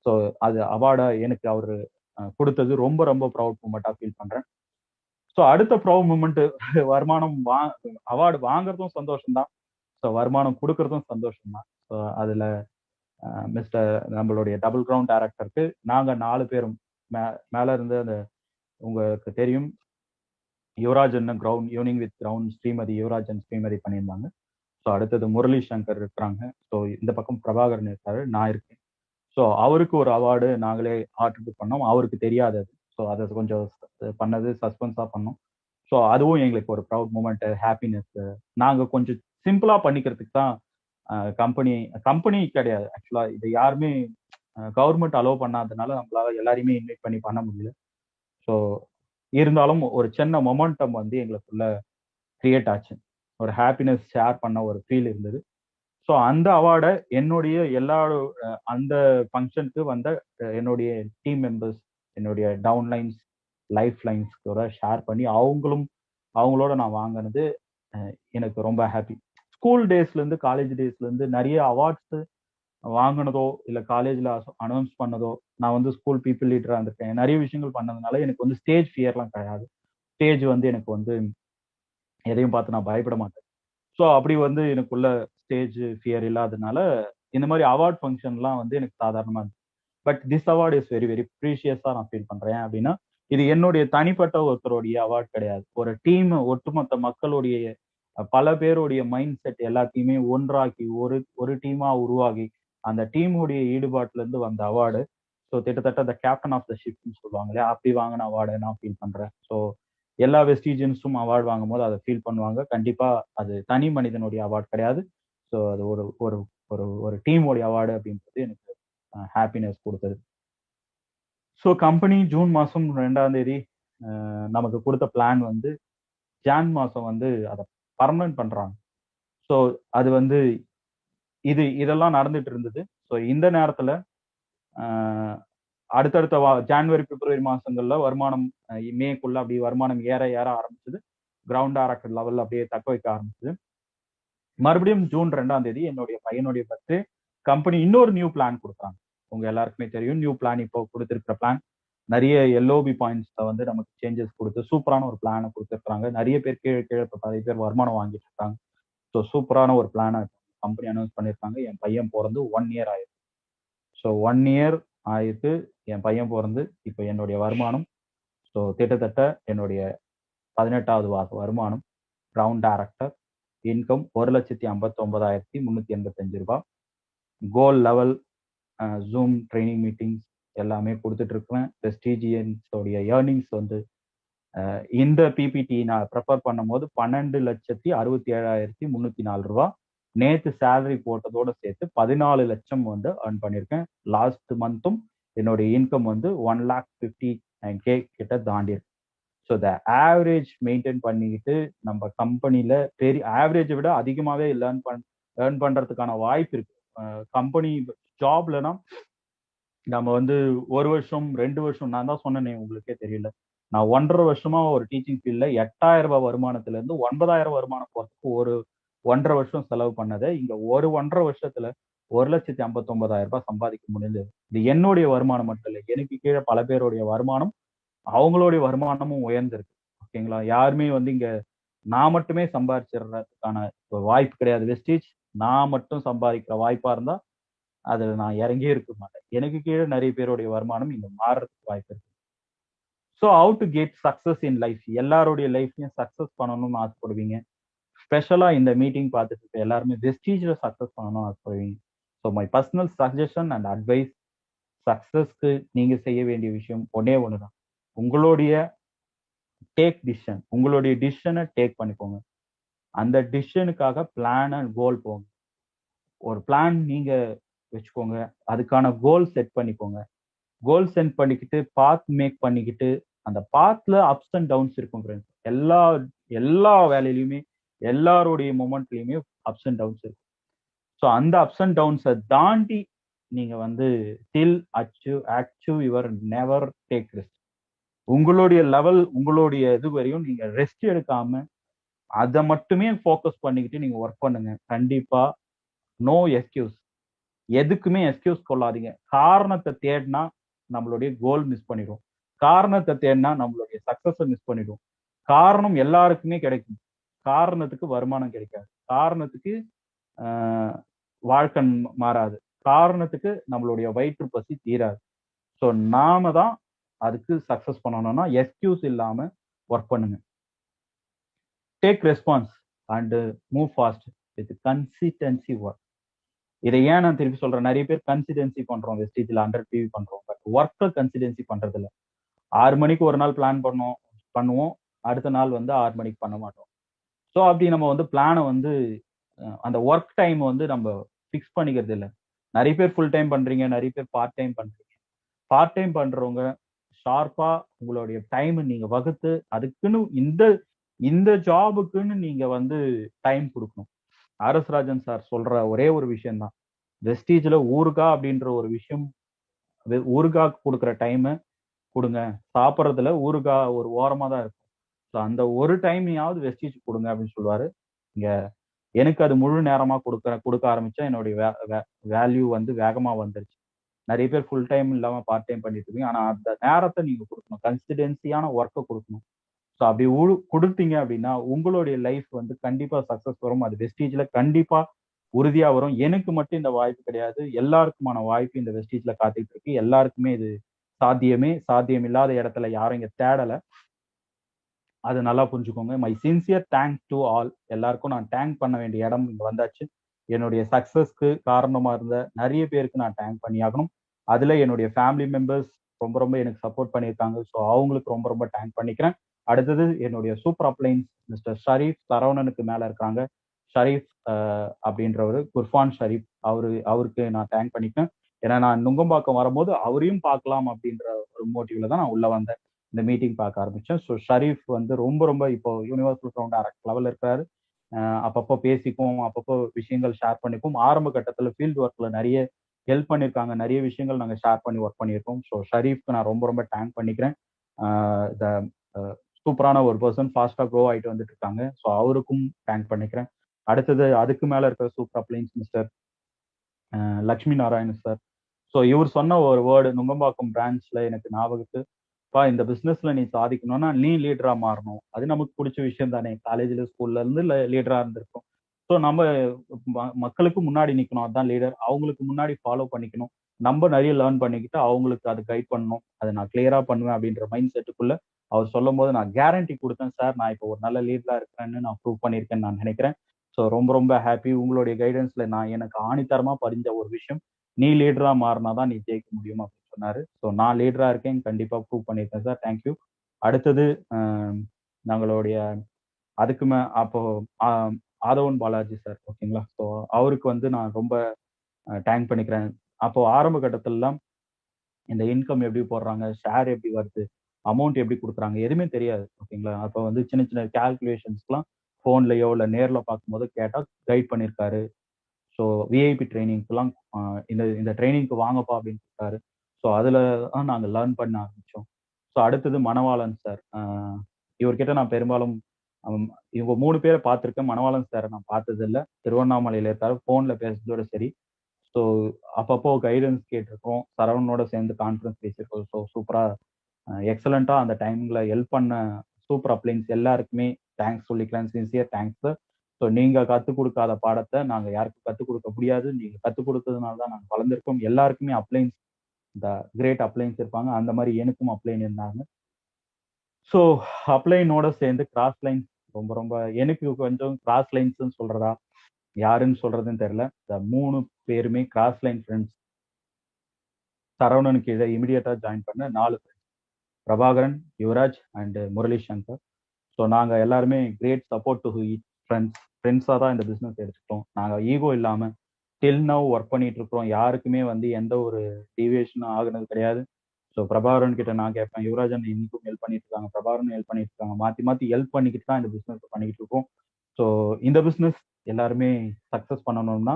ஸோ அது அவார்டா எனக்கு அவரு கொடுத்தது ரொம்ப ரொம்ப ப்ரௌட் மூமெண்டா ஃபீல் பண்றேன். ஸோ அடுத்த ப்ரௌட் மூமெண்ட் வருமானம் அவார்டு வாங்குறதும் சந்தோஷம் தான். ஸோ வருமானம் கொடுக்கறதும் சந்தோஷம் தான். ஸோ அதுல மிஸ்டர் நம்மளுடைய டபுள் கிரவுண்ட் டைரக்டருக்கு நாங்க 4 பேரும் மேல இருந்து அந்த உங்களுக்கு தெரியும் யுவராஜ் அண்ணன் கிரவுண்ட் யூனிங் with crown Srimathi Yuvaraj and Srimathi பண்ணியிருந்தாங்க. ஸோ அடுத்தது முரளி சங்கர் இருக்கிறாங்க. ஸோ இந்த பக்கம் பிரபாகரன் இருக்காரு, நான் இருக்கேன். ஸோ அவருக்கு ஒரு அவார்டு நாங்களே ஆர்டிபியூட் பண்ணோம். அவருக்கு தெரியாதது. ஸோ அதை கொஞ்சம் பண்ணது சஸ்பென்ஸா பண்ணோம். ஸோ அதுவும் எங்களுக்கு ஒரு ப்ரௌட் மூமெண்ட், ஹாப்பினஸ். நாங்க கொஞ்சம் சிம்பிளா பண்ணிக்கிறதுக்கு தான் கம்பெனி கிடையாது. ஆக்சுவலா இது யாருமே கவர்மெண்ட் அலோவ் பண்ணாததுனால நம்மளால எல்லாரையுமே இன்வைட் பண்ணி பண்ண முடியல. ஸோ இருந்தாலும் ஒரு சின்ன மொமெண்டம் வந்து எங்களுக்குள்ள கிரியேட் ஆச்சு. ஒரு ஹாப்பினஸ் ஷேர் பண்ண ஒரு ஃபீல் இருந்தது. ஸோ அந்த அவார்டை என்னுடைய அந்த ஃபங்க்ஷனுக்கு வந்த என்னுடைய டீம் மெம்பர்ஸ், என்னுடைய டவுன்லைன்ஸ், லைஃப் லைன்ஸ் கூட ஷேர் பண்ணி அவங்களோட நான் வாங்கினது எனக்கு ரொம்ப ஹாப்பி. ஸ்கூல் டேஸ்ல இருந்து காலேஜ் டேஸ்ல இருந்து நிறைய அவார்ட்ஸ் வாங்கினதோ இல்லை காலேஜ்ல அனௌன்ஸ் பண்ணதோ, நான் வந்து ஸ்கூல் பீப்புள் லீடரா இருந்திருக்கேன். நிறைய விஷயங்கள் பண்ணதுனால எனக்கு வந்து ஸ்டேஜ் ஃபியர்லாம் கிடையாது. ஸ்டேஜ் வந்து எனக்கு வந்து எதையும் பார்த்து நான் பயப்பட மாட்டேன். ஸோ அப்படி வந்து எனக்குள்ள ஸ்டேஜ் ஃபியர் இல்லாததுனால இந்த மாதிரி அவார்ட் ஃபங்க்ஷன்லாம் வந்து எனக்கு சாதாரணமா இருந்துச்சு. But this award is very very ப்ரீஷியஸா நான் ஃபீல் பண்றேன். அப்படின்னா இது என்னுடைய தனிப்பட்ட ஒருத்தருடைய அவார்ட் கிடையாது. ஒரு டீம், ஒட்டுமொத்த மக்களுடைய பல பேருடைய மைண்ட் செட் எல்லாத்தையுமே ஒன்றாக்கி ஒரு டீமா உருவாகி அந்த டீமுடைய ஈடுபாட்டுல இருந்து வந்த அவார்டு. ஸோ கிட்டத்தட்ட த கேப்டன் ஆஃப் த ஷிப்னு சொல்லுவாங்க இல்லையா, அப்படி வாங்கின அவார்டை நான் ஃபீல் பண்றேன். ஸோ எல்லா வெஸ்டீஜியன்ஸும் அவார்டு வாங்கும் போது அதை ஃபீல் பண்ணுவாங்க. கண்டிப்பா அது தனி மனிதனுடைய அவார்டு கிடையாது. ஸோ அது ஒரு ஒரு ஒரு ஒரு டீமோடைய அவார்டு அப்படின்றது எனக்கு ஹாப்பினஸ் கொடுத்தது. ஸோ கம்பெனி ஜூன் மாதம் 2ஆம் தேதி நமக்கு கொடுத்த பிளான் வந்து ஜான் மாதம் வந்து அதை பர்மனன்ட் பண்றாங்க. ஸோ அது வந்து இதெல்லாம் நடந்துட்டு இருந்தது. ஸோ இந்த நேரத்துல அடுத்தடுத்த ஜான்வரி பிப்ரவரி மாசங்கள்ல வருமானம் மேக்குள்ள அப்படி வருமானம் ஏற ஆரம்பிச்சது. கிரவுண்ட் டைரக்டர் லெவல்ல அப்படியே தக்க வைக்க ஆரம்பிச்சது. மறுபடியும் ஜூன் 2ஆம் தேதி என்னுடைய பையனுடைய பர்த்டே. கம்பெனி இன்னொரு நியூ பிளான் கொடுக்குறாங்க. உங்க எல்லாருக்குமே தெரியும் நியூ பிளான் இப்போ கொடுத்திருக்கிற பிளான் நிறைய எல்ஓபி பாயிண்ட்ஸ்ல வந்து நமக்கு சேஞ்சஸ் கொடுத்து சூப்பரான ஒரு பிளானை கொடுத்துருக்காங்க. நிறைய பேர் கீழே பாதி பேர் வருமானம் வாங்கிட்டு இருக்காங்க. ஸோ சூப்பரான ஒரு பிளானை கம்பெனி அனௌன்ஸ் பண்ணியிருக்காங்க. என் பையன் பிறந்து 1 இயர் ஆயிருக்கு. ஸோ 1 இயர் ஆயிருக்கு என் பையன் பிறந்து. இப்போ என்னுடைய வருமானம் ஸோ கிட்டத்தட்ட என்னுடைய 18வது வருமானம் கிரவுண்ட் டைரக்டர் இன்கம் 1,59,385 ரூபாய். கோல் லெவல் ஜூம் ட்ரைனிங் மீட்டிங்ஸ் எல்லாமே கொடுத்துட்டு இருக்கிறேன். வெஸ்டீஜியன்ஸோடைய ஏர்னிங்ஸ் வந்து இந்த பிபிடி நான் ப்ரிப்பேர் பண்ணும் போது 12,67,304 ரூபாய். நேற்று சேலரி போட்டதோட சேர்த்து 14 லட்சம் வந்து ஏர்ன் பண்ணியிருக்கேன். லாஸ்ட் மந்த்தும் என்னுடைய இன்கம் வந்து 1,50,000 கிட்ட தாண்டி இருக்கு. ஸோ த ஆவரேஜ் மெயின்டைன் பண்ணிக்கிட்டு நம்ம கம்பெனியில பெரிய ஆவரேஜை விட அதிகமாகவே ஏர்ன் பண்றதுக்கான வாய்ப்பு இருக்கு. கம்பெனி ஜாப்லனா நம்ம வந்து 1 வருஷம் 2 வருஷம், நான் தான் சொன்னேனே உங்களுக்கே தெரியல, நான் 1.5 வருஷமா ஒரு டீச்சிங் ஃபீல்ட்ல 8,000 ரூபாய் வருமானத்துல இருந்து 9,000 வருமானம் போறதுக்கு 1.5 வருஷம் செலவு பண்ணதை இங்க ஒரு 1.5 வருஷத்துல 1,59,000 சம்பாதிக்க முடிஞ்சது. இது என்னுடைய வருமானம் மட்டும் இல்லை, எனக்கு கீழே பல பேருடைய வருமானம், அவங்களுடைய வருமானமும் உயர்ந்திருக்கு. ஓகேங்களா? யாருமே வந்து இங்க நான் மட்டுமே சம்பாதிச்சிடுறதுக்கான வாய்ப்பு கிடையாது. வெஸ்டீஜ் நான் மட்டும் சம்பாதிக்கிற வாய்ப்பா இருந்தா அதுல நான் இறங்கியே இருக்க மாட்டேன். எனக்கு கீழே நிறைய பேருடைய வருமானம் இங்க மாறுறதுக்கு வாய்ப்பு இருக்கு. So how to get success in life? எல்லாருடைய லைஃப்லயும் சக்சஸ் பண்ணணும்னு ஆசைப்படுவீங்க. ஸ்பெஷலா இந்த மீட்டிங் பார்த்துட்டு இருக்க எல்லாருமே வெஸ்டீஜ்ல சக்சஸ் பண்ணணும்னு ஆசைப்படுவீங்க. So my personal suggestion and advice, சக்சஸ்க்கு நீங்க செய்ய வேண்டிய விஷயம் ஒன்னே ஒண்ணுதான். உங்களுடைய டிசிஷன், உங்களுடைய டிசிஷனை டேக் பண்ணிக்கோங்க. அந்த டிசிஷனுக்காக பிளான் அண்ட் கோல் போங்க. ஒரு பிளான் நீங்க வச்சுக்கோங்க, அதுக்கான கோல் செட் பண்ணிக்கோங்க. கோல் செட் பண்ணிக்கிட்டு பாத் மேக் பண்ணிக்கிட்டு அந்த பாத்ல அப்ஸ் அண்ட் டவுன்ஸ் இருக்கும் ஃப்ரெண்ட்ஸ். எல்லா எல்லா வேலையிலுமே எல்லாருடைய மொமெண்ட்லயுமே அப்ஸ் அண்ட் டவுன்ஸ் இருக்கும். ஸோ அந்த அப்ஸ் அண்ட் டவுன்ஸை தாண்டி நீங்க வந்து till achieve your never take rest. உங்களுடைய லெவல், உங்களுடைய இது வரையும் நீங்க ரெஸ்ட் எடுக்காம அதை மட்டுமே ஃபோக்கஸ் பண்ணிக்கிட்டு நீங்க ஒர்க் பண்ணுங்க. கண்டிப்பா நோ எக்ஸ்கியூஸ். எதுக்குமே எக்ஸ்கியூஸ் கொள்ளாதீங்க. காரணத்தை தேடினா நம்மளுடைய கோல் மிஸ் பண்ணிடும். காரணத்தை தேடினா நம்மளுடைய சக்சஸை மிஸ் பண்ணிடும். காரணம் எல்லாருக்குமே கிடைக்கும், காரணத்துக்கு வருமானம் கிடைக்காது. காரணத்துக்கு வாழ்க்கை மாறாது. காரணத்துக்கு நம்மளுடைய வயிற்று பசி தீராது. ஸோ நாம தான் அதுக்கு சக்சஸ் பண்ணணும்னா எக்ஸ்கியூஸ் இல்லாம ஒர்க் பண்ணுங்க. Take response and move fast with consistency work. இதை ஏன் நான் திருப்பி சொல்றேன், நிறைய பேர் கன்சிடென்சி பண்றோம், வெஸ்டீஜ்ல 100 டிவி பண்றோம், பட் ஒர்க்கை கன்சிடென்சி பண்றது இல்லை. 6 மணிக்கு ஒரு நாள் பிளான் பண்ணுவோம், அடுத்த நாள் வந்து 6 மணிக்கு பண்ண மாட்டோம். ஸோ அப்படி நம்ம வந்து பிளானை வந்து அந்த ஒர்க் டைம் வந்து நம்ம ஃபிக்ஸ் பண்ணிக்கிறது இல்லை. நிறைய பேர் ஃபுல் டைம் பண்றீங்க, நிறைய பேர் பார்ட் டைம் பண்றீங்க. பார்ட் டைம் பண்றவங்க ஷார்ப்பா உங்களுடைய டைம் நீங்க வகுத்து அதுக்குன்னு இந்த இந்த ஜாபுக்குன்னு நீங்க வந்து டைம் கொடுக்கணும். ஆர்எஸ் ராஜன் சார் சொல்ற ஒரே ஒரு விஷயம் தான், வெஸ்டீஜ்ல ஊறுகா அப்படின்ற ஒரு விஷயம், ஊறுகாக்கு கொடுக்குற டைமை கொடுங்க. சாப்பிட்றதுல ஊறுகா ஒரு ஓரமா தான் இருக்கும். ஸோ அந்த ஒரு டைமையாவது வெஸ்டீஜ் கொடுங்க அப்படின்னு சொல்லுவாரு. இங்க எனக்கு அது முழு நேரமா கொடுக்க ஆரம்பிச்சா என்னுடைய வேல்யூ வந்து வேகமா வந்துருச்சு. நிறைய பேர் ஃபுல் டைம் இல்லாம பார்ட் டைம் பண்ணிட்டு இருக்கீங்க. ஆனா அந்த நேரத்தை நீங்க கொடுக்கணும், கன்சிஸ்டன்சியான ஒர்க்கை கொடுக்கணும். ஸோ அப்படி கொடுத்தீங்க அப்படின்னா உங்களுடைய லைஃப் வந்து கண்டிப்பா சக்சஸ் வரும். அது வெஸ்டீஜ்ல கண்டிப்பா உறுதியா வரும். எனக்கு மட்டும் இந்த வாய்ப்பு கிடையாது, எல்லாருக்குமான வாய்ப்பு இந்த வெஸ்டீஜ்ல காத்துட்டு இருக்கு. எல்லாருக்குமே இது சாத்தியம் இல்லாத இடத்துல யாரும் இங்க தேடல. அது நல்லா புரிஞ்சுக்கோங்க. My sincere thanks to all. எல்லாருக்கும் நான் தேங்க் பண்ண வேண்டிய இடம் இங்க வந்தாச்சு. என்னுடைய சக்சஸ்க்கு காரணமா இருந்த நிறைய பேருக்கு நான் தேங்க் பண்ணியாகணும். அதுல என்னுடைய ஃபேமிலி மெம்பர்ஸ் ரொம்ப ரொம்ப எனக்கு சப்போர்ட் பண்ணியிருக்காங்க. ஸோ அவங்களுக்கு ரொம்ப ரொம்ப தேங்க் பண்ணிக்கிறேன். அடுத்தது என்னுடைய சூப்பர் அப்ளைன்ஸ் மிஸ்டர் ஷரீஃப் சரவணனுக்கு மேல இருக்காங்க. ஷரீஃப் அப்படின்றவர், குர்ஃபான் ஷரீஃப், அவருக்கு நான் தேங்க் பண்ணிக்கிறேன். ஏன்னா நான் நுங்கம்பாக்கம் வரும்போது அவரையும் பார்க்கலாம் அப்படின்ற ஒரு மோட்டிவ்ல தான் நான் உள்ள வந்தேன், இந்த மீட்டிங் பார்க்க ஆரம்பிச்சேன். ஸோ ஷரீஃப் வந்து ரொம்ப ரொம்ப இப்போ யூனிவர்சல் சவுண்ட் டைரக்ட் லெவலில் இருக்காரு. அப்பப்போ பேசிக்கும், அப்பப்போ விஷயங்கள் ஷேர் பண்ணிக்கும். ஆரம்ப கட்டத்தில் ஃபீல்டு ஒர்க்ல நிறைய ஹெல்ப் பண்ணியிருக்காங்க, நிறைய விஷயங்கள் நாங்கள் ஷேர் பண்ணி ஒர்க் பண்ணியிருக்கோம். ஸோ ஷரீஃப்க்கு நான் ரொம்ப ரொம்ப தேங்க் பண்ணிக்கிறேன். இந்த சூப்பரான ஒரு பர்சன், ஃபாஸ்டா க்ரோ ஆகிட்டு வந்துட்டு இருக்காங்க. ஸோ அவருக்கும் தேங்க் பண்ணிக்கிறேன். அடுத்தது அதுக்கு மேல இருக்கிற super appliance mister Lakshmi Narayanan sir. So இவர் சொன்ன ஒரு வேர்டு நுங்கம்பாக்கம் பிரான்ச்ல எனக்கு ஞாபகத்து, இந்த பிசினஸ்ல நீ சாதிக்கணும்னா நீ லீடரா மாறணும். அது நமக்கு பிடிச்ச விஷயம் தானே. காலேஜ்ல ஸ்கூல்ல இருந்து லீடரா இருந்திருக்கும். ஸோ நம்ம மக்களுக்கு முன்னாடி நிக்கணும், அதுதான் லீடர். அவங்களுக்கு முன்னாடி ஃபாலோ பண்ணிக்கணும். நம்ம நிறைய லேர்ன் பண்ணிக்கிட்டு அவங்களுக்கு அதை கைட் பண்ணணும். அதை நான் கிளியரா பண்ணுவேன் அப்படின்ற மைண்ட் செட்டுக்குள்ள அவர் சொல்லும் போது நான் கேரண்டி கொடுத்தேன், சார் நான் இப்போ ஒரு நல்ல லீடரா இருக்கிறேன்னு நான் ப்ரூவ் பண்ணியிருக்கேன்னு நான் நினைக்கிறேன். ஸோ ரொம்ப ரொம்ப ஹாப்பி. உங்களுடைய கைடன்ஸ்ல நான் எனக்கு ஆணித்தரமா பதிஞ்ச ஒரு விஷயம், நீ லீடரா மாறினாதான் நீ ஜெயிக்க முடியும் அப்படின்னு சொன்னாரு. ஸோ நான் லீடரா இருக்கேன், கண்டிப்பா ப்ரூவ் பண்ணியிருக்கேன் சார். தேங்க்யூ. அடுத்தது நாங்களுடைய அதுக்கு அப்போ ஆதவன் பாலாஜி சார், ஓகேங்களா. ஸோ அவருக்கு வந்து நான் ரொம்ப தேங்க் பண்ணிக்கிறேன். அப்போ ஆரம்ப கட்டத்திலலாம் இந்த இன்கம் எப்படி போடுறாங்க, ஷேர் எப்படி வருது, அமௌண்ட் எப்படி கொடுக்குறாங்க, எதுவுமே தெரியாது, ஓகேங்களா. அப்போ வந்து சின்ன சின்ன கால்குலேஷன்ஸ்லாம் ஃபோன்லயோ இல்லை நேரில் பார்க்கும்போது கேட்டால் கைட் பண்ணியிருக்காரு. ஸோ விஐபி ட்ரைனிங்க்குலாம் இந்த இந்த ட்ரைனிங்க்கு வாங்கப்பா அப்படின்னு சொல்லிட்டாரு. ஸோ அதில் தான் நாங்கள் லேர்ன் பண்ண ஆரம்பித்தோம். ஸோ அடுத்தது மணவாளன் சார். இவர்கிட்ட நான் பெரும்பாலும் இவங்க 3 பேரை பார்த்துருக்கேன். மணவாளன் சாரை நான் பார்த்தது இல்ல. திருவண்ணாமலையில இருக்காரு. ஃபோன்ல பேசுறதோட சரி. ஸோ அப்பப்போ கைடன்ஸ் கேட்டிருக்கோம். சரவணனோட சேர்ந்து கான்ஃபரன்ஸ் பேசியிருக்கோம். ஸோ சூப்பரா எக்ஸலண்ட்டா அந்த டைம்ல ஹெல்ப் பண்ண சூப்பர் அப்ளைன்ஸ் எல்லாருக்குமே தேங்க்ஸ் சொல்லிக்கலாம். Sincere thanks. ஸோ நீங்க கத்துக் கொடுக்காத பாடத்தை நாங்க யாருக்கும் கத்துக் கொடுக்க முடியாது. நீங்க கத்துக் கொடுத்ததுனால தான் நாங்க வளர்ந்திருக்கோம். எல்லாருக்குமே அப்ளைன்ஸ் இந்த கிரேட் அப்ளைன்ஸ் இருப்பாங்க. அந்த மாதிரி எனக்கும் அப்ளைன் இருந்தாங்க. ஸோ அப்ளைனோட சேர்ந்து கிராஸ் லைன்ஸ் ரொம்ப ரொம்ப எனக்கு கொஞ்சம் கிராஸ் லைன்ஸ்ன்னு சொல்றதா யாருன்னு சொல்றதுன்னு தெரியல. இந்த 3 பேருமே கிராஸ் லைன் ஃப்ரெண்ட்ஸ். சரவணன் கீழே இமிடியேட்டா ஜாயின் பண்ண 4 friends. Prabhakaran, Yuvraj and Murali Shankar. So நாங்க எல்லாருமே கிரேட் சப்போர்ட் டு ஃப்ரெண்ட்ஸ். ஃப்ரெண்ட்ஸா தான் இந்த பிசினஸ் எடுத்துக்கிட்டோம். நாங்க ஈகோ இல்லாம டில் நவ் ஒர்க் பண்ணிட்டு இருக்கிறோம். யாருக்குமே வந்து எந்த ஒரு டீவியேஷனும் ஆகுனது கிடையாது. ஸோ பிரபாகரன் கிட்ட நான் கேட்பேன், யுவராஜன் இன்னைக்கும் ஹெல்ப் பண்ணிட்டு இருக்காங்க, பிரபாகரன் ஹெல்ப் பண்ணிட்டு இருக்காங்க. மாத்தி மாத்தி ஹெல்ப் பண்ணிக்கிட்டு தான் இந்த பிசினஸ் பண்ணிக்கிட்டு இருக்கோம். ஸோ இந்த பிசினஸ் எல்லாருமே சக்சஸ் பண்ணணும்னா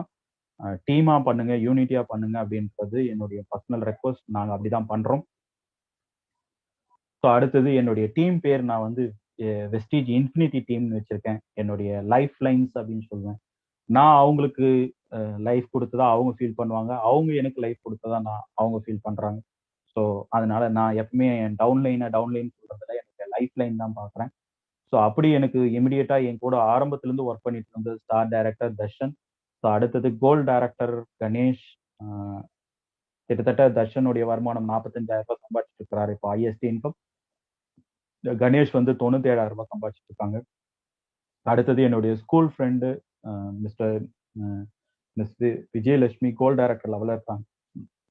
டீமா பண்ணுங்க, யூனிட்டியா பண்ணுங்க அப்படின்றது என்னுடைய பர்சனல் ரெக்வஸ்ட். நாங்க அப்படிதான் பண்றோம். ஸோ அடுத்தது என்னுடைய டீம் பேர் நான் வந்து வெஸ்டீஜ் இன்ஃபினிட்டி டீம்னு வச்சிருக்கேன். என்னுடைய லைஃப் லைன்ஸ் அப்படின்னு சொல்லுவேன். நான் அவங்களுக்கு லைஃப் கொடுத்ததா அவங்க ஃபீல் பண்ணுவாங்க. அவங்க எனக்கு லைஃப் கொடுத்ததா அவங்க ஃபீல் பண்றாங்க. ஸோ அதனால நான் எப்பவுமே என் டவுன்லைன் சொல்றதுல எனக்கு லைஃப் லைன் தான் பார்க்குறேன். ஸோ அப்படி எனக்கு இமிடியேட்டா என் கூட ஆரம்பத்துல இருந்து ஒர்க் பண்ணிட்டு இருந்தது ஸ்டார் டைரக்டர் தர்ஷன். ஸோ அடுத்தது கோல்ட் டைரக்டர் கணேஷ். கிட்டத்தட்ட தர்ஷனுடைய வருமானம் 45,000 ரூபாய் சம்பாதிச்சிட்டு இருக்கிறாரு இப்போ ஐஎஸ்டி இன்கம். கணேஷ் வந்து 97,000 ரூபாய் சம்பாதிச்சிட்டு இருக்காங்க. அடுத்தது என்னுடைய school friend mister miss Vijayalakshmi gold director லெவலில் இருக்காங்க.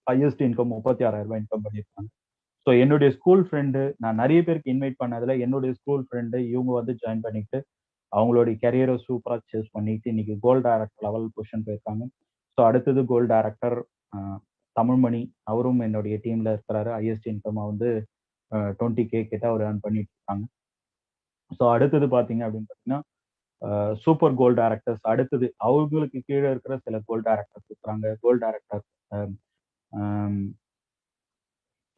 ஹையஸ்ட் இன்கம் 36,000 ரூபாய் இன்கம் பண்ணியிருக்காங்க. ஸோ என்னுடைய ஸ்கூல் ஃப்ரெண்டு நான் நிறைய பேருக்கு இன்வைட் பண்ணதுல என்னுடைய ஸ்கூல் ஃப்ரெண்டு இவங்க வந்து ஜாயின் பண்ணிட்டு அவங்களுடைய கெரியரை சூப்பராக சேஸ் பண்ணிட்டு இன்னைக்கு கோல்ட் டைரக்டர் லெவல் பொசிஷன் போயிருக்காங்க. ஸோ அடுத்தது கோல்ட் டைரக்டர் தமிழ்மணி. அவரும் என்னுடைய டீம்ல இருக்கிறாரு. ஹையஸ்ட் இன்கம் வந்து 20K கிட்ட அவர் ஏர்ன் பண்ணிட்டு இருக்காங்க. ஸோ அடுத்தது பார்த்தீங்க அப்படின்னு பார்த்தீங்கன்னா சூப்பர் கோல்ட் டைரக்டர்ஸ். அடுத்தது அவங்களுக்கு கீழே இருக்கிற சில கோல்ட் டைரக்டர்ஸ் இருக்கிறாங்க. கோல்ட் டைரக்டர்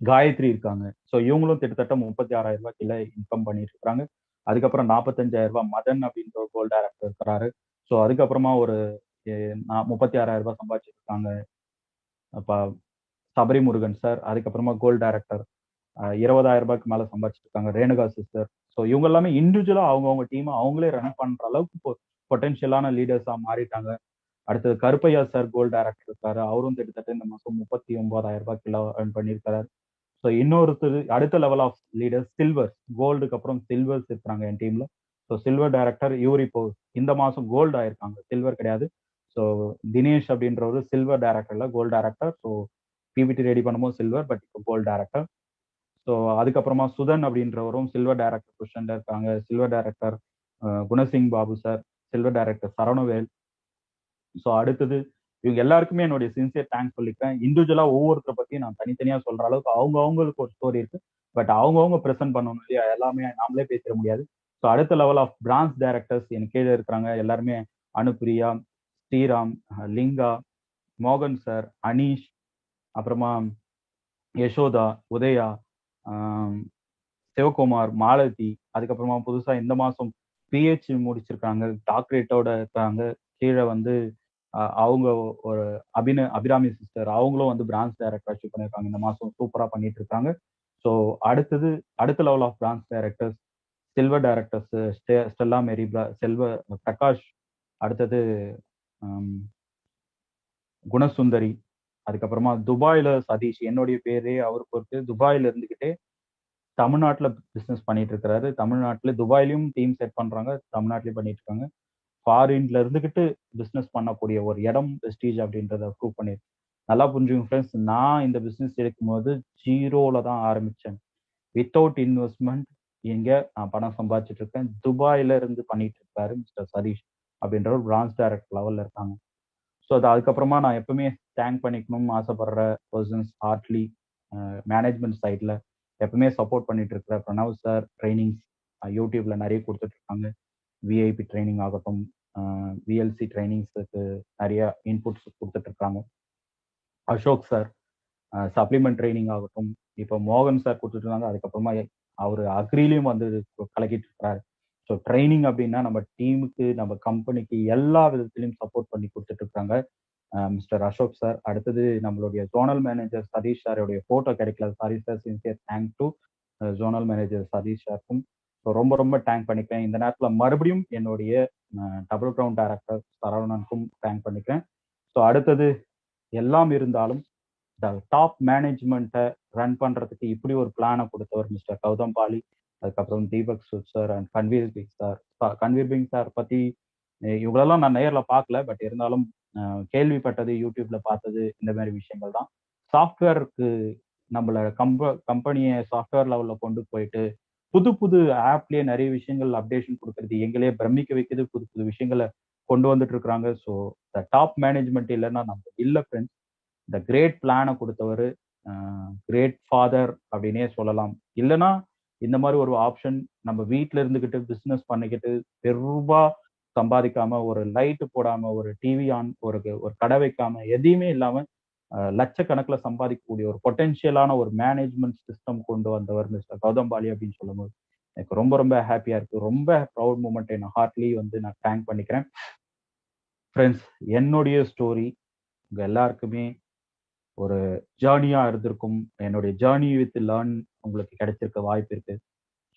காயத்ரி இருக்காங்க. ஸோ இவங்களும் கிட்டத்தட்ட 36,000 ரூபாய் கீழே இன்கம் பண்ணிட்டு இருக்காங்க. அதுக்கப்புறம் 45,000 ரூபாய் மதன் அப்படின்ற ஒரு கோல்ட் டைரக்டர் இருக்கிறாரு. ஸோ அதுக்கப்புறமா ஒரு 36,000 ரூபாய் சம்பாதிச்சிட்டு இருக்காங்க. அப்ப சபரி முருகன் சார். அதுக்கப்புறமா கோல்ட் டைரக்டர் 20,000 ரூபாய்க்கு மேல சம்பாதிச்சிட்டு இருக்காங்க. ரேணுகா சிஸ்டர். ஸோ இவங்க எல்லாமே இண்டிவிஜுவலா அவங்கவுங்க டீமை அவங்களே ரன் பண்ற அளவுக்கு பொட்டன்ஷியலான லீடர்ஸா மாறிட்டாங்க. அடுத்தது கருப்பையா சார் கோல்ட் டைரக்டர் இருக்காரு. அவரும் கிட்டத்தட்ட இந்த மாசம் 39,000 ரூபாய் கிலோ ஏர்ன் பண்ணியிருக்காரு. ஸோ இன்னொருத்தர் அடுத்த லெவல் ஆஃப் லீடர்ஸ் சில்வர். கோல்டுக்கு அப்புறம் சில்வர்ஸ் இருக்கிறாங்க என் டீம்ல. ஸோ சில்வர் டைரக்டர் இவர் இப்போ இந்த மாசம் கோல்டு ஆயிருக்காங்க. சில்வர் கிடையாது. ஸோ தினேஷ் அப்படின்றவர் சில்வர் டைரக்டர்ல gold director. So PPT ready பண்ணும்போது சில்வர், பட் இப்போ கோல்டு டைரக்டர். ஸோ அதுக்கப்புறமா சுதன் அப்படின்றவரும் சில்வர் டைரக்டர் பொசிஷன்ல இருக்காங்க. Silver director Gunasingh Babu sir, silver director Saravanavel. So அடுத்தது இவங்க எல்லாருக்குமே என்னுடைய சின்சியர் தேங்க்ஸ் சொல்லிக்கிறேன். இண்டிவிஜுவலா ஒவ்வொருத்தரை பத்தியும் நான் தனித்தனியா சொல்ற அளவுக்கு அவங்களுக்கு ஒரு ஸ்டோரி இருக்கு. பட் அவங்கவுங்க ப்ரெசென்ட் பண்ணணும் இல்லையா, எல்லாமே நாமளே பேசிட முடியாது. ஸோ அடுத்த லெவல் ஆஃப் பிரான்ச் டைரக்டர்ஸ் எனக்கு கீழே இருக்கிறாங்க. எல்லாருமே அனுப்பிரியா, ஸ்ரீராம், லிங்கா, மோகன் சார், அனீஷ், அப்புறமா யசோதா, உதயா, சிவகுமார், மாலதி. அதுக்கப்புறமா புதுசா இந்த மாசம் பிஹெச் முடிச்சிருக்காங்க, டாக்டரேட்டோட இருக்காங்க. கீழே வந்து அவங்க ஒரு அபிராமி சிஸ்டர். அவங்களும் வந்து பிரான்ச் டைரக்டர் அச்சீவ் பண்ணியிருக்காங்க. இந்த மாசம் சூப்பரா பண்ணிட்டு இருக்காங்க. ஸோ அடுத்த level of branch directors silver directors Stella Mary, Selva Prakash. அடுத்தது குணசுந்தரி. அதுக்கப்புறமா துபாயில சதீஷ். என்னுடைய பேரே அவர் பொறுத்து துபாயில இருந்துகிட்டே தமிழ்நாட்டுல பிசினஸ் பண்ணிட்டு இருக்கிறாரு. தமிழ்நாட்டுல துபாயிலையும் டீம் செட் பண்றாங்க, தமிழ்நாட்டிலயும் பண்ணிட்டு இருக்காங்க. ஃபாரின்ல இருந்துகிட்டு பிசினஸ் பண்ணக்கூடிய ஒரு இடம் வெஸ்டீஜ் அப்படின்றத ப்ரூவ் பண்ணிருக்கு. நல்லா புரிஞ்சுங்க ஃப்ரெண்ட்ஸ், நான் இந்த பிசினஸ் எடுக்கும்போது ஜீரோல தான் ஆரம்பிச்சேன். வித்தவுட் இன்வெஸ்ட்மெண்ட் எங்க நான் பணம் சம்பாதிச்சிட்டு இருக்கேன். துபாயில இருந்து பண்ணிட்டு இருக்காரு மிஸ்டர் சதீஷ் அப்படின்ற ஒரு பிரான்ச் டைரக்டர் லெவல்ல இருக்காங்க. ஸோ அதுக்கப்புறமா நான் எப்பவுமே தேங்க் பண்ணிக்கணும்னு ஆசைப்படுற பர்சன்ஸ் ஹார்ட்லி மேனேஜ்மெண்ட் சைட்ல எப்பவுமே சப்போர்ட் பண்ணிட்டு இருக்கிற பிரணவ் சார். ட்ரைனிங்ஸ் யூடியூப்ல நிறைய கொடுத்துட்டு இருக்காங்க. விஐபி ட்ரைனிங் ஆகட்டும், விஎல்சி ட்ரைனிங்ஸுக்கு நிறைய இன்புட்ஸ் கொடுத்துட்டு இருக்காங்க. அசோக் சார் சப்ளிமெண்ட் ட்ரைனிங் ஆகட்டும், இப்போ மோகன் சார் கொடுத்துட்டு இருந்தாங்க. அதுக்கப்புறமா அவர் அக்ரிலையும் வந்து கலக்கிட்டு இருக்கிறாரு. ஸோ ட்ரைனிங் அப்படின்னா நம்ம டீமுக்கு நம்ம கம்பெனிக்கு எல்லா விதத்திலையும் சப்போர்ட் பண்ணி கொடுத்துட்டு இருக்காங்க மிஸ்டர் அசோக் சார். அடுத்தது நம்மளுடைய ஜோனல் மேனேஜர் சதீஷ் சாருடைய போட்டோ கிடைக்கல, sorry sir, sincere thank to zonal manager Satish சாருக்கும் ரொம்ப ரொம்ப தேங்க் பண்ணிக்கிறேன். இந்த நேரத்தில் மறுபடியும் என்னுடைய டபுள் கிரவுண்ட் டைரக்டர் சரவணனுக்கும் தேங்க் பண்ணிக்கிறேன். ஸோ அடுத்தது எல்லாம் இருந்தாலும் இந்த டாப் மேனேஜ்மெண்ட்டை ரன் பண்றதுக்கு இப்படி ஒரு பிளானை கொடுத்தவர் மிஸ்டர் கௌதம் பாலி, அதுக்கப்புறம் தீபக் சுத் சார் அண்ட் கன்வீர் பிங் சார். கன்வீர் பிங் சார் பத்தி இவங்களெல்லாம் நான் நேரில் பார்க்கல, பட் இருந்தாலும் கேள்விப்பட்டது, யூடியூப்ல பார்த்தது, இந்த மாதிரி விஷயங்கள் தான். சாஃப்ட்வேருக்கு நம்மள கம்பெனியை சாஃப்ட்வேர் லெவல்ல கொண்டு போயிட்டு புது புது ஆப்லயே நிறைய விஷயங்கள் அப்டேஷன் கொடுக்கறது எங்களே பிரமிக்க வைக்குது. புது புது விஷயங்களை கொண்டு வந்துட்டு இருக்கிறாங்க. ஸோ த டாப் மேனேஜ்மெண்ட் இல்லைன்னா நம்ம இல்லை ஃப்ரெண்ட்ஸ். இந்த கிரேட் பிளானை கொடுத்தவர், கிரேட் ஃபாதர் அப்படின்னே சொல்லலாம். இல்லைன்னா இந்த மாதிரி ஒரு ஆப்ஷன் நம்ம வீட்டில் இருந்துக்கிட்டு பிஸ்னஸ் பண்ணிக்கிட்டு பெருபா சம்பாதிக்காம, ஒரு லைட்டு போடாம, ஒரு டிவி ஆன், ஒரு கடை வைக்காம, எதையுமே இல்லாம லட்சக்கணக்கில் சம்பாதிக்கக்கூடிய ஒரு பொட்டென்ஷியலான ஒரு மேனேஜ்மெண்ட் சிஸ்டம் கொண்டு வந்தவர் மிஸ்டர் கௌதம் பாலி அப்படின்னு சொல்லும்போது எனக்கு ரொம்ப ரொம்ப ஹாப்பியா இருக்கு. ரொம்ப ப்ரௌட் மூமெண்ட் என்ன ஹார்ட்லி வந்து நான் தேங்க் பண்ணிக்கிறேன். ஃப்ரெண்ட்ஸ், என்னுடைய ஸ்டோரி உங்க எல்லாருக்குமே ஒரு ஜேர்னியா இருந்திருக்கும். என்னுடைய ஜேர்னி வித் லேர்ன் உங்களுக்கு கிடைச்சிருக்க வாய்ப்பு இருக்கு.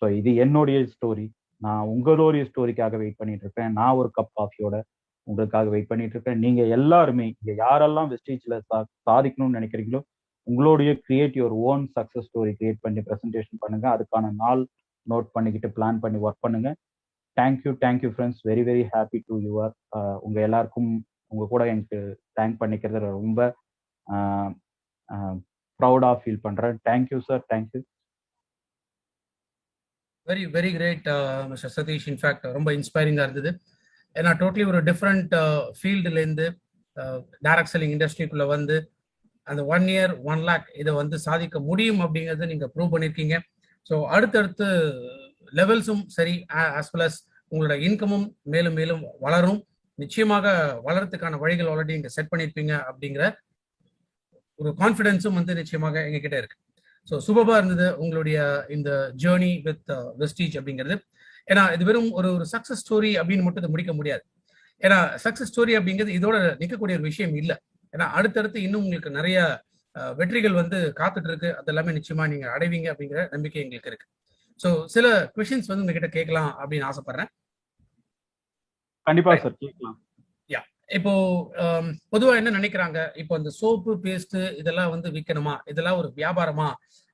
ஸோ இது என்னுடைய ஸ்டோரி. நான் உங்களுடைய ஸ்டோரிக்காக வெயிட் பண்ணிட்டு இருக்கேன். நான் ஒரு கப் காஃபியோட உங்களுக்காக வெயிட் பண்ணிட்டு இருக்கேன். நீங்க எல்லாருமே இங்க யாரெல்லாம் வெஸ்டீஜ்ல சாதிக்கணும்னு நினைக்கிறீங்களோ உங்களுடைய create your own success story create பண்ணி ப்ரெசன்டேஷன் பண்ணுங்க. அதுக்கான நாள் நோட் பண்ணிக்கிட்டு பிளான் பண்ணி ஒர்க் பண்ணுங்க. Thank you friends. Very very happy to your. உங்க எல்லாருக்கும் உங்க கூட எனக்கு தேங்க் பண்ணிக்கிறது ரொம்ப ப்ரௌடா ஃபீல் பண்றேன். Thank you sir, thank you. Very very great mister Satish. In fact ரொம்ப இன்ஸ்பைரிங்காக இருந்தது. ஏன்னா டோட்டலி ஒரு டிஃப்ரெண்ட் ஃபீல்டுலேருந்து டைரக்ட் செல்லிங் இண்டஸ்ட்ரிக்குள்ளே வந்து அந்த 1 year 1 lakh இதை வந்து சாதிக்க முடியும் அப்படிங்கிறத நீங்கள் ப்ரூவ் பண்ணியிருக்கீங்க. ஸோ அடுத்தடுத்து லெவல்ஸும் சரி, ஆஸ் வெல் அஸ் உங்களோட இன்கமும் மேலும் மேலும் வளரும். நிச்சயமாக வளர்றதுக்கான வழிகள் ஆல்ரெடி இங்கே செட் பண்ணியிருப்பீங்க அப்படிங்கிற ஒரு கான்ஃபிடென்ஸும் வந்து நிச்சயமாக எங்ககிட்ட இருக்கு. ஸோ சூப்பராக இருந்தது உங்களுடைய இந்த ஜேர்னி வித் வெஸ்டீஜ் அப்படிங்கிறது. ஏன்னா இது வெறும் ஒரு சக்ஸஸ் ஸ்டோரி அப்படின்னு மட்டும் இதை முடிக்க முடியாது. ஏன்னா சக்ஸஸ் ஸ்டோரி அப்படிங்கிறது இதோட நிற்கக்கூடிய ஒரு விஷயம் இல்லை. ஏன்னா அடுத்தடுத்து இன்னும் உங்களுக்கு நிறைய வெற்றிகள் வந்து காத்துட்டு இருக்கு. அது எல்லாமே நிச்சயமா நீங்க அடைவீங்க அப்படிங்கிற நம்பிக்கை எங்களுக்கு இருக்கு. ஸோ சில கொஸ்டின்ஸ் வந்து உங்ககிட்ட கேட்கலாம் அப்படின்னு ஆசைப்படுறேன். கண்டிப்பா சார், கேட்கலாம். இப்போ பொதுவா என்ன நினைக்கிறாங்க, இப்போ இந்த சோப்பு பேஸ்ட் இதெல்லாம் வந்து விற்கணுமா, இதெல்லாம் ஒரு வியாபாரமா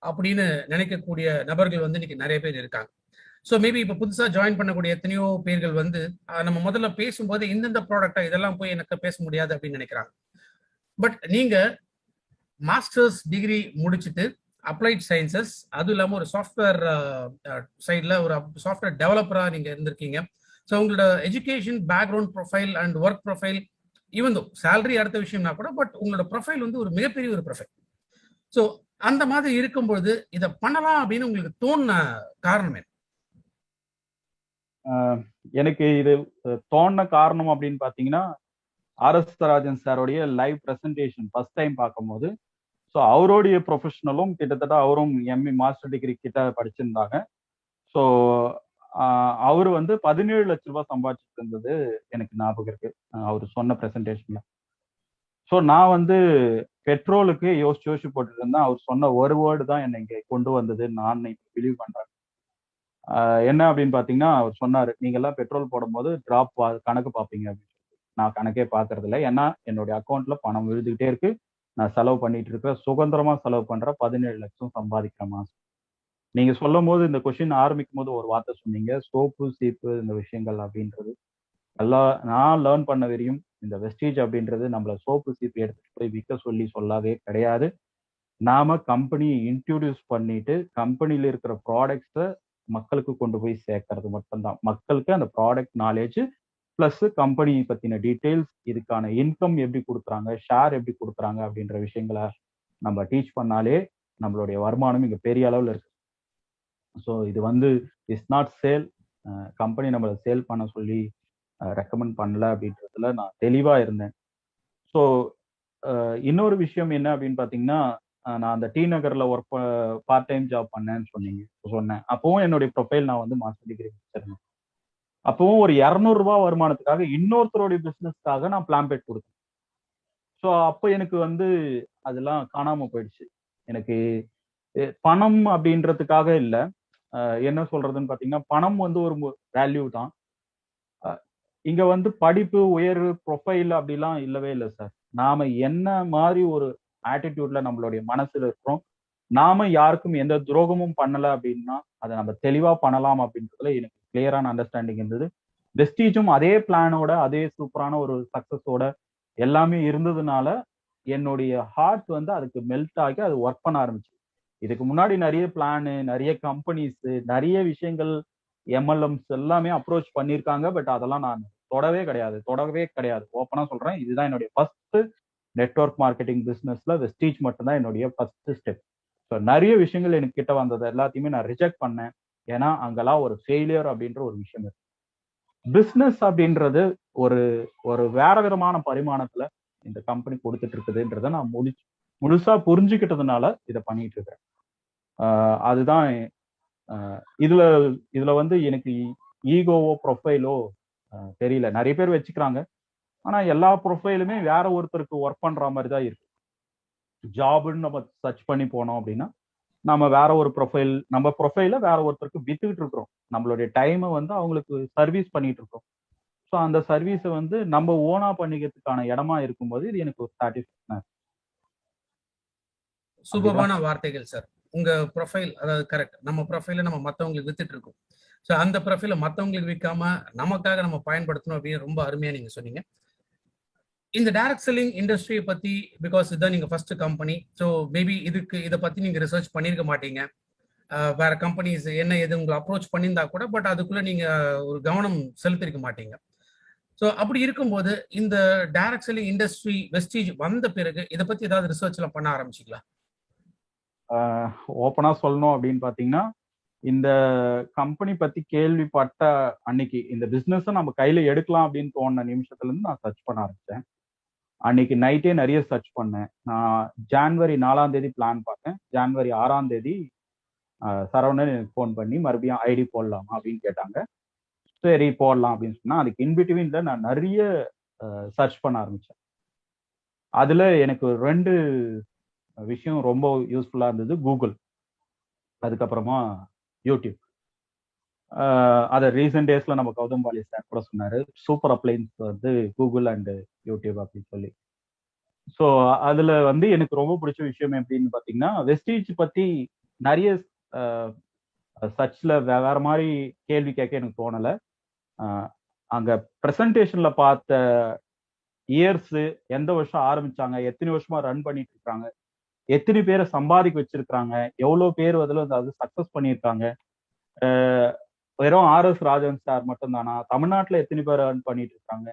அப்படின்னு நினைக்கக்கூடிய நபர்கள் வந்து இன்னைக்கு நிறைய பேர் இருக்காங்க. ஸோ மேபி இப்போ புதுசாக ஜாயின் பண்ணக்கூடிய எத்தனையோ பேர்கள் வந்து நம்ம முதல்ல பேசும்போது இந்தந்த ப்ராடக்டா இதெல்லாம் போய் எனக்கு பேச முடியாது அப்படின்னு நினைக்கிறாங்க. பட் நீங்க மாஸ்டர்ஸ் டிகிரி முடிச்சுட்டு அப்ளைட் சயின்சஸ், அதுவும் இல்லாமல் ஒரு சாஃப்ட்வேர் சைடில் ஒரு சாஃப்ட்வேர் டெவலப்பராக நீங்கள் இருந்திருக்கீங்க. ஸோ உங்களோட education background profile and work profile, even though salary அடுத்த விஷயம்னா கூட, பட் உங்களோட ப்ரொஃபைல் வந்து ஒரு மிகப்பெரிய ஒரு ப்ரொஃபைல். ஸோ அந்த மாதிரி இருக்கும்பொழுது இதை பண்ணலாம் அப்படின்னு உங்களுக்கு தோணுன காரணம் என்ன? எனக்கு இது தோணுன காரணம் அப்படின்னு பாத்தீங்கன்னா, ஆர்எஸ் ராஜன் சாரோடைய லைவ் பிரசன்டேஷன் ஃபர்ஸ்ட் டைம் பார்க்கும்போது, ஸோ அவருடைய ப்ரொஃபஷனலும் கிட்டத்தட்ட அவரும் எம்இ மாஸ்டர் டிகிரி கிட்ட படிச்சிருந்தாங்க. ஸோ அவர் வந்து 17 லட்ச ரூபாய் சம்பாதிச்சுட்டு இருந்தது எனக்கு ஞாபகம் இருக்கு அவர் சொன்ன பிரசன்டேஷன்ல. ஸோ நான் வந்து பெட்ரோலுக்கு யோசிச்சு போட்டுட்டு இருந்தேன். அவர் சொன்ன ஒரு வேர்டு தான் என்னை இங்க கொண்டு வந்தது. நான் பிலீவ் பண்றேன். என்ன அப்படின்னு பாத்தீங்கன்னா, அவர் சொன்னாரு, நீங்க எல்லாம் பெட்ரோல் போடும்போது டிராப் கணக்கு பார்ப்பீங்க அப்படின்னு. நான் கணக்கே பாக்குறது இல்லை. ஏன்னா என்னுடைய அக்கௌண்ட்ல பணம் விழுதுகிட்டே இருக்கு. நான் செலவு பண்ணிட்டு இருக்கிறேன். சுதந்திரமா செலவு பண்ற 17 லட்சம் சம்பாதிக்கிற மாசம். நீங்க சொல்லும் போது இந்த கொஸ்டின் ஆரம்பிக்கும் போது ஒரு வார்த்தை சொன்னீங்க, சோப்பு சீப்பு இந்த விஷயங்கள் அப்படின்றது. எல்லாம் நான் லேர்ன் பண்ண வரையும் இந்த வெஸ்டீஜ் அப்படின்றது நம்மள சோப்பு சீப்பு எடுத்துட்டு போய் விற்க சொல்லி சொல்லாவே கிடையாது. நாம கம்பெனியை இன்ட்ரோடியூஸ் பண்ணிட்டு கம்பெனில இருக்கிற ப்ராடக்ட்ஸை மக்களுக்கு கொண்டு போய் சேர்க்கறது மட்டும்தான். மக்களுக்கு அந்த ப்ராடக்ட் நாலேஜ் பிளஸ் கம்பெனி பத்தின டீடைல்ஸ், இதுக்கான இன்கம் எப்படி கொடுக்குறாங்க, ஷேர் எப்படி கொடுக்குறாங்க அப்படின்ற விஷயங்களை நம்ம டீச் பண்ணாலே நம்மளுடைய வருமானம் இங்க பெரிய அளவுல இருக்கு. ஸோ இது வந்து இட்ஸ் நாட் சேல். கம்பெனி நம்மளை சேல் பண்ண சொல்லி ரெக்கமெண்ட் பண்ணல அப்படின்றதுல நான் தெளிவா இருந்தேன். ஸோ இன்னொரு விஷயம் என்ன அப்படின்னு பாத்தீங்கன்னா, நான் அந்த டி நகர்ல ஒர்க் பார்ட் டைம் ஜாப் பண்ணேன்னு சொன்னேன். அப்பவும் என்னுடைய ப்ரொஃபைல் நான் வந்து மாஸ்டர் டிகிரி முடிச்சிருந்தேன். அப்பவும் ஒரு 200 ரூபாய் வருமானத்துக்காக இன்னொருத்தருடைய பிசினஸ்க்காக நான் பிளாம்பேட் கொடுத்தேன். ஸோ அப்போ எனக்கு வந்து அதெல்லாம் காணாம போயிடுச்சு. எனக்கு பணம் அப்படின்றதுக்காக இல்ல. என்ன சொல்றதுன்னு பாத்தீங்கன்னா, பணம் வந்து ஒரு வேல்யூ தான். இங்க வந்து படிப்பு, உயர்வு, ப்ரொஃபைல் அப்படிலாம் இல்லவே இல்ல சார். நாம என்ன மாதிரி ஒரு ஆட்டிட்யூட்ல நம்மளுடைய மனசுல இருக்கிறோம். நாம யாருக்கும் எந்த துரோகமும் பண்ணல அப்படின்னா, அத நம்ம தெளிவா பண்ணலாம் அப்படின்றதுல எனக்கு கிளியரான அண்டர்ஸ்டாண்டிங் இருந்தது. வெஸ்டீஜும் அதே பிளானோட, அதே சூப்பரான ஒரு சக்சஸோட எல்லாமே இருந்ததுனால, என்னுடைய ஹார்ட் வந்து அதுக்கு மெல்ட் ஆகி அது ஒர்க் பண்ண ஆரம்பிச்சுது. இதுக்கு முன்னாடி நெறைய பிளானு, நெறைய கம்பெனிஸ், நெறைய விஷயங்கள் எம்எல்எம்ஸ் எல்லாமே அப்ரோச் பண்ணியிருக்காங்க. பட் அதெல்லாம் நான் தொடவே கிடையாது. ஓப்பனா சொல்றேன். இதுதான் என்னுடைய ஃபர்ஸ்ட் நெட்வொர்க் மார்க்கெட்டிங் பிசினஸ்ல வெஸ்டீஜ் மட்டும் தான் என்னுடைய ஃபர்ஸ்ட் ஸ்டெப். ஸோ நெறைய விஷயங்கள் எனக்கு கிட்ட வந்தது எல்லாத்தையுமே நான் ரிஜெக்ட் பண்ணேன். ஏன்னா, அங்கெல்லாம் ஒரு ஃபெயிலியர் அப்படின்ற ஒரு விஷயம் இருக்கு. பிசினஸ் அப்படின்றது ஒரு ஒரு வேற விதமான பரிமாணத்துல இந்த கம்பெனி கொடுத்துட்டு இருக்குதுன்றத நான் முழுசா புரிஞ்சுக்கிட்டதுனால இத பண்ணிட்டு இருக்கேன். அதுதான் இதுல இதுல வந்து எனக்கு ஈகோவோ, ப்ரொஃபைலோ தெரியல. நெறைய பேர் வச்சுக்கிறாங்க. ஆனா எல்லா ப்ரொஃபைலுமே வேற ஒருத்தருக்கு ஒர்க் பண்ற மாரி தான் இருக்கு. ஜாப்ன்னு நம்ம சர்ச் பண்ணி போனோம் அப்படின்னா, நம்ம வேற ஒரு நம்ம ப்ரொஃபைல வேற ஒருத்தருக்கு வித்துக்கிட்டு இருக்கிறோம். நம்மளுடைய டைம வந்து அவங்களுக்கு சர்வீஸ் பண்ணிட்டு இருக்கோம். ஸோ அந்த சர்வீஸ வந்து நம்ம ஓனா பண்ணிக்கிறதுக்கான இடமா இருக்கும்போது, இது எனக்கு ஒரு சாட்டிஸ்ஃபேக்ஷனா அப்படிதான். சூப்பர்பான வார்த்தைகள் சார். உங்க ப்ரொஃபைல் அதாவது கரெக்ட். நம்ம ப்ரொஃபைல நம்ம மத்தவங்களுக்கு வித்துட்டு இருக்கோம். ஸோ அந்த ப்ரொஃபைல மத்தவங்களுக்கு விக்காம, நமக்காக நம்ம பயன்படுத்தணும் அப்படின்னு ரொம்ப அருமையா நீங்க சொன்னீங்க. இந்த டைரக்ட் செல்லிங் இண்டஸ்ட்ரிய பத்தி பிகாஸ் இதுதான் நீங்க ஃபர்ஸ்ட் கம்பெனி. ஸோ மேபி இத பத்தி நீங்க ரிசர்ச் பண்ணியிருக்க மாட்டீங்க. வேற கம்பெனிஸ் என்ன ஏது உங்களை அப்ரோச் பண்ணியிருந்தா கூட, பட் அதுக்குள்ள நீங்க ஒரு கவனம் செலுத்திருக்க மாட்டீங்க. ஸோ அப்படி இருக்கும்போது இந்த டைரக்ட் செல்லிங் இண்டஸ்ட்ரி வெஸ்டீஜ் வந்த பிறகு இத பத்தி ஏதாவது ரிசர்ச் எல்லாம் பண்ண ஆரம்பிச்சீங்களா? ஓப்பனா சொல்லணும் அப்படின்னு பாத்தீங்கன்னா, இந்த கம்பெனி பத்தி கேள்விப்பட்ட அன்னைக்கு இந்த பிசினஸ் நம்ம கையில எடுக்கலாம் அப்படின்னு தோணுன நிமிஷத்துல இருந்து நான் சர்ச் பண்ண ஆரம்பிச்சேன். அன்னைக்கு நைட்டே நிறைய சர்ச் பண்ணேன். நான் ஜான்வரி 4ஆம் தேதி பிளான் பார்த்தேன். ஜான்வரி 6ஆம் தேதி சரவணன் எனக்கு ஃபோன் பண்ணி மறுபடியும் ஐடி போடலாமா அப்படின்னு கேட்டாங்க. சரி போடலாம் அப்படின்னு சொன்னா, அதுக்கு இன்பிட்வீன்ல நான் நிறைய சர்ச் பண்ண ஆரம்பிச்சேன். அதுல எனக்கு 2 விஷயம் ரொம்ப யூஸ்ஃபுல்லா இருந்தது. கூகுள், அதுக்கப்புறமா யூடியூப். அத ரீசென்ட் டேஸ்ல நம்ம கௌதம் பாலி சார் கூட சொன்னாரு. சூப்பர் அப்ளையன்ஸ் வந்து கூகுள் அண்ட் யூடியூப் அப்படின்னு சொல்லி. ஸோ அதுல வந்து எனக்கு ரொம்ப பிடிச்ச விஷயம் எப்படின்னு பாத்தீங்கன்னா, வெஸ்டீஜ் பத்தி நிறைய சர்ச்ல வேற மாதிரி கேள்வி கேட்க எனக்கு தோணல. அஹ் அங்க பிரசன்டேஷன்ல பார்த்த இயர்ஸ், எந்த வருஷம் ஆரம்பிச்சாங்க, எத்தனை வருஷமா ரன் பண்ணிட்டு இருக்காங்க, எத்தனை பேரை சம்பாதிக்க வச்சிருக்காங்க, எவ்வளவு பேர் அதுல அது சக்சஸ் பண்ணியிருக்காங்க, வெறும் ஆர்எஸ் ராஜன் சார் மட்டும் தானா, தமிழ்நாட்டுல எத்தனை பேர் ரன் பண்ணிட்டு இருக்காங்க,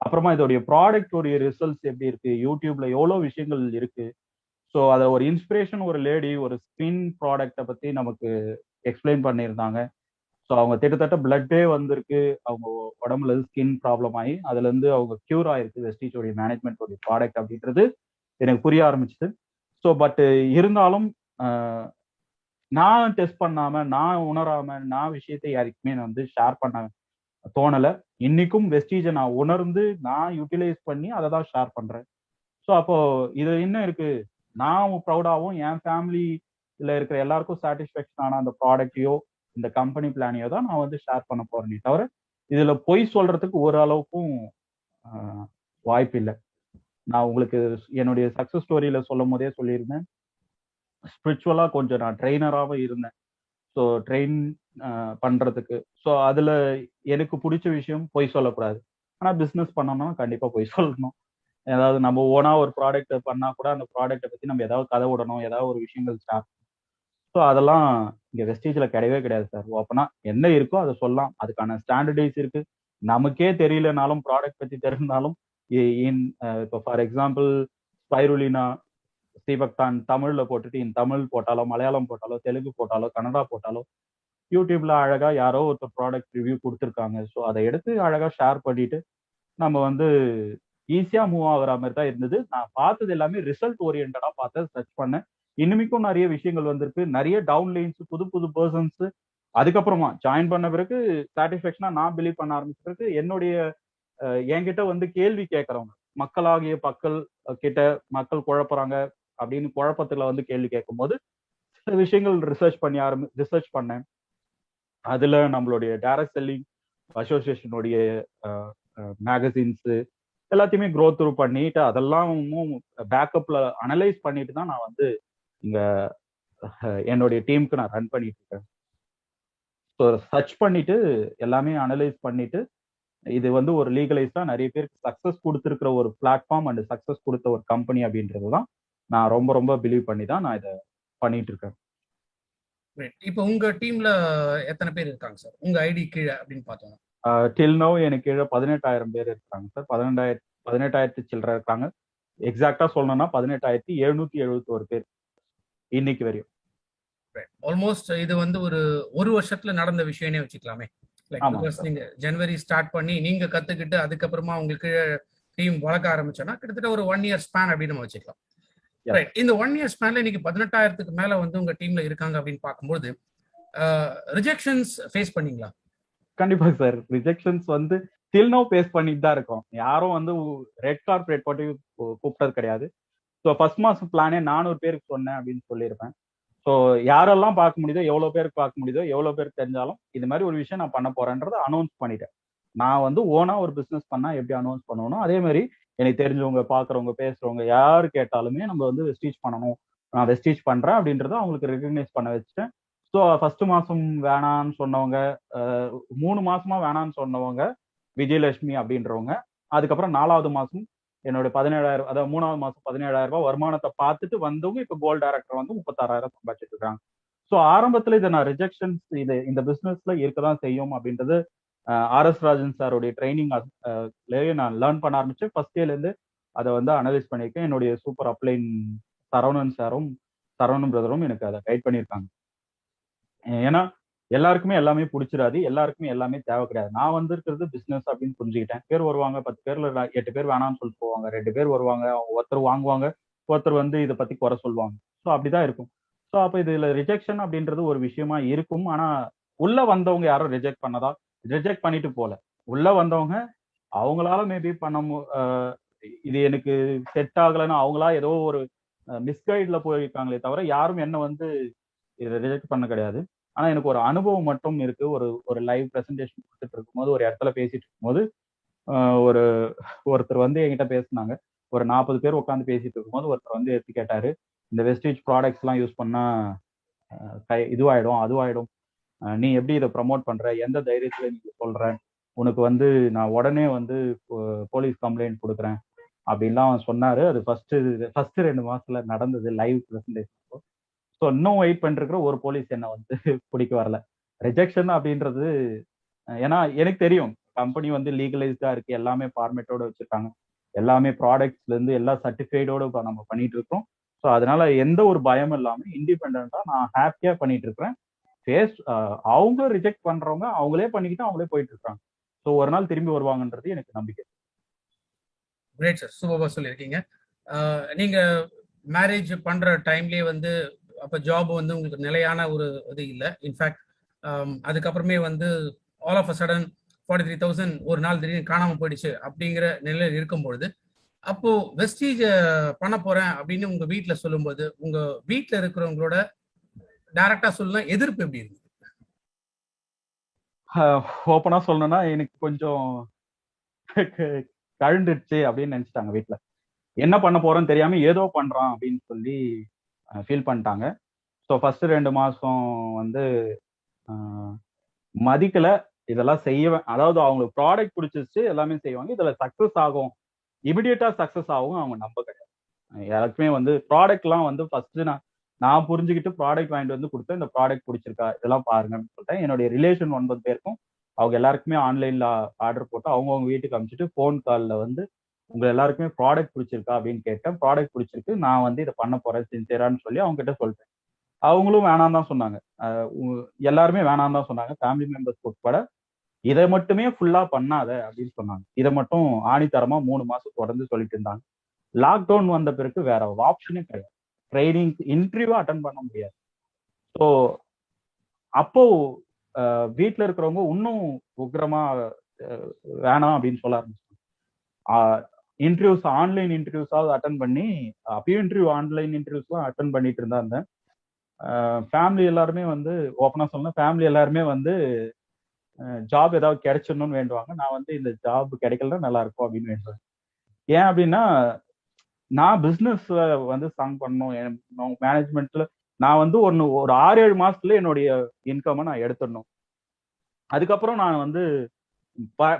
அப்புறமா இதோடைய ப்ராடக்ட் உடைய ரிசல்ட்ஸ் எப்படி இருக்கு, யூடியூப்ல எவ்வளவு விஷயங்கள் இருக்கு. ஸோ அதை ஒரு இன்ஸ்பிரேஷன் ஒரு லேடி ஒரு ஸ்கின் ப்ராடக்டை பத்தி நமக்கு எக்ஸ்பிளைன் பண்ணியிருந்தாங்க. ஸோ அவங்க கிட்டத்தட்ட பிளட்டே வந்திருக்கு, அவங்க உடம்புல ஸ்கின் ப்ராப்ளம் ஆகி அதுல இருந்து அவங்க கியூர் ஆயிருக்கு வெஸ்டீஜோடைய மேனேஜ்மெண்ட் ப்ராடக்ட் அப்படின்றது எனக்கு புரிய ஆரம்பிச்சுது. ஸோ பட் இருந்தாலும் நான் டெஸ்ட் பண்ணாம, நான் உணராம, நான் விஷயத்தை யாருக்குமே நான் வந்து ஷேர் பண்ண தோணல. இன்னைக்கும் வெஸ்டீஜை நான் உணர்ந்து நான் யூட்டிலைஸ் பண்ணி அதை தான் ஷேர் பண்றேன். ஸோ அப்போ இது என்ன இருக்கு, நான் ப்ரௌடாகவும் என் ஃபேமிலியில இருக்கிற எல்லாருக்கும் சாட்டிஸ்ஃபேக்ஷன் ஆன அந்த ப்ராடக்டையோ இந்த கம்பெனி பிளானையோ தான் நான் வந்து ஷேர் பண்ண போறேனே தவிர இதுல பொய் சொல்றதுக்கு ஒரு அளவுக்கும் வாய்ப்பு இல்லை. நான் உங்களுக்கு என்னுடைய சக்சஸ் ஸ்டோரியில சொல்லும் போதே சொல்லியிருந்தேன், ஸ்பிரிச்சுவலா கொஞ்சம் நான் ட்ரெயினராகவும் இருந்தேன். ஸோ ட்ரெயின் பண்றதுக்கு. ஸோ அதுல எனக்கு பிடிச்ச விஷயம் பொய் சொல்லக்கூடாது. ஆனா பிசினஸ் பண்ணணும்னா கண்டிப்பா பொய் சொல்லணும். ஏதாவது நம்ம ஓனா ஒரு ப்ராடக்ட் பண்ணா கூட அந்த ப்ராடக்ட்டை பத்தி நம்ம ஏதாவது கதை விடணும், ஏதாவது ஒரு விஷயங்கள் ஸ்டார்ட். ஸோ அதெல்லாம் இங்க வெஸ்டீஜ்ல கிடையவே கிடையாது சார். ஓப்பனா என்ன இருக்கோ அதை சொல்லலாம். அதுக்கான ஸ்டாண்டர்டைஸ் இருக்கு. நமக்கே தெரியலனாலும் ப்ராடக்ட் பத்தி தெரிந்தாலும் இப்போ ஃபார் எக்ஸாம்பிள் ஸ்பைருலினா ஸ்ரீபக்தான் தமிழ்ல போட்டுட்டு இன் தமிழ் போட்டாலோ, மலையாளம் போட்டாலோ, தெலுங்கு போட்டாலோ, கன்னடா போட்டாலோ, யூடியூப்ல அழகா யாரோ ஒரு ப்ராடக்ட் ரிவ்யூ கொடுத்துருக்காங்க. ஸோ அதை எடுத்து அழகா ஷேர் பண்ணிட்டு நம்ம வந்து ஈஸியா மூவ் ஆகுற மாதிரி தான் இருந்தது. நான் பார்த்தது எல்லாமே ரிசல்ட் ஓரியன்டா பார்த்து சர்ச் பண்ணேன். இன்னுமிக்கும் நிறைய விஷயங்கள் வந்திருக்கு. நிறைய டவுன்லைன்ஸ், புது புது பர்சன்ஸ் அதுக்கப்புறமா ஜாயின் பண்ண பிறகு சாட்டிஸ்ஃபேக்ஷனா நான் பிலீவ் பண்ண ஆரம்பிச்ச பிறகு என்னுடைய என்கிட்ட வந்து கேள்வி கேட்கறவங்க, மக்களாகிய மக்கள் கிட்ட மக்கள் குழப்புறாங்க அப்படின்னு குழப்பத்துல வந்து கேள்வி கேட்கும் போது சில விஷயங்கள் ரிசர்ச் பண்ணேன். அதுல நம்மளுடைய டைரக்ட் செல்லிங் அசோசியேஷனுடைய மேகசின்ஸ் எல்லாத்தையுமே க்ரோ த்ரூ பண்ணிட்டு அதெல்லாம் பேக்கப்ல அனலைஸ் பண்ணிட்டு தான் நான் வந்து இங்க என்னுடைய டீமுக்கு நான் ரன் பண்ணிட்டு இருக்கேன். ஸோ சர்ச் பண்ணிட்டு எல்லாமே அனலைஸ் பண்ணிட்டு இது வந்து ஒரு லீகலைஸ்டா நிறைய பேருக்கு சக்சஸ் கொடுத்துருக்கிற ஒரு பிளாட்ஃபார்ம் அண்ட் சக்சஸ் கொடுத்த ஒரு கம்பெனி அப்படின்றது தான் நான் ரொம்ப ரொம்ப பிலீவ் பண்ணி தான் நான் இதை பண்ணிட்டு இருக்கேன். இப்போ உங்க டீம்ல எத்தனை பேர் இருக்காங்க சார் உங்க ஐடி கீழே அப்படின்னு பார்த்தோம்? டில் நோ எனக்கு கீழே 18,000 பேர் இருக்காங்க சார். 18,000 சில்லற இருக்காங்க. எக்ஸாக்டா சொல்லணும்னா 18,771 பேர் இன்னைக்கு வரையும். ஆல்மோஸ்ட் இது வந்து ஒரு வருஷத்துல நடந்த விஷயம்னே வச்சுக்கலாமே. நீங்க ஜனவரி ஸ்டார்ட் பண்ணி நீங்க கத்துக்கிட்டு அதுக்கப்புறமா உங்களுக்கு டீம் வளர்க்க ஆரம்பிச்சோன்னா கிட்டத்தட்ட ஒரு 1 இயர் ஸ்பேன் அப்படின்னு நம்ம வச்சுக்கலாம். இந்த 1 இயர் ஸ்பேன்ல இன்னைக்கு 18,000க்கு மேல வந்து உங்க டீம்ல இருக்காங்க அப்படின்னு பார்க்கும்போது ரிஜெக்ஷன்ஸ் ஃபேஸ் பண்ணீங்களா? கண்டிப்பா சார். ரிஜெக்ஷன்ஸ் வந்து டில் நோ ஃபேஸ் பண்ணிட்டு தான் இருக்கோம். யாரும் வந்து ரெட் கார்பரேட் போட்டு கூப்பிட்டது கிடையாது. ஸோ ஃபர்ஸ்ட் மாசம் பிளானே 400 பேருக்கு சொன்னேன் அப்படின்னு சொல்லியிருப்பேன். ஸோ யாரெல்லாம் பார்க்க முடியுதோ, எவ்வளவு பேருக்கு பார்க்க முடியுதோ, எவ்வளவு பேருக்கு தெரிஞ்சாலும் இது மாதிரி ஒரு விஷயம் நான் பண்ண போறேன்றதை அனௌன்ஸ் பண்ணிட்டேன். நான் வந்து ஓனா ஒரு பிசினஸ் பண்ணா எப்படி அனௌன்ஸ் பண்ணணும், அதே மாதிரி எனக்கு தெரிஞ்சவங்க, பாக்குறவங்க, பேசுறவங்க யாரு கேட்டாலுமே நம்ம வந்து வெஸ்டீஜ் பண்ணணும். நான் வெஸ்டீஜ் பண்றேன் அப்படின்றத அவங்களுக்கு ரெகக்னைஸ் பண்ண வச்சுட்டேன். ஸோ ஃபர்ஸ்ட் மாசம் வேணான்னு சொன்னவங்க, 3 மாசமா வேணான்னு சொன்னவங்க விஜயலட்சுமி அப்படின்றவங்க, அதுக்கப்புறம் 4வது மாசம் என்னோட 17,000, அதாவது 3வது மாசம் 17,000 ரூபாய் வருமானத்தை பார்த்துட்டு வந்தவங்க இப்ப கோல்ட் டைரக்டர் வந்து 36,000 சம்பாதிச்சிட்டு இருக்காங்க. ஸோ ஆரம்பத்துல இதை நான் ரிஜெக்ஷன்ஸ் இது இந்த பிசினஸ்ல இருக்கதான் செய்யும் அப்படின்றது ஆர்எஸ் ராஜன் சாருடைய ட்ரைனிங் நான் லேர்ன் பண்ண ஆரம்பிச்சு ஃபர்ஸ்ட் டேல இருந்து அதை வந்து அனலைஸ் பண்ணியிருக்கேன். என்னுடைய சூப்பர் அப்ளைன் சரவணன் பிரதரும் எனக்கு அதை கைட் பண்ணியிருக்காங்க. ஏன்னா எல்லாருக்குமே எல்லாமே பிடிச்சிடாது, எல்லாருக்குமே எல்லாமே தேவை கிடையாது. நான் வந்திருக்கிறது பிசினஸ் அப்படின்னு புரிஞ்சுக்கிட்டேன். பேர் வருவாங்க, 10 பேர்ல 8 பேர் வேணாம்னு சொல்லிட்டு போவாங்க, 2 பேர் வருவாங்க, ஒருத்தர் வாங்குவாங்க, ஒருத்தர் வந்து இதை பத்தி குறை சொல்லுவாங்க. ஸோ அப்படிதான் இருக்கும். ஸோ அப்ப இதுல ரிஜெக்ஷன் அப்படின்றது ஒரு விஷயமா இருக்கும். ஆனா உள்ள வந்தவங்க யாரும் ரிஜெக்ட் பண்ணிட்டு போல. உள்ள வந்தவங்க அவங்களால மேபி இது எனக்கு செட் ஆகலைன்னா அவங்களா ஏதோ ஒரு மிஸ்கைட்ல போயிருக்காங்களே தவிர யாரும் என்ன வந்து இதை ரிஜெக்ட் பண்ண கிடையாது. ஆனா எனக்கு ஒரு அனுபவம் மட்டும் இருக்கு. ஒரு லைவ் பிரசன்டேஷன் கொடுத்துட்டு இருக்கும்போது, ஒரு இடத்துல பேசிட்டு இருக்கும்போது ஒருத்தர் வந்து என்கிட்ட பேசினாங்க. ஒரு 40 பேர் உட்காந்து பேசிட்டு இருக்கும்போது ஒருத்தர் வந்து எடுத்து கேட்டாரு, இந்த வெஸ்டேஜ் ப்ராடக்ட்ஸ் எல்லாம் யூஸ் பண்ணா அதுவாயிடும், நீ எப்படி இதை ப்ரமோட் பண்ற, எந்த தைரியத்துல நீ சொல்ற, உனக்கு வந்து நான் உடனே வந்து போலீஸ் கம்ப்ளைண்ட் கொடுக்குறேன் அப்படின்லாம் சொன்னாரு. அது ஃபர்ஸ்ட் 2 மாசத்துல நடந்தது லைவ் பிரசன்டேஷன். ஸோ இன்னும் வெயிட் பண்ணிருக்கிற ஒரு போலீஸ் என்ன வந்து பிடிக்க வரல. ரிஜெக்ஷன் அப்படின்றது ஏன்னா எனக்கு தெரியும் கம்பெனி வந்து லீகலைஸ்டா இருக்கு, எல்லாமே ஃபார்மேட்டோட வச்சிருக்காங்க, எல்லாமே ப்ராடக்ட்ஸ்ல இருந்து எல்லா சர்டிஃபைடோட நம்ம பண்ணிட்டு இருக்கோம். ஸோ அதனால எந்த ஒரு பயமும் இல்லாம இண்டிபெண்டா நான் ஹாப்பியா பண்ணிட்டு இருக்கிறேன். அவங்க ரிஜெக்ட் பண்றவங்க அவங்களே பண்ணிக்கிட்டு அவங்களே போயிட்டு இருக்காங்க. ஸோ ஒரு நாள் திரும்பி வருவாங்கன்றது எனக்கு நம்பிக்கை. கிரேட் சார், சூப்பரா சொல்லியிருக்கீங்க. நீங்க மேரேஜ் பண்ற டைம்லயே வந்து அப்ப ஜாப் வந்து உங்களுக்கு நிலையான ஒரு இது இல்லை. இன்ஃபேக்ட் அதுக்கப்புறமே வந்து ஆல் ஆஃப் அ சடன் 43,000 ஒரு நாள் திடீர்னு காணாம போயிடுச்சு அப்படிங்கிற நிலையில் இருக்கும்பொழுது, அப்போ வெஸ்டீஜ் பண்ண போறேன் அப்படின்னு உங்க வீட்டுல சொல்லும்போது உங்க வீட்டுல இருக்கிறவங்களோட டைரக்டா சொல்லலாம் எதிர்ப்பு எப்படி இருக்கு? ஓப்பனா சொல்லணும்னா எனக்கு கொஞ்சம் கழுந்துடுச்சு அப்படின்னு நினைச்சிட்டாங்க வீட்டுல. என்ன பண்ண போறோம்னு தெரியாம ஏதோ பண்றான் அப்படின்னு சொல்லி ஃபீல் பண்ணிட்டாங்க. ஸோ ஃபர்ஸ்ட் 2 மாசம் வந்து மதிக்கல. இதெல்லாம் செய்வேன், அதாவது அவங்களுக்கு ப்ராடக்ட் பிடிச்சிருச்சு, எல்லாமே செய்வாங்க. இதுல சக்சஸ் ஆகும், இமிடியேட்டா சக்சஸ் ஆகும் அவங்க நம்ப கிடையாது. யாருக்குமே வந்து ப்ராடக்ட்லாம் வந்து ஃபர்ஸ்ட் நான் புரிஞ்சுக்கிட்டு ப்ராடக்ட் வாங்கிட்டு வந்து கொடுத்தேன். இந்த ப்ராடக்ட் பிடிச்சிருக்கா இதெல்லாம் பாருங்கன்னு சொல்லிட்டேன். என்னுடைய ரிலேஷன் 9 பேருக்கும் அவங்க எல்லாருக்குமே ஆன்லைன்ல ஆர்டர் போட்டு அவங்கவுங்க வீட்டுக்கு அனுப்பிச்சிட்டு ஃபோன் கால்ல வந்து உங்க எல்லாருக்குமே ப்ராடக்ட் பிடிச்சிருக்கா அப்படின்னு கேட்டேன். ப்ராடக்ட் பிடிச்சிருக்கு, நான் வந்து இதை பண்ண போறேன் சின்சியரான்னு சொல்லி அவங்க கிட்ட சொல்லிட்டேன். அவங்களும் வேணாம் தான் சொன்னாங்க. எல்லாருமே வேணாம் தான் சொன்னாங்க, ஃபேமிலி மெம்பர்ஸ் உட்பட. இதை மட்டுமே ஃபுல்லா பண்ணாத அப்படின்னு சொன்னாங்க. இதை மட்டும் ஆணித்தரமா 3 மாசம் தொடர்ந்து சொல்லிட்டு இருந்தாங்க. லாக்டவுன் வந்த பிறகு வேற ஆப்ஷனே கிடையாது. ட்ரைனிங் இன்டர்வியூ அட்டன் பண்ண முடியாது. ஸோ அப்போ வீட்டில் இருக்கிறவங்க இன்னும் உக்ரமா வேணாம் அப்படின்னு சொல்ல ஆரம்பிச்சாங்க. இன்டர்வியூஸ் ஆன்லைன் இன்டர்வியூஸாவது அட்டன் பண்ணி, அப்பயும் இன்டர்வியூ ஆன்லைன் இன்டர்வியூஸ்லாம் அட்டன் பண்ணிட்டு இருந்தாங்க. ஃபேமிலி எல்லாருமே வந்து ஓப்பனா சொல்லணும், ஃபேமிலி எல்லாருமே வந்து ஜாப் ஏதாவது கிடைச்சிடணும்னு வேண்டுவாங்க. நான் வந்து இந்த ஜாப் கிடைக்கலன்னா நல்லா இருக்கும் அப்படின்னு வேண்டுவேன். ஏன் அப்படின்னா, நான் பிசினஸ்ல வந்து ஸ்ட்ராங் பண்ணணும், மேனேஜ்மெண்ட்ல நான் வந்து ஒரு 6-7 மாசத்துல என்னுடைய இன்கமை நான் எடுத்துடணும். அதுக்கப்புறம் நான் வந்து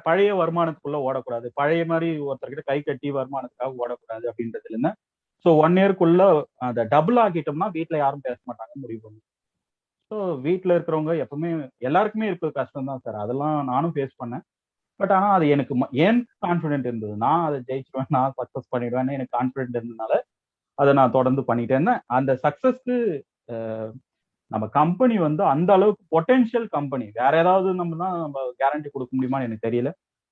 பழைய வருமானத்துக்குள்ள ஓடக்கூடாது, பழைய மாதிரி ஒருத்தர்கிட்ட கை கட்டி வருமானத்துக்காக ஓடக்கூடாது அப்படின்றதுல இருந்தேன். ஸோ 1 இயர்க்குள்ள அதை டபுள் ஆக்கிட்டோம்னா வீட்டுல யாரும் பேச மாட்டாங்க முடிவு பண்ணும். ஸோ வீட்டுல இருக்கிறவங்க எப்பவுமே எல்லாருக்குமே இருக்கிற கஷ்டம் தான் சார், அதெல்லாம் நானும் ஃபேஸ் பண்ணேன். பட் ஆனா அது எனக்கு ஏன் கான்ஃபிடென்ட் இருந்தது, நான் அதை ஜெயிச்சிருவேன், நான் சக்சஸ் பண்ணிடுவேன்னு எனக்கு கான்ஃபிடென்ட் இருந்ததுனால அதை நான் தொடர்ந்து பண்ணிட்டே இருந்தேன். அந்த சக்சஸ்க்கு நம்ம கம்பெனி வந்து அந்த அளவுக்கு பொட்டென்ஷியல் கம்பெனி, வேற ஏதாவது நம்ம கேரண்டி கொடுக்க முடியுமான்னு எனக்கு தெரியல.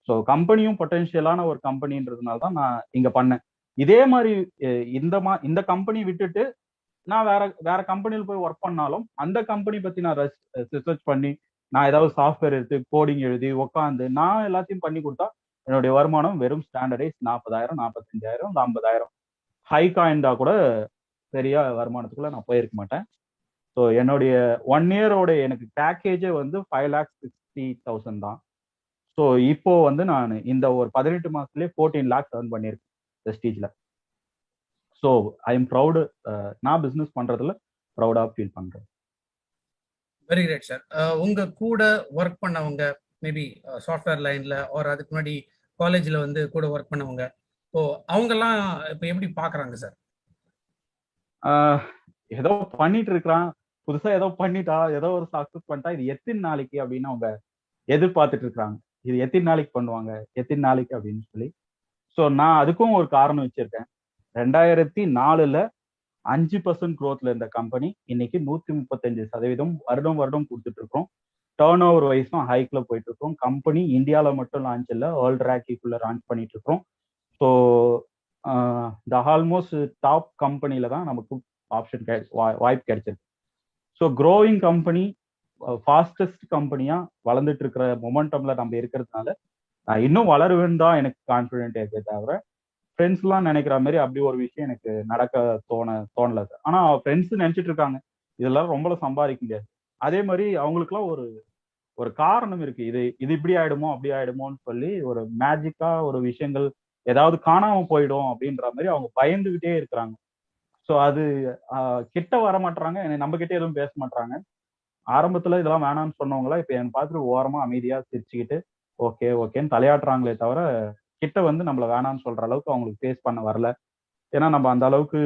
ஸோ கம்பெனியும் பொட்டென்ஷியலான ஒரு கம்பெனின்றதுனால தான் நான் இங்க பண்ணேன். இதே மாதிரி இந்த கம்பெனி விட்டுட்டு நான் வேற கம்பெனியில் போய் ஒர்க் பண்ணாலும் அந்த கம்பெனி பத்தி நான் ரிசர்ச் பண்ணி, நான் ஏதாவது சாஃப்ட்வேர் எடுத்து கோடிங் எழுதி உட்காந்து நான் எல்லாத்தையும் பண்ணி கொடுத்தா என்னுடைய வருமானம் வெறும் ஸ்டாண்டர்டைஸ் 40,000, 45,000, 50,000 ஹை காயின்டா கூட சரியா வருமானத்துக்குள்ள நான் போயிருக்க மாட்டேன். ஸோ என்னுடைய 1 இயரோட எனக்கு பேக்கேஜே வந்து 5,60,000 தான். ஸோ இப்போ வந்து நான் இந்த ஒரு 18 மாசத்துலயே 14 lakhs earn பண்ணியிருக்கேன் வெஸ்டீஜ்ல. ஸோ ஐ எம் ப்ரௌடு, நான் பிசினஸ் பண்றதுல ப்ரௌடா ஃபீல் பண்றேன். Very great sir. உங்க கூட ஒர்க் பண்ணவங்க மேபி சாஃப்ட்வேர் லைன்ல ஆர் அதுக்கு முன்னாடி காலேஜ்ல வந்து கூட ஒர்க் பண்ணவங்க, ஸோ அவங்கெல்லாம் இப்போ எப்படி பாக்குறாங்க சார்? ஏதோ பண்ணிட்டு இருக்கிறான், புதுசா ஏதோ பண்ணிட்டா, ஏதோ ஒரு சக்சஸ் பண்ணிட்டா, இது எத்தனை நாளைக்கு அப்படின்னு அவங்க எதிர்பார்த்துட்டு இருக்காங்க. இது எத்தனை நாளைக்கு பண்ணுவாங்க, எத்தனை நாளைக்கு அப்படின்னு சொல்லி. ஸோ நான் அதுக்கும் ஒரு காரணம் வச்சிருக்கேன். 2004ல 5% growthல இருந்த கம்பெனி இன்னைக்கு 135% வருடம் கொடுத்துட்டு இருக்கோம். டர்ன் ஓவர் வைஸும் ஹைக்ல போயிட்டு இருக்கோம். கம்பெனி இந்தியாவில் மட்டும் லான்ச் இல்லை, வேர்ல்ட் ரேங்கிங்குள்ள லான்ச் பண்ணிட்டு இருக்கோம். ஸோ இந்த ஆல்மோஸ்ட் டாப் கம்பெனில தான் நமக்கு ஆப்ஷன் வாய்ப்பு கிடைச்சிருக்கு. ஸோ க்ரோயிங் கம்பெனி, ஃபாஸ்டஸ்ட் கம்பெனியா வளர்ந்துட்டு இருக்கிற மொமெண்டம்ல நம்ம இருக்கிறதுனால நான் இன்னும் வளருவேன்னு தான் எனக்கு கான்ஃபிடென்ட் இருக்கே தவிர, ஃப்ரெண்ட்ஸ்லாம் நினைக்கிற மாதிரி அப்படி ஒரு விஷயம் எனக்கு நடக்க தோணல சார். ஆனா ஃப்ரெண்ட்ஸ் நினைச்சிட்டு இருக்காங்க இதெல்லாம் ரொம்ப சம்பாதிக்க முடியாது. அதே மாதிரி அவங்களுக்குலாம் ஒரு காரணம் இருக்கு, இது இப்படி ஆயிடுமோ அப்படி ஆயிடுமோன்னு சொல்லி ஒரு மேஜிக்கா ஒரு விஷயங்கள் ஏதாவது காணாம போயிடும் அப்படின்ற மாதிரி அவங்க பயந்துகிட்டே இருக்கிறாங்க. ஸோ அது கிட்ட வர மாட்டாங்க, நம்ம கிட்ட எதுவும் பேச மாட்டாங்க. ஆரம்பத்துல இதெல்லாம் வேணாம்னு சொன்னவங்களா இப்ப என் பார்த்துட்டு ஓரமா அமைதியா சிரிச்சுக்கிட்டு ஓகே ஓகேன்னு தலையாட்டுறாங்களே தவிர கிட்ட வந்து நம்மள வேணாம்னு சொல்ற அளவுக்கு அவங்களுக்கு ஃபேஸ் பண்ண வரல. ஏன்னா நம்ம அந்த அளவுக்கு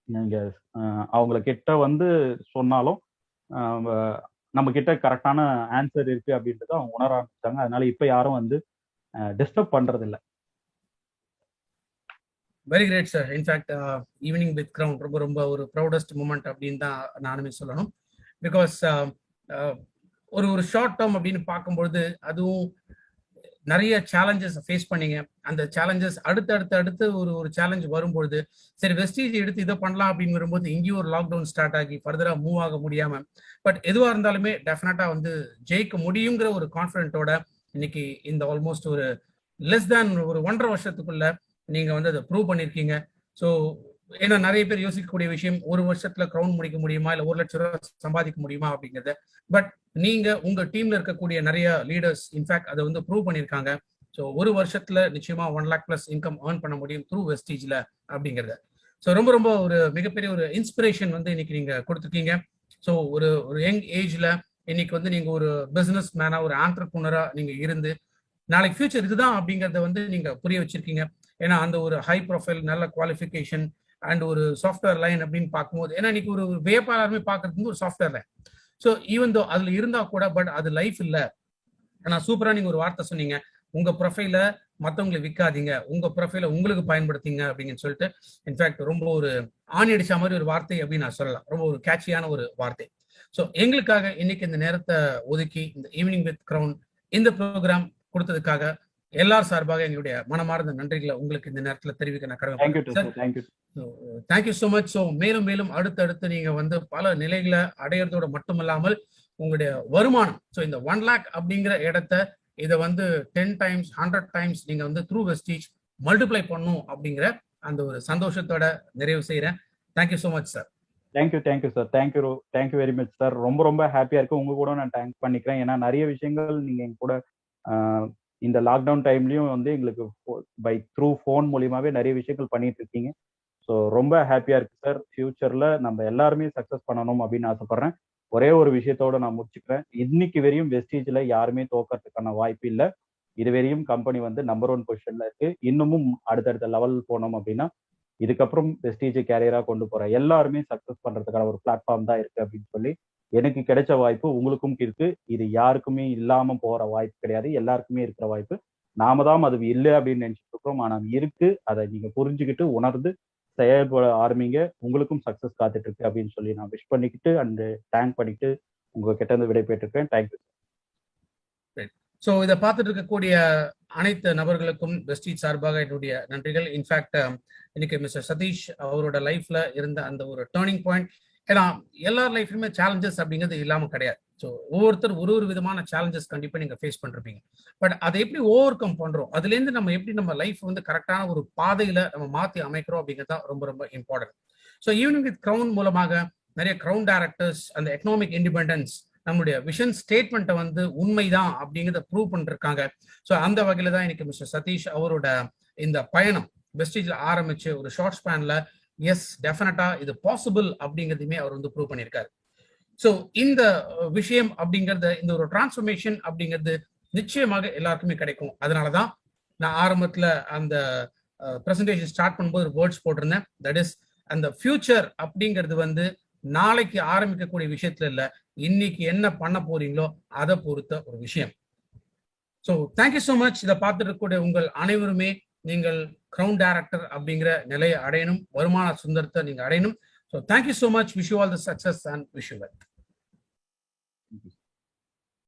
நீங்க அவங்கள கிட்ட வந்து சொன்னாலும் நம்ம கிட்ட கரெக்டான ஆன்சர் இருக்கு அப்படின்றத அவங்க உணர ஆரம்பிச்சாங்க. அதனால இப்ப யாரும் வந்து டிஸ்டர்ப் பண்றது இல்லை. Very great sir. In fact evening with crown ரொம்ப ரொம்ப ஒரு ப்ரௌடஸ்ட் மூமெண்ட் அப்படின்னு தான் நானுமே சொல்லணும். பிகாஸ் ஒரு ஷார்ட் டேர்ம் அப்படின்னு பார்க்கும்பொழுது அதுவும் நிறைய சேலஞ்சஸ் ஃபேஸ் பண்ணீங்க. அந்த சேலஞ்சஸ் அடுத்து ஒரு சேலஞ்ச் வரும்பொழுது சரி வெஸ்டீஜ் எடுத்து இதை பண்ணலாம் அப்படின்னு வரும்போது இங்கேயும் ஒரு லாக்டவுன் ஸ்டார்ட் ஆகி ஃபர்தரா மூவ் ஆக முடியாம, பட் எதுவாக இருந்தாலுமே டெஃபினட்டா வந்து ஜெயிக்க முடியுங்கிற ஒரு கான்ஃபிடென்ட்டோட இன்னைக்கு இந்த ஆல்மோஸ்ட் ஒரு லெஸ் தேன் ஒரு 1.5 வருஷத்துக்குள்ள நீங்க வந்து அதை ப்ரூவ் பண்ணிருக்கீங்க. ஸோ ஏன்னா நிறைய பேர் யோசிக்கக்கூடிய விஷயம், ஒரு வருஷத்துல கிரவுண்ட் முடிக்க முடியுமா, இல்ல 1 லட்சம் ரூபாய் சம்பாதிக்க முடியுமா அப்படிங்கிறத. பட் நீங்க உங்க டீம்ல இருக்கக்கூடிய நிறைய லீடர்ஸ் இன்ஃபேக்ட் அதை வந்து ப்ரூவ் பண்ணிருக்காங்க. ஸோ ஒரு வருஷத்துல நிச்சயமா 1 lakh plus இன்கம் ஏர்ன் பண்ண முடியும் த்ரூ வெஸ்டீஜ்ல அப்படிங்கிறத. ஸோ ரொம்ப ரொம்ப ஒரு மிகப்பெரிய ஒரு இன்ஸ்பிரேஷன் வந்து இன்னைக்கு நீங்க கொடுத்துருக்கீங்க. ஸோ ஒரு யங் ஏஜ்ல இன்னைக்கு வந்து நீங்க ஒரு பிசினஸ் மேனா, ஒரு ஆண்டர்பிரினரா நீங்க இருந்து நாளைக்கு ஃபியூச்சர் இதுதான் அப்படிங்கறத வந்து நீங்க புரிய வச்சிருக்கீங்க. ஏன்னா அந்த ஒரு ஹை ப்ரொஃபைல், நல்ல குவாலிஃபிகேஷன் அண்ட் ஒரு சாஃப்ட்வேர் லைன் அப்படின்னு பார்க்கும்போது, ஏன்னா இன்னைக்கு ஒரு வியாபாரமே பார்க்கறது ஒரு software line. So even though அதுல இருந்தா கூட பட் அது லைஃப் இல்லை. ஆனா சூப்பரா நீங்க ஒரு வார்த்தை சொன்னீங்க, உங்க ப்ரொஃபைல மற்றவங்களை விற்காதீங்க, உங்க ப்ரொஃபைல உங்களுக்கு பயன்படுத்திங்க அப்படின்னு சொல்லிட்டு. இன்ஃபேக்ட் ரொம்ப ஒரு ஆணி அடிச்ச மாதிரி ஒரு வார்த்தை அப்படின்னு நான் சொல்லலாம், ரொம்ப ஒரு கேட்சியான ஒரு வார்த்தை. ஸோ எங்களுக்காக இன்னைக்கு இந்த நேரத்தை ஒதுக்கி இந்த ஈவினிங் வித் கிரவுன் இந்த ப்ரோக்ராம் கொடுத்ததுக்காக எல்லார் சார்பாக எங்களுடைய மனமார்ந்த நன்றிகளை உங்களுக்கு இந்த நேரத்தில் தெரிவிக்க நான் கடமைப்பட்டிருக்கேன். Thank you so much. ஸோ மேலும் மேலும் அடுத்தடுத்து நீங்க வந்து பல நிலைகளை அடையிறதோட மட்டுமல்லாமல் உங்களுடைய வருமானம். ஸோ இந்த 1 lakh அப்படிங்கிற இடத்த இதை வந்து 10 times 100 times நீங்க வந்து த்ரூ வெஸ்டீஜ் மல்டிப்ளை பண்ணும் அப்படிங்கிற அந்த ஒரு சந்தோஷத்தோட நிறைவு செய்யறேன். Thank you so much sir. Thank you sir. Thank you very much sir. ரொம்ப ஹாப்பியா இருக்கு. உங்க கூட நான் தேங்க் பண்ணிக்கிறேன். ஏன்னா நிறைய விஷயங்கள் நீங்க எங்க கூட இந்த லாக்டவுன் டைம்லயும் வந்து எங்களுக்கு த்ரூ ஃபோன் மூலியமாவே நிறைய விஷயங்கள் பண்ணிட்டு இருக்கீங்க. ஸோ ரொம்ப ஹாப்பியா இருக்கு சார். ஃபியூச்சர்ல நம்ம எல்லாருமே சக்சஸ் பண்ணணும் அப்படின்னு ஆசைப்படுறேன். ஒரே ஒரு விஷயத்தோட நான் முடிச்சுக்கிறேன். இன்னைக்கு வரையும் வெஸ்டீஜ்ல யாருமே தோக்கறதுக்கான வாய்ப்பு இல்லை. இதுவரையும் கம்பெனி வந்து நம்பர் 1 பொசிஷன்ல இருக்கு. இன்னமும் அடுத்தடுத்த லெவல் போனோம் அப்படின்னா இதுக்கப்புறம் வெஸ்டீஜ் கேரியரா கொண்டு போற எல்லாருமே சக்சஸ் பண்றதுக்கான ஒரு பிளாட்ஃபார்ம் தான் இருக்கு அப்படின்னு சொல்லி எனக்கு கிடைச்ச வாய்ப்பு உங்களுக்கும் இருக்கு. இது யாருக்குமே இல்லாம போற வாய்ப்பு கிடையாது. எல்லாருக்குமே இருக்கிற வாய்ப்பு. நாம தான் அது இல்லை அப்படின்னு நினைச்சிட்டு இருக்கோம். ஆனா இருக்கு. அதை நீங்க புரிஞ்சுக்கிட்டு உணர்ந்து செயல்பட ஆரம்பிங்க. உங்களுக்கும் சக்சஸ் காத்துட்டு இருக்கு அப்படின்னு சொல்லி நான் விஷ் பண்ணிக்கிட்டு அண்ட் தேங்க் பண்ணிட்டு உங்ககிட்ட இருந்து விடை பெற்றிருக்கேன். தேங்க்யூ. ஸோ இதை பார்த்துட்டு இருக்கக்கூடிய அனைத்து நபர்களுக்கும் வெஸ்டீஜ் சார்பாக என்னுடைய நன்றிகள். இன்ஃபேக்ட் இன்னைக்கு மிஸ்டர் சதீஷ் அவரோட லைஃப்ல இருந்த அந்த ஒரு டேர்னிங் பாயிண்ட். ஏன்னா எல்லார் லைஃப்லயுமே சேலஞ்சஸ் அப்படிங்கிறது இல்லாம கிடையாது. ஸோ ஒவ்வொருத்தர் ஒரு விதமான சேலஞ்சஸ் கண்டிப்பா நீங்க ஃபேஸ் பண்ணிருப்பீங்க. பட் அதை எப்படி ஓவர் கம் பண்றோம், அதுல இருந்து நம்ம எப்படி நம்ம லைஃப் வந்து கரெக்டான ஒரு பாதையில நம்ம மாத்தி அமைக்கிறோம் அப்படிங்கிறது தான் ரொம்ப important. So evening with crown மூலமாக நிறைய கிரவுன் டைரக்டர்ஸ் அந்த எக்கனாமிக் இண்டிபெண்டன்ஸ் நம்மளுடைய விஷன் ஸ்டேட்மெண்ட்டை வந்து உண்மைதான் அப்படிங்கிறத ப்ரூவ் பண்ணிருக்காங்க. ஸோ அந்த வகையில தான் இன்னைக்கு மிஸ்டர் சதீஷ் அவரோட இந்த பயணம் வெஸ்டீஜ்ல ஆரம்பிச்சு ஒரு ஷார்ட் ஸ்பேன்ல எஸ் டெஃபினட்டா இது பாசிபிள் அப்படிங்கிறதுமே அவர் வந்து ப்ரூவ் பண்ணியிருக்காரு. ஸோ இந்த விஷயம் அப்படிங்கிறது இந்த ஒரு டிரான்ஸ்ஃபர்மேஷன் அப்படிங்கிறது நிச்சயமாக எல்லாருக்குமே கிடைக்கும். அதனாலதான் நான் ஆரம்பத்துல அந்த பிரசன்டேஷன் ஸ்டார்ட் பண்ணும்போது ஒரு வேர்ட்ஸ் போட்டிருந்தேன். தட் இஸ் அந்த ஃபியூச்சர் அப்படிங்கிறது வந்து நாளைக்கு ஆரம்பிக்கக்கூடிய விஷயத்துல இல்ல, இன்னைக்கு என்ன பண்ண போறீங்களோ அதை பொறுத்த ஒரு விஷயம். So thank you so much. இதை பார்த்துட்டு இருக்கக்கூடிய உங்கள் அனைவருமே நீங்கள் கிரவுன் டைரக்டர் அப்படிங்கிற நிலையை அடையணும், வருமான சுந்தரத்தை நீங்க அடையணும். So thank you so much. Wish you all the success and wish you well.